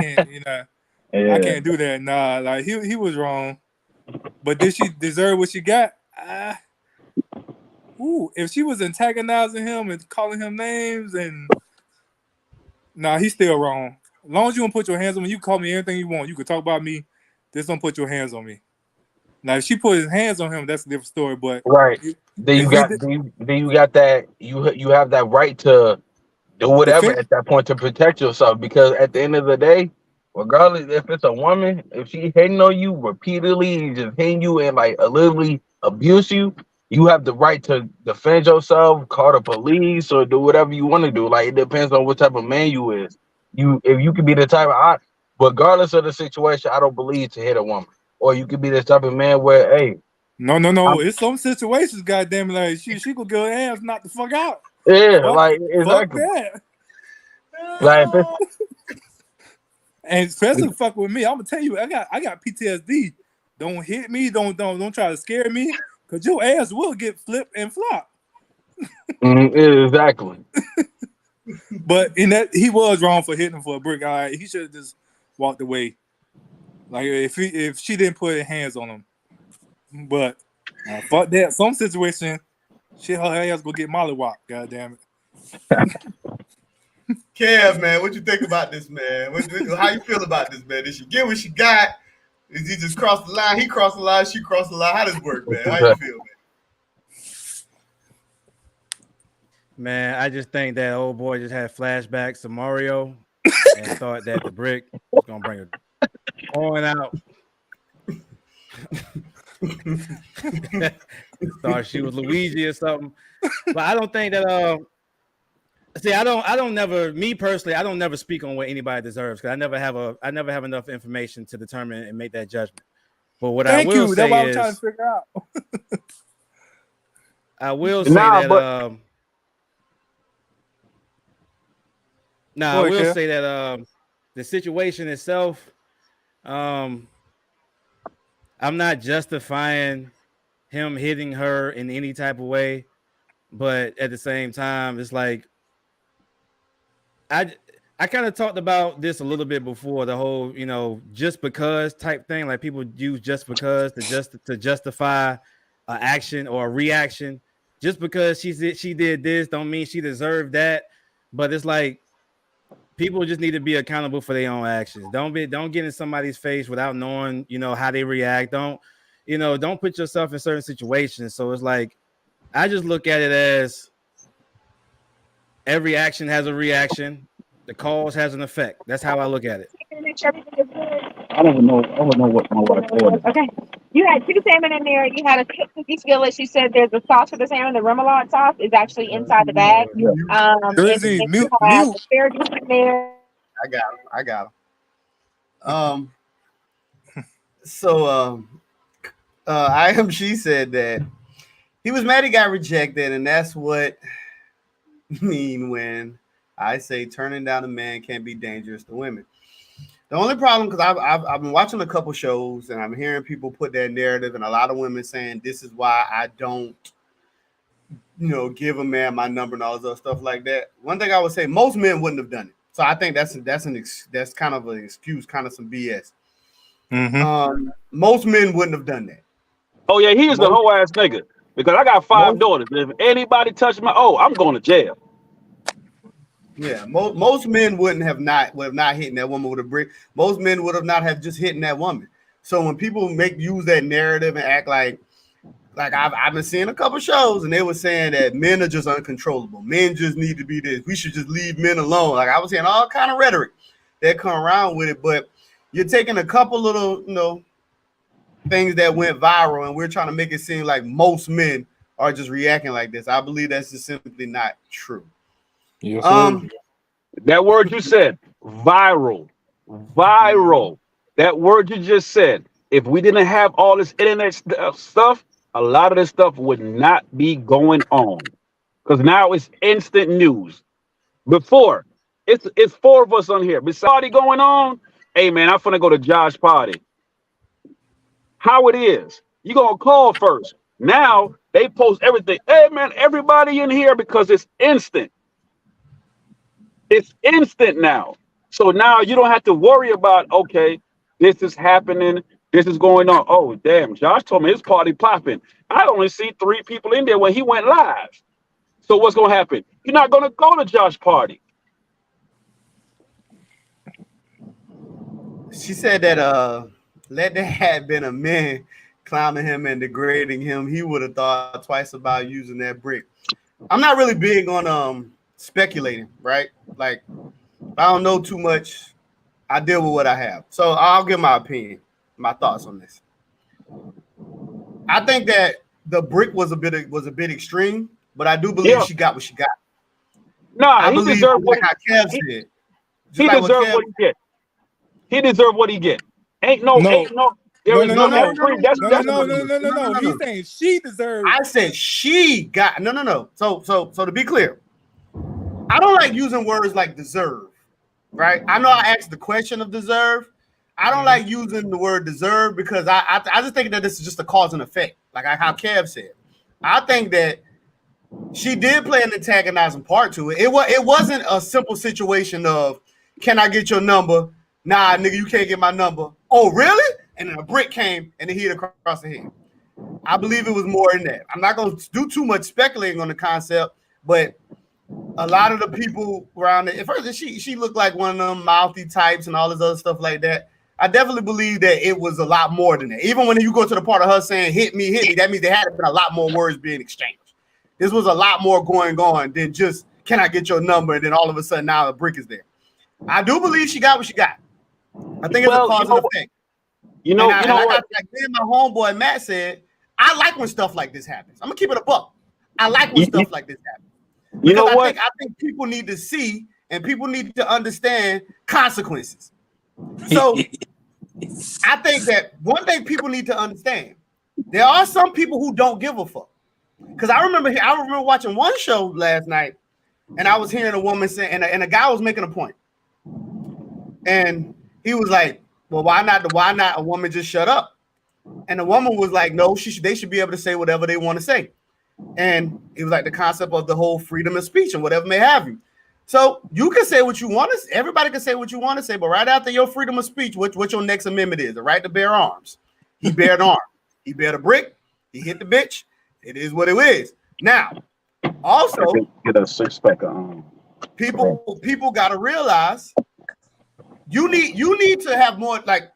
Speaker 1: can't, I can't do that. Nah, like he was wrong. But did she deserve what she got? If she was antagonizing him and calling him names, he's still wrong. As long as you don't put your hands on me, you can call me anything you want. You can talk about me. Just don't put your hands on me. Now, if she put his hands on him, that's a different story. But
Speaker 10: right, then you got that you have that right to do whatever at that point to protect yourself, because at the end of the day, regardless if it's a woman, if she hitting on you repeatedly, just hitting you and like literally abuse you, you have the right to defend yourself, call the police, or do whatever you want to do. Like, it depends on what type of man you is. If you could be the type of, regardless of the situation, I don't believe to hit a woman. Or you could be the type of man where, hey,
Speaker 1: no, it's some situations, goddamn, like she could get her ass knocked the fuck out.
Speaker 10: Yeah, exactly.
Speaker 1: Fuck that.
Speaker 10: Like,
Speaker 1: and especially fuck with me, I'm gonna tell you, I got PTSD. Don't hit me, don't try to scare me, cause your ass will get flipped and flop.
Speaker 10: Exactly.
Speaker 1: But in that, he was wrong for hitting him for a brick. All right, he should have just walked away. Like if she didn't put her hands on him. But fuck that. Some situation, her ass go get mollywopped. God damn it.
Speaker 2: Kev, man, what you think about this, man? How you feel about this, man? Did she get what she got? Did he just cross the line? He crossed the line. She crossed the line. How does it work, man? How you feel,
Speaker 3: Man, I just think that old boy just had flashbacks to Mario and thought that the brick was gonna bring a coin out. Thought she was Luigi or something. But I don't think that see, I don't never, me personally, I don't never speak on what anybody deserves because I never have enough information to determine and make that judgment. But what I will say
Speaker 1: That's what I'm
Speaker 3: is,
Speaker 1: trying to figure out.
Speaker 3: I will say
Speaker 11: Nah,
Speaker 3: that
Speaker 11: but
Speaker 3: I
Speaker 1: Go ahead,
Speaker 3: will
Speaker 1: Kev.
Speaker 3: say that the situation itself, I'm not justifying him hitting her in any type of way, but at the same time, it's like I kind of talked about this a little bit before, the whole, just because type thing. Like people use just because to justify an action or a reaction. Just because she did this don't mean she deserved that. But it's like people just need to be accountable for their own actions. Don't get in somebody's face without knowing, how they react. Don't put yourself in certain situations. So it's like I just look at it as every action has a reaction. The cause has an effect. That's how I look at it.
Speaker 11: I don't know what my wife said.
Speaker 12: Okay. You had two salmon in there. You had a cookie skillet. She said there's a sauce for the salmon. The remoulade sauce is actually inside the bag. And
Speaker 1: Jersey,
Speaker 12: then
Speaker 1: mute.
Speaker 12: you have asparagus in there.
Speaker 2: I got him. So she said that he was mad he got rejected, and that's what mean when I say turning down a man can be dangerous to women. The only problem, because I've been watching a couple shows and I'm hearing people put that narrative, and a lot of women saying this is why I don't, give a man my number and all this other stuff like that. One thing I would say, most men wouldn't have done it. So I think that's kind of an excuse, kind of some BS.
Speaker 1: Mm-hmm.
Speaker 2: Most men wouldn't have done that.
Speaker 11: Oh yeah, he is the whole ass nigga. Because I got 5 daughters. If anybody touch my, I'm going to jail.
Speaker 2: Yeah, most men would have not hitting that woman with a brick. Most men would have not have just hitting that woman. So when people use that narrative and act like I've been seeing a couple shows and they were saying that men are just uncontrollable. Men just need to be this. We should just leave men alone. Like I was hearing all kind of rhetoric that come around with it, but you're taking a couple little, things that went viral and we're trying to make it seem like most men are just reacting like this. I believe that's just simply not true.
Speaker 11: Yes, that word you said, viral. That word you just said, if we didn't have all this internet stuff, a lot of this stuff would not be going on. Because now it's instant news. Before, it's 4 of us on here. Besides party going on, hey man, I'm finna go to Josh's party. How it is, you gonna call first. Now they post everything. Hey man, everybody in here, because it's instant. It's instant now. So now you don't have to worry about, okay, this is happening. This is going on. Oh, damn. Josh told me his party popping. I only see 3 people in there when he went live. So what's going to happen? You're not going to go to Josh's party.
Speaker 2: She said that let there had been a man clowning him and degrading him, he would have thought twice about using that brick. I'm not really big on speculating, right? Like, if I don't know too much, I deal with what I have. So I'll give my opinion, my thoughts on this. I think that the brick was a bit extreme, but I do believe she got what she got.
Speaker 11: Nah, he deserved what Kev said. He deserved what he get. He deserved what he get. Ain't no.
Speaker 1: No.
Speaker 11: No.
Speaker 1: He's saying she deserves.
Speaker 2: I said she got no. So to be clear, I don't like using words like deserve, right? I know I asked the question of deserve. I don't like using the word deserve because I just think that this is just a cause and effect, like how Kev said. I think that she did play an antagonizing part to it. It wasn't a simple situation of, can I get your number? Nah, nigga, you can't get my number. Oh, really? And then a brick came and it hit across the head. I believe it was more in that. I'm not going to do too much speculating on the concept, but a lot of the people around it, at first she looked like one of them mouthy types and all this other stuff like that. I definitely believe that it was a lot more than that. Even when you go to the part of her saying, hit me, that means there had to been a lot more words being exchanged. This was a lot more going on than just, can I get your number? And then all of a sudden now a brick is there. I do believe she got what she got. I think it's a cause and effect. Like me and my homeboy Matt said, I like when stuff like this happens. I'm gonna keep it a buck. I like when stuff like this happens. Because I think people need to see and people need to understand consequences. So I think that one thing people need to understand, there are some people who don't give a fuck. Because I remember watching one show last night, and I was hearing a woman say, and a guy was making a point, and he was like, "Well, why not a woman just shut up?" And the woman was like, "No, they should be able to say whatever they want to say." And it was like the concept of the whole freedom of speech and whatever may have you. So you can say what you want to. Everybody can say what you want to say, but right after your freedom of speech, what your next amendment is, the right to bear arms. He bared arm. He bared a brick. He hit the bitch. It is what it is. Now, also,
Speaker 11: get a 6-pack.
Speaker 2: People got to realize you need to have more. Like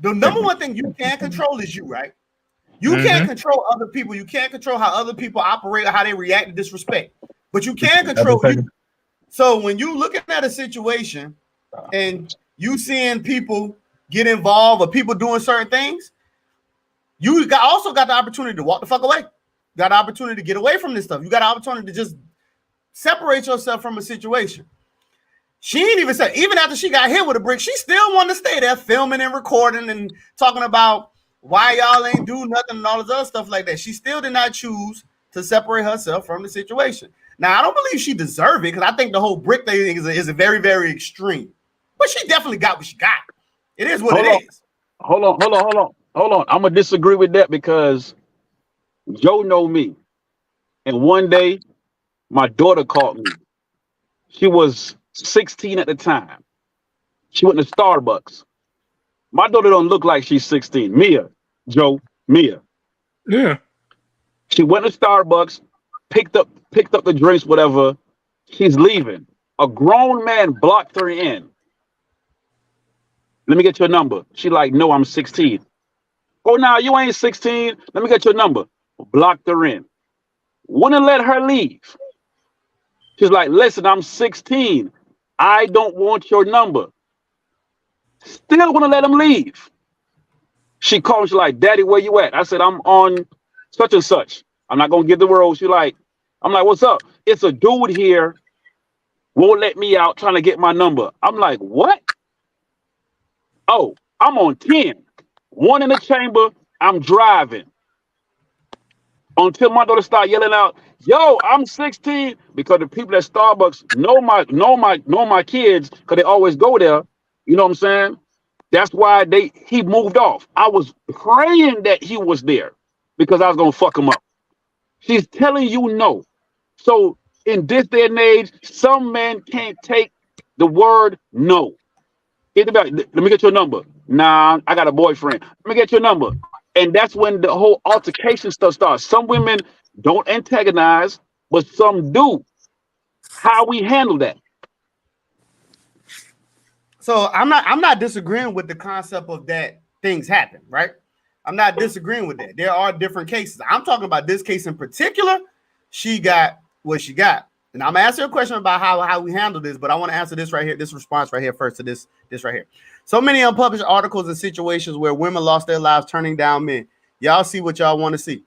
Speaker 2: the number one thing you can't control is you, right? You can't control other people. You can't control how other people operate or how they react to disrespect. But you can control you. So when you looking at a situation and you seeing people get involved or people doing certain things, you also got the opportunity to walk the fuck away. Got an opportunity to get away from this stuff. You got an opportunity to just separate yourself from a situation. She ain't even said, even after she got hit with a brick, she still wanted to stay there filming and recording and talking about why y'all ain't do nothing and all this other stuff like that. She still did not choose to separate herself from the situation. Now, I don't believe she deserved it because I think the whole brick thing is a very, very extreme. But she definitely got what she got. It is what it is.
Speaker 11: Hold on. I'm going to disagree with that because Joe know me. And one day, my daughter called me. She was 16 at the time. She went to Starbucks. My daughter don't look like she's 16. Mia.
Speaker 1: Yeah.
Speaker 11: She went to Starbucks, picked up the drinks, whatever. She's leaving. A grown man blocked her in. Let me get your number. She like, no, I'm 16. Oh, now you ain't 16. Let me get your number. Blocked her in. Wouldn't let her leave. She's like, listen, I'm 16. I don't want your number. Still want to let him leave. She called me. She's like, Daddy, where you at? I said, I'm on such and such. I'm not going to give the world. I'm like, what's up? It's a dude here. Won't let me out trying to get my number. I'm like, what? Oh, I'm on 10. One in the chamber. I'm driving. Until my daughter started yelling out, yo, I'm 16. Because the people at Starbucks know my kids because they always go there. You know what I'm saying? That's why he moved off. I was praying that he was there because I was going to fuck him up. She's telling you no. So in this day and age, some men can't take the word no. Let me get your number. Nah, I got a boyfriend. Let me get your number. And that's when the whole altercation stuff starts. Some women don't antagonize, but some do. How we handle that?
Speaker 2: So I'm not disagreeing with the concept of that things happen, right? I'm not disagreeing with that. There are different cases. I'm talking about this case in particular. She got what she got. And I'm gonna answer a question about how we handle this, but I want to answer this right here, this response right here first to this right here. So many unpublished articles and situations where women lost their lives turning down men. Y'all see what y'all want to see.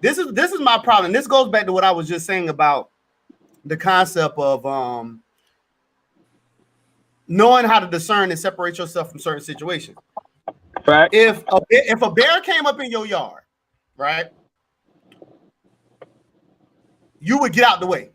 Speaker 2: This is my problem. This goes back to what I was just saying about the concept of knowing how to discern and separate yourself from certain situations.
Speaker 11: Right.
Speaker 2: If a bear came up in your yard, right, you would get out the way.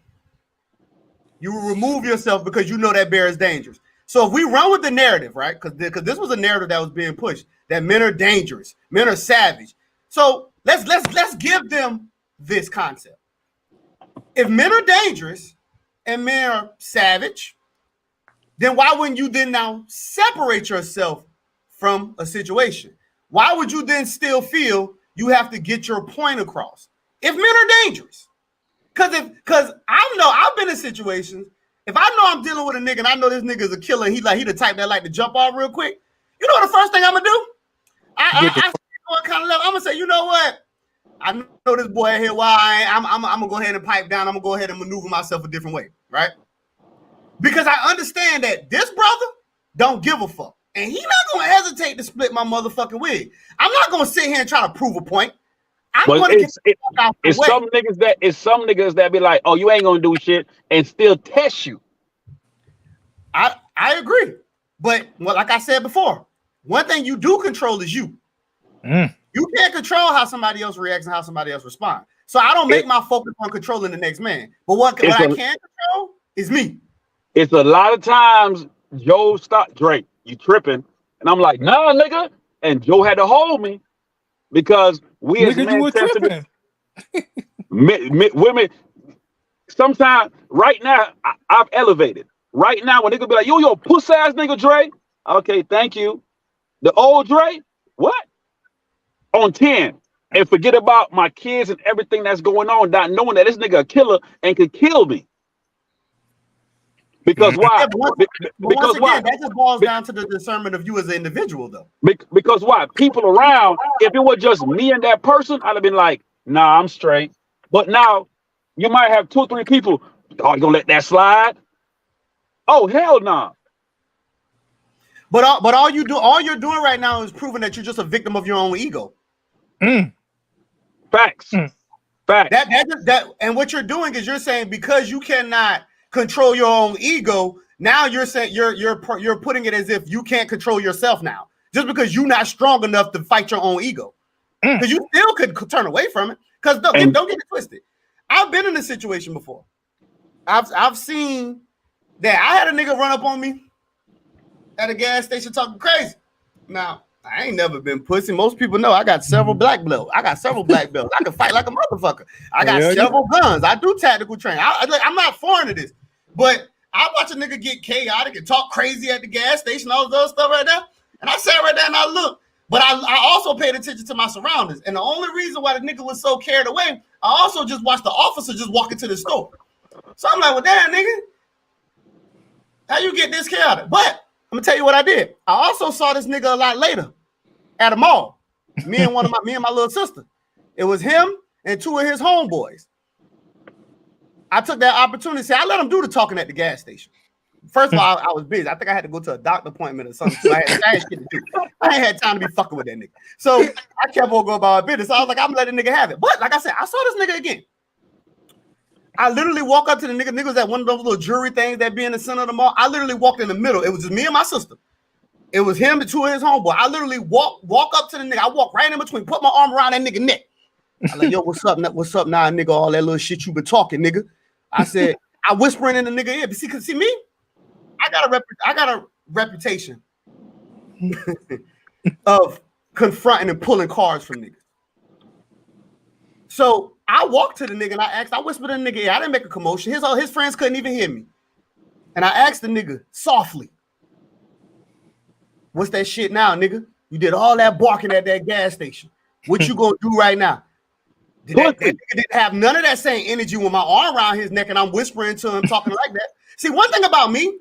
Speaker 2: You will remove yourself because you know that bear is dangerous. So if we run with the narrative, right, because this was a narrative that was being pushed, that men are dangerous, men are savage. So let's give them this concept. If men are dangerous and men are savage, then why wouldn't you then now separate yourself from a situation? Why would you then still feel you have to get your point across if men are dangerous? Because I know I've been in situations. If I know I'm dealing with a nigga and I know this nigga is a killer, and he the type that like to jump off real quick. You know what the first thing I'm gonna do? I see what kind of level. I'm gonna say, you know what? I know this boy here. Why I'm gonna go ahead and pipe down. I'm gonna go ahead and maneuver myself a different way, right? Because I understand that this brother don't give a fuck, and he not gonna hesitate to split my motherfucking wig. I'm not gonna sit here and try to prove a point. I'm
Speaker 11: But
Speaker 2: gonna get the fuck out the
Speaker 11: it's
Speaker 2: way.
Speaker 11: some niggas that be like, oh, you ain't gonna do shit and still test you.
Speaker 2: I agree, but like I said before, one thing you do control is you. You can't control how somebody else reacts and how somebody else responds. So I don't make my focus on controlling the next man. But what I can control is me.
Speaker 11: It's a lot of times Joe stopped Drake, you tripping, and I'm like, nah, nigga, and Joe had to hold me because we as men tend to be women. Sometimes, right now, I've elevated. Right now, when nigga be like, yo, pussy ass nigga Dre. Okay, thank you. The old Dre, what? On 10. And forget about my kids and everything that's going on, not knowing that this nigga a killer and could kill me. Because why?
Speaker 2: Yeah, once again, that just boils down to the discernment of you as an individual, though.
Speaker 11: Because why? People around, if it was just me and that person, I'd have been like, nah, I'm straight. But now, you might have 2 or 3 people. Oh, you gonna let that slide? Oh, hell no. Nah.
Speaker 2: But all you're doing right now is proving that you're just a victim of your own ego.
Speaker 11: Facts. Facts.
Speaker 2: That and what you're doing is you're saying because you cannot control your own ego, now you're saying you're putting it as if you can't control yourself now, just because you're not strong enough to fight your own ego. Because you still could turn away from it. Because don't get it twisted. I've been in this situation before. I've seen that I had a nigga run up on me at a gas station talking crazy. Now, I ain't never been pussy. Most people know I got several black belts. I got several black belts. I can fight like a motherfucker. I got several guns. I do tactical training. I'm not foreign to this. But I watch a nigga get chaotic and talk crazy at the gas station, all this other stuff right there. And I sat right there and I looked. But I also paid attention to my surroundings. And the only reason why the nigga was so carried away, I also just watched the officer just walk into the store. So I'm like, well, damn, nigga, how you get this chaotic? But I'm gonna tell you what I did. I also saw this nigga a lot later at a mall. Me and my little sister. It was him and 2 of his homeboys. I took that opportunity. I let him do the talking at the gas station. First of all, I was busy. I think I had to go to a doctor appointment or something. So I had shit to do. I ain't had time to be fucking with that nigga. So I kept on going about my business. So I was like, I'm letting the nigga have it. But like I said, I saw this nigga again. I literally walk up to the nigga. Niggas at one of those little jewelry things that be in the center of the mall. I literally walked in the middle. It was just me and my sister. It was him and 2 of his homeboys. I literally walk up to the nigga. I walk right in between, put my arm around that nigga neck. I like, yo, what's up? What's up now, nigga? All that little shit you been talking, nigga. I said, I whispering in the nigga ear. But see me? I got a reputation of confronting and pulling cards from niggas. So I walked to the nigga and I whispered in the nigga ear. I didn't make a commotion. His friends couldn't even hear me. And I asked the nigga softly, what's that shit now, nigga? You did all that barking at that gas station. What you gonna do right now? That nigga didn't have none of that same energy with my arm around his neck and I'm whispering to him, talking like that. See, one thing about me,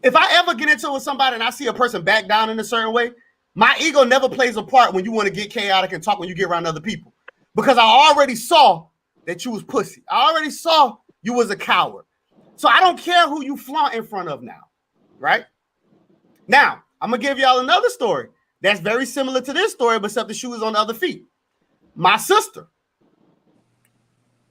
Speaker 2: if I ever get into it with somebody and I see a person back down in a certain way, my ego never plays a part when you want to get chaotic and talk when you get around other people. Because I already saw that you was pussy. I already saw you was a coward. So I don't care who you flaunt in front of now, right? Now, I'm going to give y'all another story that's very similar to this story, but except the shoe is on the other feet. My sister.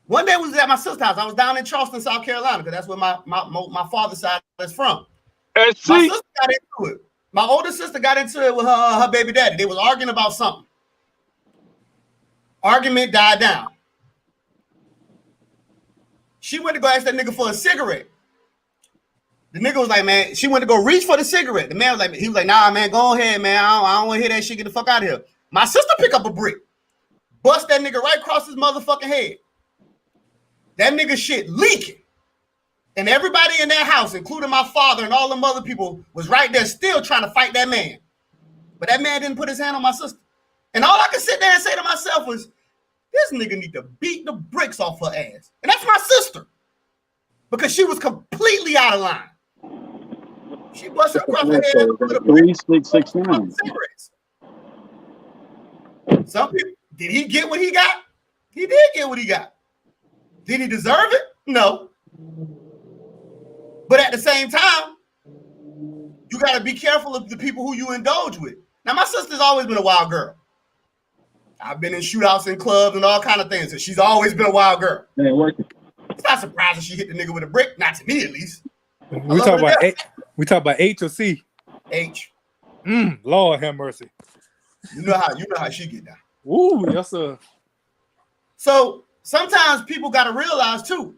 Speaker 2: One day we was at my sister's house. I was down in Charleston, South Carolina, because that's where my father's side is from. My sister got into it. My older sister got into it with her baby daddy. They was arguing about something. Argument died down. She went to go ask that nigga for a cigarette. The nigga was like, man, she went to go reach for the cigarette. The man was like, he was like, nah, man, go ahead, man. I don't want to hear that shit. Get the fuck out of here. My sister pick up a brick. Bust that nigga right across his motherfucking head. That nigga shit leaking. And everybody in that house, including my father and all them other people, was right there still trying to fight that man. But that man didn't put his hand on my sister. And all I could sit there and say to myself was, this nigga need to beat the bricks off her ass. And that's my sister. Because she was completely out of line. She busted across her head with a
Speaker 11: 3669.
Speaker 2: cigarettes. Some people, Did he get what he got? He did get what he got. Did he deserve it? No. But at the same time, you got to be careful of the people who you indulge with. Now, my sister's always been a wild girl. I've been in shootouts in clubs and all kind of things, and she's always been a wild girl. It's not surprising she hit the nigga with a brick, not to me at least.
Speaker 1: We talk about H or C.
Speaker 2: H.
Speaker 1: Lord have mercy.
Speaker 2: You know how she get down.
Speaker 1: Ooh, yes sir.
Speaker 2: So sometimes people got to realize too.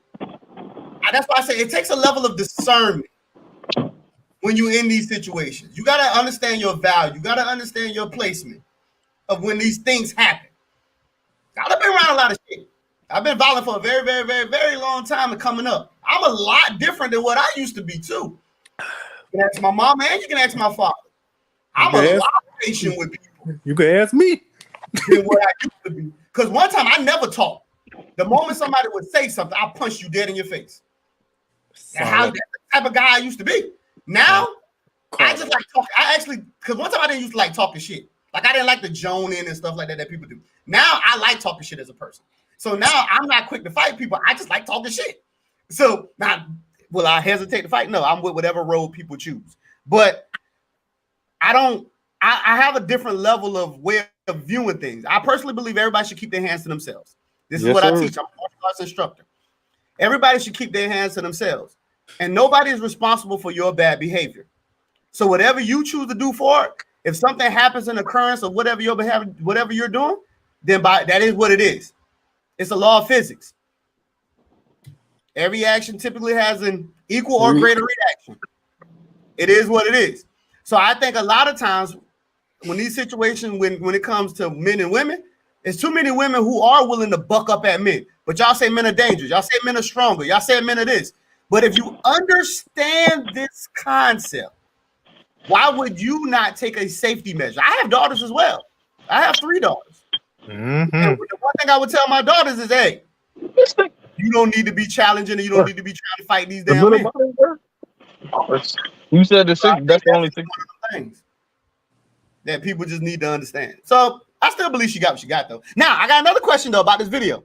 Speaker 2: That's why I say it takes a level of discernment when you're in these situations. You got to understand your value. You got to understand your placement of when these things happen. I've been around a lot of shit. I've been violent for a very, very, very, very long time and coming up. I'm a lot different than what I used to be too. You can ask my mom and you can ask my father. I'm a lot patient with people.
Speaker 1: You can ask me.
Speaker 2: Than what I used to be. Because one time I never talked. The moment somebody would say something, I'll punch you dead in your face. That's the type of guy I used to be. Now, I just like talking. Because one time I didn't used to like talking shit. Like I didn't like to joan in and stuff like that people do. Now I like talking shit as a person. So now I'm not quick to fight people. I just like talking shit. So now, will I hesitate to fight? No, I'm with whatever road people choose. But I have a different level of way of viewing things. I personally believe everybody should keep their hands to themselves. This is what I teach. I'm a martial arts instructor. Everybody should keep their hands to themselves. And nobody is responsible for your bad behavior. So whatever you choose to do for it, if something happens, an occurrence of whatever your behavior, whatever you're doing, then that is what it is. It's a law of physics. Every action typically has an equal or greater reaction. It is what it is. So I think a lot of times when these situations, when it comes to men and women, there's too many women who are willing to buck up at men. But y'all say men are dangerous. Y'all say men are stronger. Y'all say men are this. But if you understand this concept, why would you not take a safety measure? I have daughters as well. I have 3 daughters. And the one thing I would tell my daughters is, hey, you don't need to be challenging and you don't need to be trying to fight these damn men.
Speaker 10: You said that's the only thing.
Speaker 2: Things that people just need to understand. So I still believe she got what she got though. Now I got another question though about this video.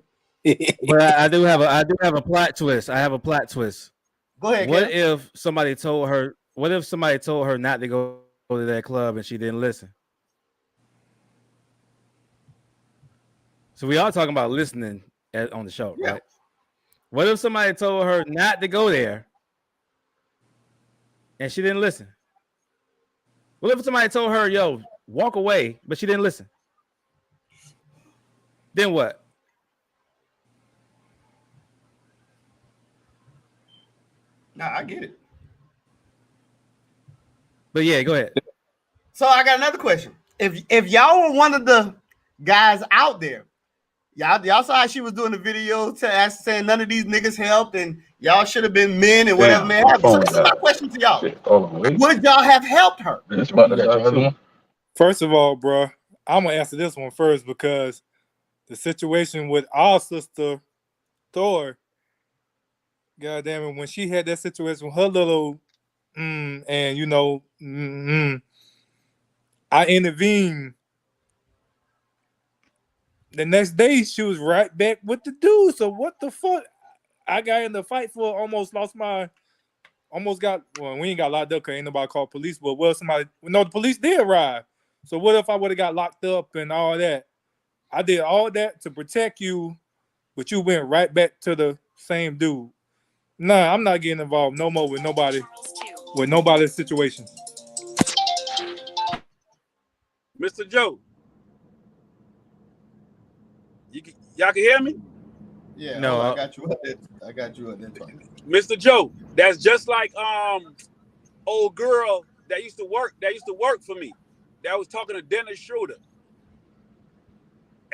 Speaker 3: But I do have a plot twist. I have a plot twist.
Speaker 2: Go ahead.
Speaker 3: What if somebody told her not to go to that club and she didn't listen? So we are talking about listening on the show, right? What if somebody told her not to go there and she didn't listen? What if somebody told her, yo, walk away, but she didn't listen? Then what?
Speaker 2: Nah, I get it.
Speaker 3: But yeah, go ahead.
Speaker 2: So I got another question. If y'all were one of the guys out there, y'all saw how she was doing the video saying none of these niggas helped and y'all should have been men and whatever man happened. So this is my question to y'all. Would y'all have helped her?
Speaker 1: First of all, bro, I'm gonna answer this one first because the situation with our sister Thor, goddamn it, when she had that situation with her little and you know, I intervened. The next day, she was right back with the dude. So what the fuck? I got in the fight for almost got, well, we ain't got locked up because ain't nobody called police, but the police did arrive. So what if I would have got locked up and all that? I did all that to protect you, but you went right back to the same dude. Nah, I'm not getting involved no more with nobody's situation.
Speaker 4: Mr. Joe. Y'all can hear me?
Speaker 2: Yeah,
Speaker 3: no,
Speaker 2: I got you at that time.
Speaker 4: Mr. Joe, that's just like old girl that used to work for me. That was talking to Dennis Schroeder.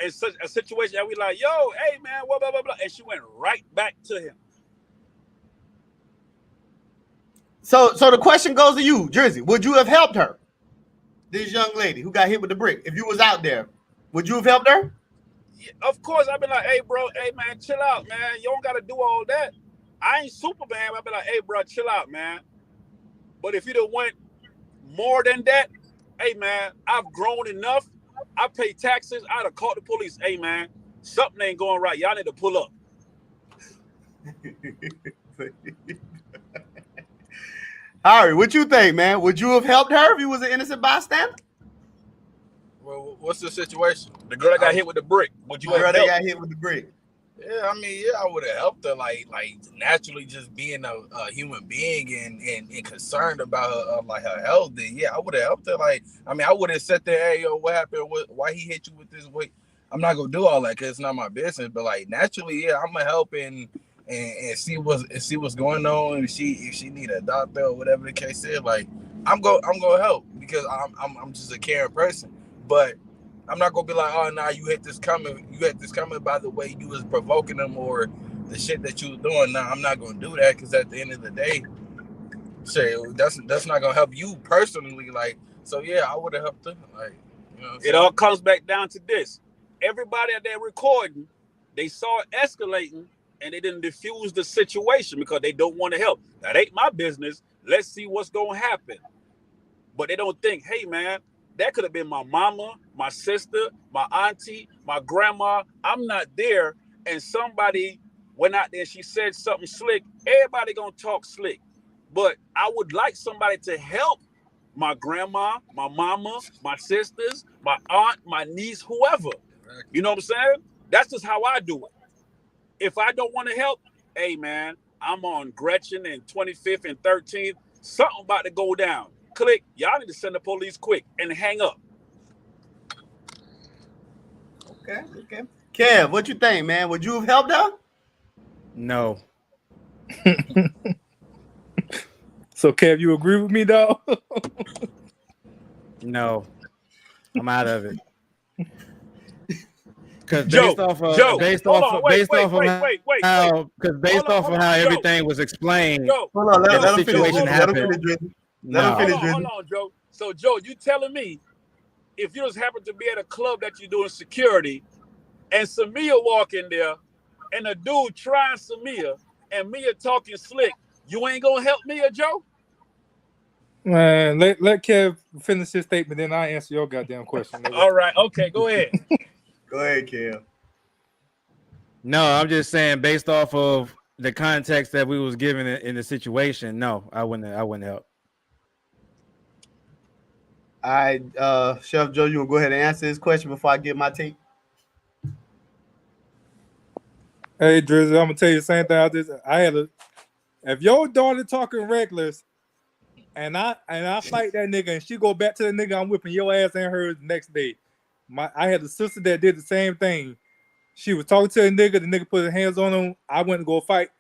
Speaker 4: And such a situation that we like, yo, hey man, blah blah blah blah. And she went right back to him.
Speaker 2: So the question goes to you, Jersey. Would you have helped her? This young lady who got hit with the brick. If you was out there, would you have helped her?
Speaker 4: Yeah, of course, I've been like, hey, bro, hey, man, chill out, man. You don't got to do all that. I ain't Superman. I've been like, hey, bro, chill out, man. But if you'd have went more than that, hey, man, I've grown enough. I pay taxes. I'd have called the police. Hey, man, something ain't going right. Y'all need to pull up.
Speaker 2: Harry, what you think, man? Would you have helped her if you was an innocent bystander?
Speaker 5: Well, what's the situation?
Speaker 4: The girl that got hit with the brick. Would you
Speaker 2: The girl
Speaker 4: have
Speaker 2: that
Speaker 4: helped?
Speaker 2: got hit with the brick.
Speaker 5: Yeah, I mean, yeah, I would have helped her, like naturally, just being a human being and concerned about her, like her health. Then yeah, I would have helped her. Like, I mean, I would have sat there, hey, yo, what happened? Why he hit you with this weight? I'm not gonna do all that because it's not my business. But like naturally, yeah, I'm gonna help and see what's going on. If she need a doctor or whatever the case is, like I'm gonna help because I'm just a caring person. But I'm not gonna be like, oh, nah, you hit this coming. You hit this coming by the way you was provoking them or the shit that you was doing. Nah, I'm not gonna do that because at the end of the day, shit, that's not gonna help you personally. Like, so yeah, I would have helped her. Like, you know,
Speaker 4: it all comes back down to this: everybody that they're recording, they saw it escalating and they didn't diffuse the situation because they don't want to help. That ain't my business. Let's see what's gonna happen. But they don't think, hey, man. That could have been my mama, my sister, my auntie, my grandma. I'm not there. And somebody went out there and she said something slick. Everybody gonna talk slick. But I would like somebody to help my grandma, my mama, my sisters, my aunt, my niece, whoever. You know what I'm saying? That's just how I do it. If I don't want to help, hey, man, I'm on Gretchen and 25th and 13th. Something about to go down. Click, y'all need to send the police quick and hang up.
Speaker 2: Okay. Kev, what you think, man? Would you have helped her?
Speaker 3: No.
Speaker 1: So, Kev, you agree with me, dog?
Speaker 3: No. I'm out of it. Because
Speaker 4: Joe,
Speaker 3: based off of how everything was explained,
Speaker 2: hold on, let him finish.
Speaker 3: Let him
Speaker 2: finish.
Speaker 4: Hold on, Joe. So, Joe, you telling me if you just happen to be at a club that you're doing security and Samia walk in there and a dude trying Samia and Mia talking slick, you ain't gonna help Mia, Joe?
Speaker 1: Man, let Kev finish his statement, then I answer your goddamn question.
Speaker 4: All right, okay, go ahead.
Speaker 2: Go ahead, Kev.
Speaker 3: No, I'm just saying based off of the context that we was given in the situation, no, I wouldn't help.
Speaker 2: All right, Chef Joe, you want to go ahead and answer this question before I get my take?
Speaker 1: Hey, Drizzy, I'm gonna tell you the same thing. If your daughter talking reckless, and I fight that nigga, and she go back to the nigga, I'm whipping your ass and hers the next day. I had a sister that did the same thing. She was talking to a nigga, the nigga put his hands on him. I went to go fight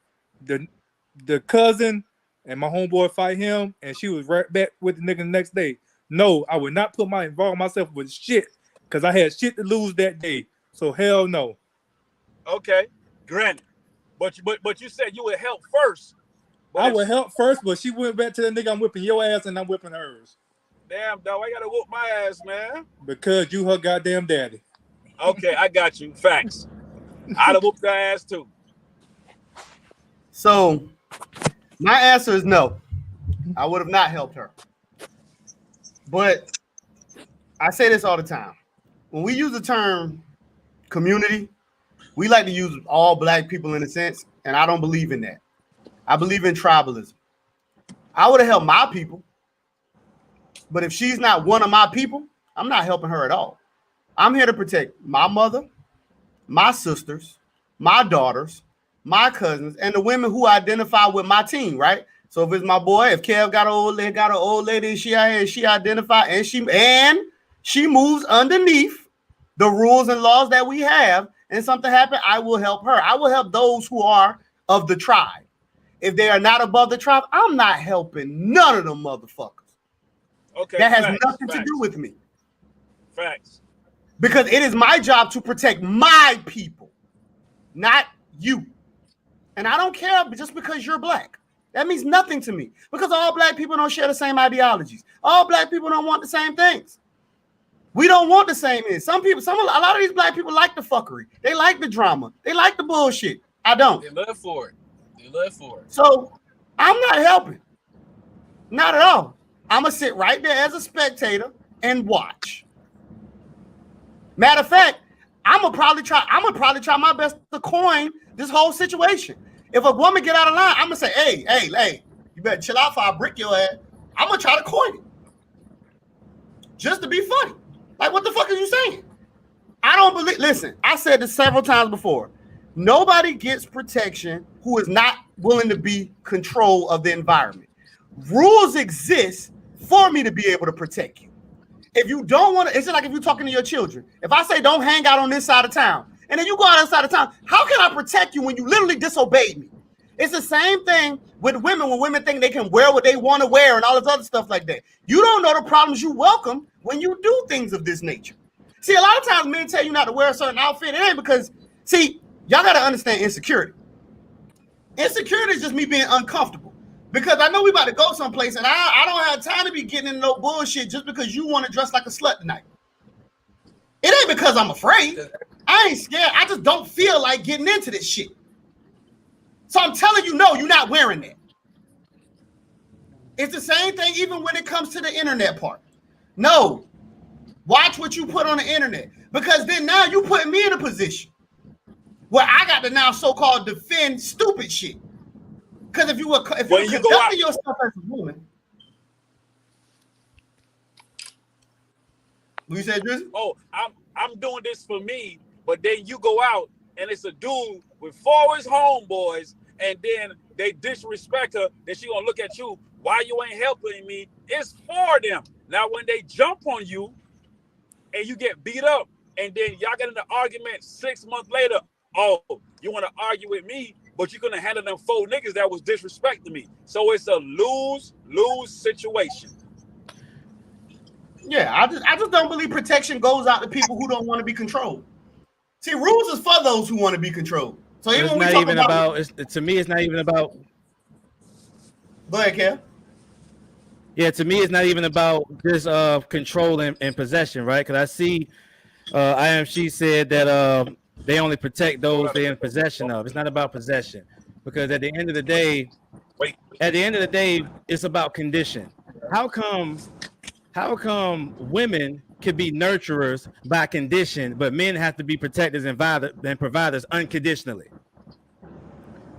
Speaker 1: the cousin, and my homeboy fight him, and she was right back with the nigga the next day. No, I would not involve myself with shit because I had shit to lose that day. So hell no.
Speaker 4: Okay, granted. But you said you would help first.
Speaker 1: I would help first, but she went back to the nigga, I'm whipping your ass and I'm whipping hers.
Speaker 4: Damn, dog, I gotta whoop my ass, man.
Speaker 1: Because you her goddamn daddy.
Speaker 4: Okay, I got you. Facts. I'd have whooped her ass too.
Speaker 2: So my answer is no. I would have not helped her. But I say this all the time. When we use the term community, we like to use all black people in a sense, and I don't believe in that. I believe in tribalism. I would have helped my people, but if she's not one of my people, I'm not helping her at all. I'm here to protect my mother, my sisters, my daughters, my cousins, and the women who identify with my team, right? So if it's my boy, if Kev got an old lady, she out here, she identify, and she moves underneath the rules and laws that we have, and something happen, I will help her. I will help those who are of the tribe. If they are not above the tribe, I'm not helping none of them motherfuckers.
Speaker 4: Okay,
Speaker 2: that has nothing to do with me.
Speaker 4: Facts.
Speaker 2: Because it is my job to protect my people, not you. And I don't care just because you're black. That means nothing to me. Because all black people don't share the same ideologies. All black people don't want the same things. We don't want the same things. A lot of these black people like the fuckery. They like the drama. They like the bullshit. I don't.
Speaker 5: They live for it.
Speaker 2: So I'm not helping. Not at all. I'm going to sit right there as a spectator and watch. Matter of fact, I'm gonna probably try my best to coin this whole situation. If a woman get out of line, I'm gonna say, hey, you better chill out before I brick your ass. I'm gonna try to coin it. Just to be funny. Like, what the fuck are you saying? I don't believe, listen, I said this several times before. Nobody gets protection who is not willing to be control of the environment. Rules exist for me to be able to protect you. If you don't want to, it's just like if you're talking to your children. If I say don't hang out on this side of town, and then you go out on this side of town, how can I protect you when you literally disobeyed me? It's the same thing with women when women think they can wear what they want to wear and all this other stuff like that. You don't know the problems you welcome when you do things of this nature. See, a lot of times men tell you not to wear a certain outfit. It ain't because, see, y'all got to understand insecurity. Insecurity is just me being uncomfortable. Because I know we about to go someplace and I don't have time to be getting into no bullshit just because you want to dress like a slut tonight. It ain't because I'm afraid. I ain't scared. I just don't feel like getting into this shit. So I'm telling you, no, you're not wearing that. It's the same thing even when it comes to the internet part. No, watch what you put on the internet. Because then now you putting me in a position where I got to now so-called defend stupid shit. Because if you were conducting yourself as a woman, you said, Drizzy?
Speaker 4: Oh, I'm doing this for me, but then you go out and it's a dude with 4 of his homeboys, and then they disrespect her. Then she gonna look at you. Why you ain't helping me? It's for them. Now when they jump on you and you get beat up, and then y'all get in an argument 6 months later. Oh, you want to argue with me? But you're gonna handle them 4 niggas that was disrespecting me. So it's a lose-lose situation.
Speaker 2: Yeah, I just don't believe protection goes out to people who don't want to be controlled. See, rules is for those who want to be controlled. So even
Speaker 3: it's
Speaker 2: when we
Speaker 3: not
Speaker 2: talk
Speaker 3: even about to me, it's not even about.
Speaker 2: Go ahead, Kev.
Speaker 3: Yeah, to me, it's not even about just control and possession, right? Because I see IMC said that they only protect those they're in possession of. It's not about possession, because at the end of the day, it's about condition. How come women could be nurturers by condition, but men have to be protectors and providers unconditionally?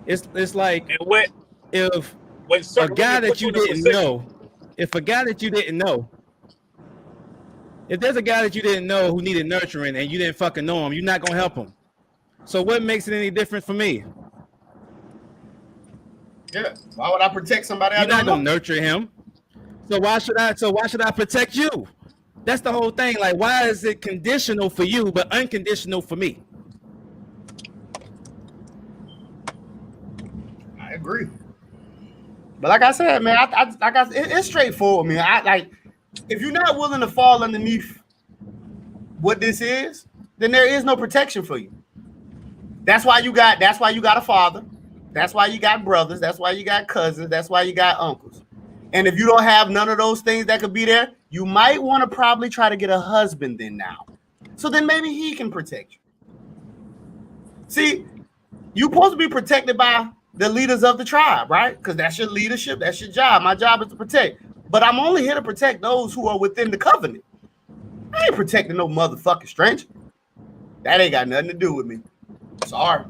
Speaker 3: It's like if a guy that you didn't know, if there's a guy that you didn't know who needed nurturing and you didn't fucking know him, you're not gonna help him. So what makes it any different for me?
Speaker 2: Yeah, why would I protect somebody?
Speaker 3: You're not gonna nurture him. So why should I protect you? That's the whole thing. Like, why is it conditional for you but unconditional for me?
Speaker 2: I agree. But like I said, man, it's straightforward, man. I like, if you're not willing to fall underneath what this is, then there is no protection for you. That's why you got a father. That's why you got brothers. That's why you got cousins. That's why you got uncles. And if you don't have none of those things that could be there, you might want to probably try to get a husband then now. So then maybe he can protect you. See, you're supposed to be protected by the leaders of the tribe, right? Because that's your leadership. That's your job. My job is to protect. But I'm only here to protect those who are within the covenant. I ain't protecting no motherfucking stranger. That ain't got nothing to do with me. Sorry.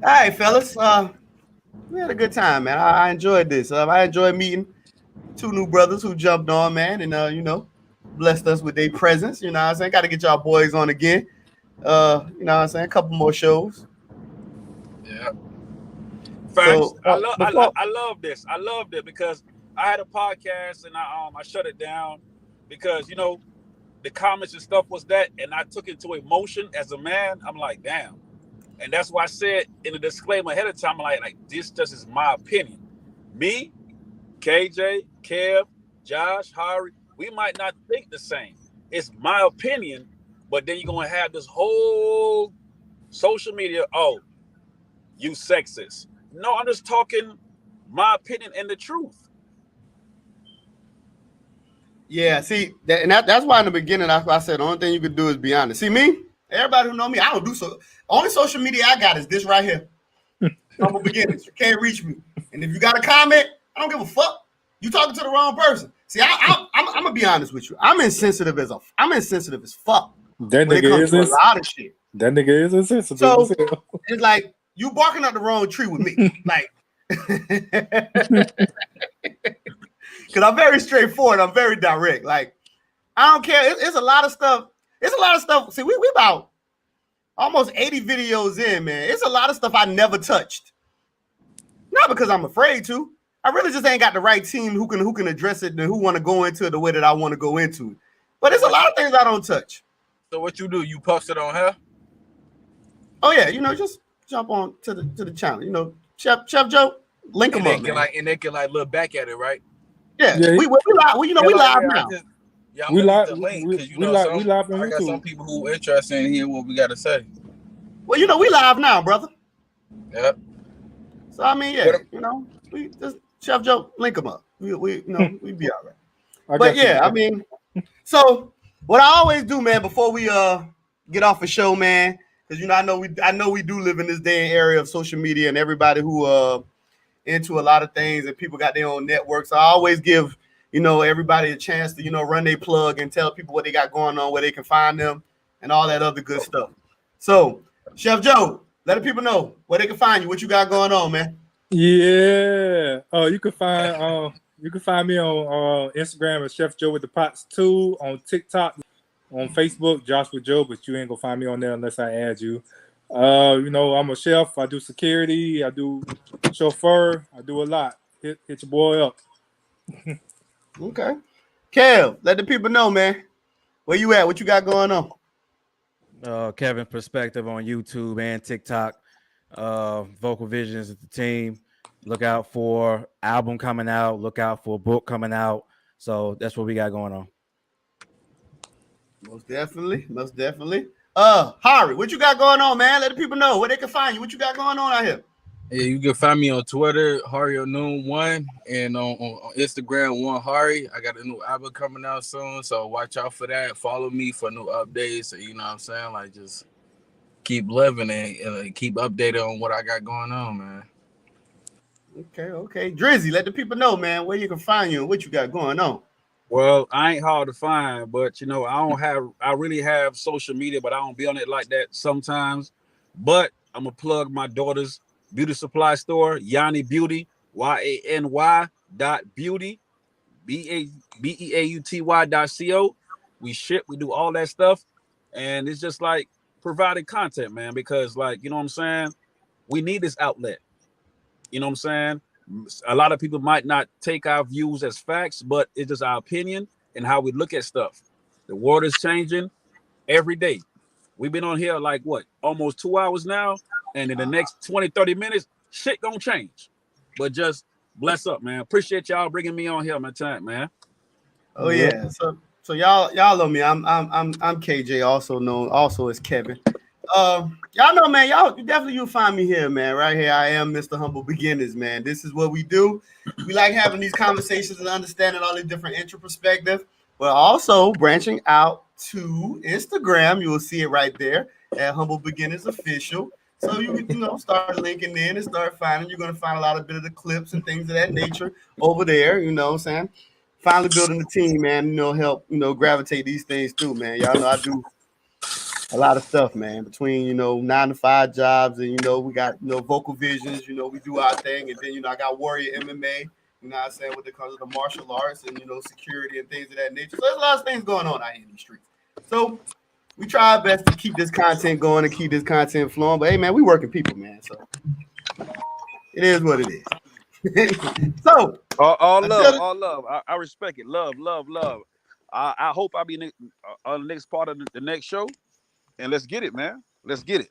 Speaker 2: All right, fellas. We had a good time, man. I enjoyed this. I enjoyed meeting 2 new brothers who jumped on, man, and blessed us with their presence. You know what I'm saying? Got to get y'all boys on again. You know what I'm saying? A couple more shows.
Speaker 4: Yeah. Facts.
Speaker 2: So,
Speaker 4: I love this. I loved it because I had a podcast and I shut it down because the comments and stuff was that, and I took it to emotion as a man. I'm like, damn. And that's why I said in the disclaimer ahead of time, I'm like this just is my opinion. Me, KJ, Kev, Josh, Harry, we might not think the same. It's my opinion, but then you're going to have this whole social media, oh, you sexist. No, I'm just talking my opinion and the truth.
Speaker 2: Yeah, see, that's why in the beginning I said the only thing you could do is be honest. See, me, everybody who know me, I don't do so. Only social media I got is this right here. Humble Beginnings. You can't reach me. And if you got a comment, I don't give a fuck. You talking to the wrong person. See, I'm gonna be honest with you. I'm insensitive as fuck
Speaker 1: That
Speaker 2: when it
Speaker 1: nigga
Speaker 2: comes
Speaker 1: is
Speaker 2: to a lot of shit.
Speaker 1: That nigga is insensitive.
Speaker 2: So it's like you barking up the wrong tree with me, like, because I'm very straightforward. I'm very direct. Like, I don't care. It's a lot of stuff. It's a lot of stuff. See, we about almost 80 videos in, man. It's a lot of stuff I never touched. Not because I'm afraid to. I really just ain't got the right team who can address it and who want to go into it the way that I want to go into it. But it's a lot of things I don't touch.
Speaker 5: So what you do? You post it on her?
Speaker 2: Oh yeah, just jump on to the channel. Chef Joe, link them up, man.
Speaker 5: And they can look back at it, right?
Speaker 2: Yeah, we live. We live now.
Speaker 1: We live.
Speaker 5: We
Speaker 1: live on
Speaker 5: I got some
Speaker 1: YouTube.
Speaker 5: people who interested in hearing what we got to say.
Speaker 2: Well, we live now, brother.
Speaker 5: Yep.
Speaker 2: So I mean, yeah, we just Chef Joe, link them up. We be all right. But yeah, I mean, so what I always do, man, before we get off a show, man, because I know we do live in this day and area of social media and everybody who into a lot of things and people got their own networks. So I always give everybody a chance to run their plug and tell people what they got going on, where they can find them, and all that other good stuff. So, Chef Joe, let the people know where they can find you, what you got going on, man.
Speaker 1: Yeah. Oh, you can find me on Instagram as Chef Joe with the Pots 2, on TikTok, on Facebook, Joshua Joe, but you ain't gonna find me on there unless I add you. I'm a chef. I do security. I do chauffeur. I do a lot. Hit your boy up.
Speaker 2: Okay. Kev, let the people know, man. Where you at? What you got going on?
Speaker 3: Kevin Perspective on YouTube and TikTok. Vocal Visions is the team. Look out for album coming out. Look out for book coming out. So that's what we got going on.
Speaker 2: Most definitely. Hari, what you got going on, man? Let the people know where they can find you. What you got going on out here?
Speaker 5: Yeah, you can find me on Twitter, Hari Noon 1, and on Instagram, 1Hari. I got a new album coming out soon, so watch out for that. Follow me for new updates. So, you know what I'm saying? Like, just keep living and keep updated on what I got going on, man.
Speaker 2: Okay. Drizzy, let the people know, man, where you can find you and what you got going on.
Speaker 4: Well, I ain't hard to find, but I really have social media, but I don't be on it like that sometimes. But I'm gonna plug my daughter's beauty supply store, Yanni Beauty, YANY.beauty, BEAUTY.co. We ship, we do all that stuff, and it's just like providing content, man, because like, you know what I'm saying, we need this outlet. You know what I'm saying? A lot of people might not take our views as facts, but it's just our opinion and how we look at stuff. The world is changing every day. We've been on here like almost 2 hours now, and in the next 20-30 minutes, shit gonna change. But just bless up, man. Appreciate y'all bringing me on here, man.
Speaker 2: Oh yeah. So y'all know me. I'm KJ, also as Kevin. Y'all know, man, you'll find me here, man. Right here, I am Mr. Humble Beginners, man. This is what we do. We like having these conversations and understanding all the different intro perspectives. We're also branching out to Instagram. You will see it right there at Humble Beginners Official. So you can start linking in and start finding. You're gonna find a lot of bit of the clips and things of that nature over there. You know what I'm saying? Finally building the team, man. Help gravitate these things through, man. Y'all know I do a lot of stuff, man, between 9-to-5 jobs and we got Vocal Visions, we do our thing, and then I got Warrior MMA, you know what I'm saying, when it comes to the martial arts and security and things of that nature. So there's a lot of things going on out here in the streets. So we try our best to keep this content going and keep this content flowing. But hey, man, we working people, man. So it is what it is. So
Speaker 4: all love. I respect it. Love. I hope I'll be on the next part of the next show. And let's get it, man. Let's get it.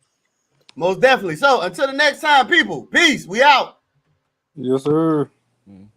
Speaker 2: Most definitely. So until the next time, people, peace. We out.
Speaker 1: Yes, sir.
Speaker 3: Mm.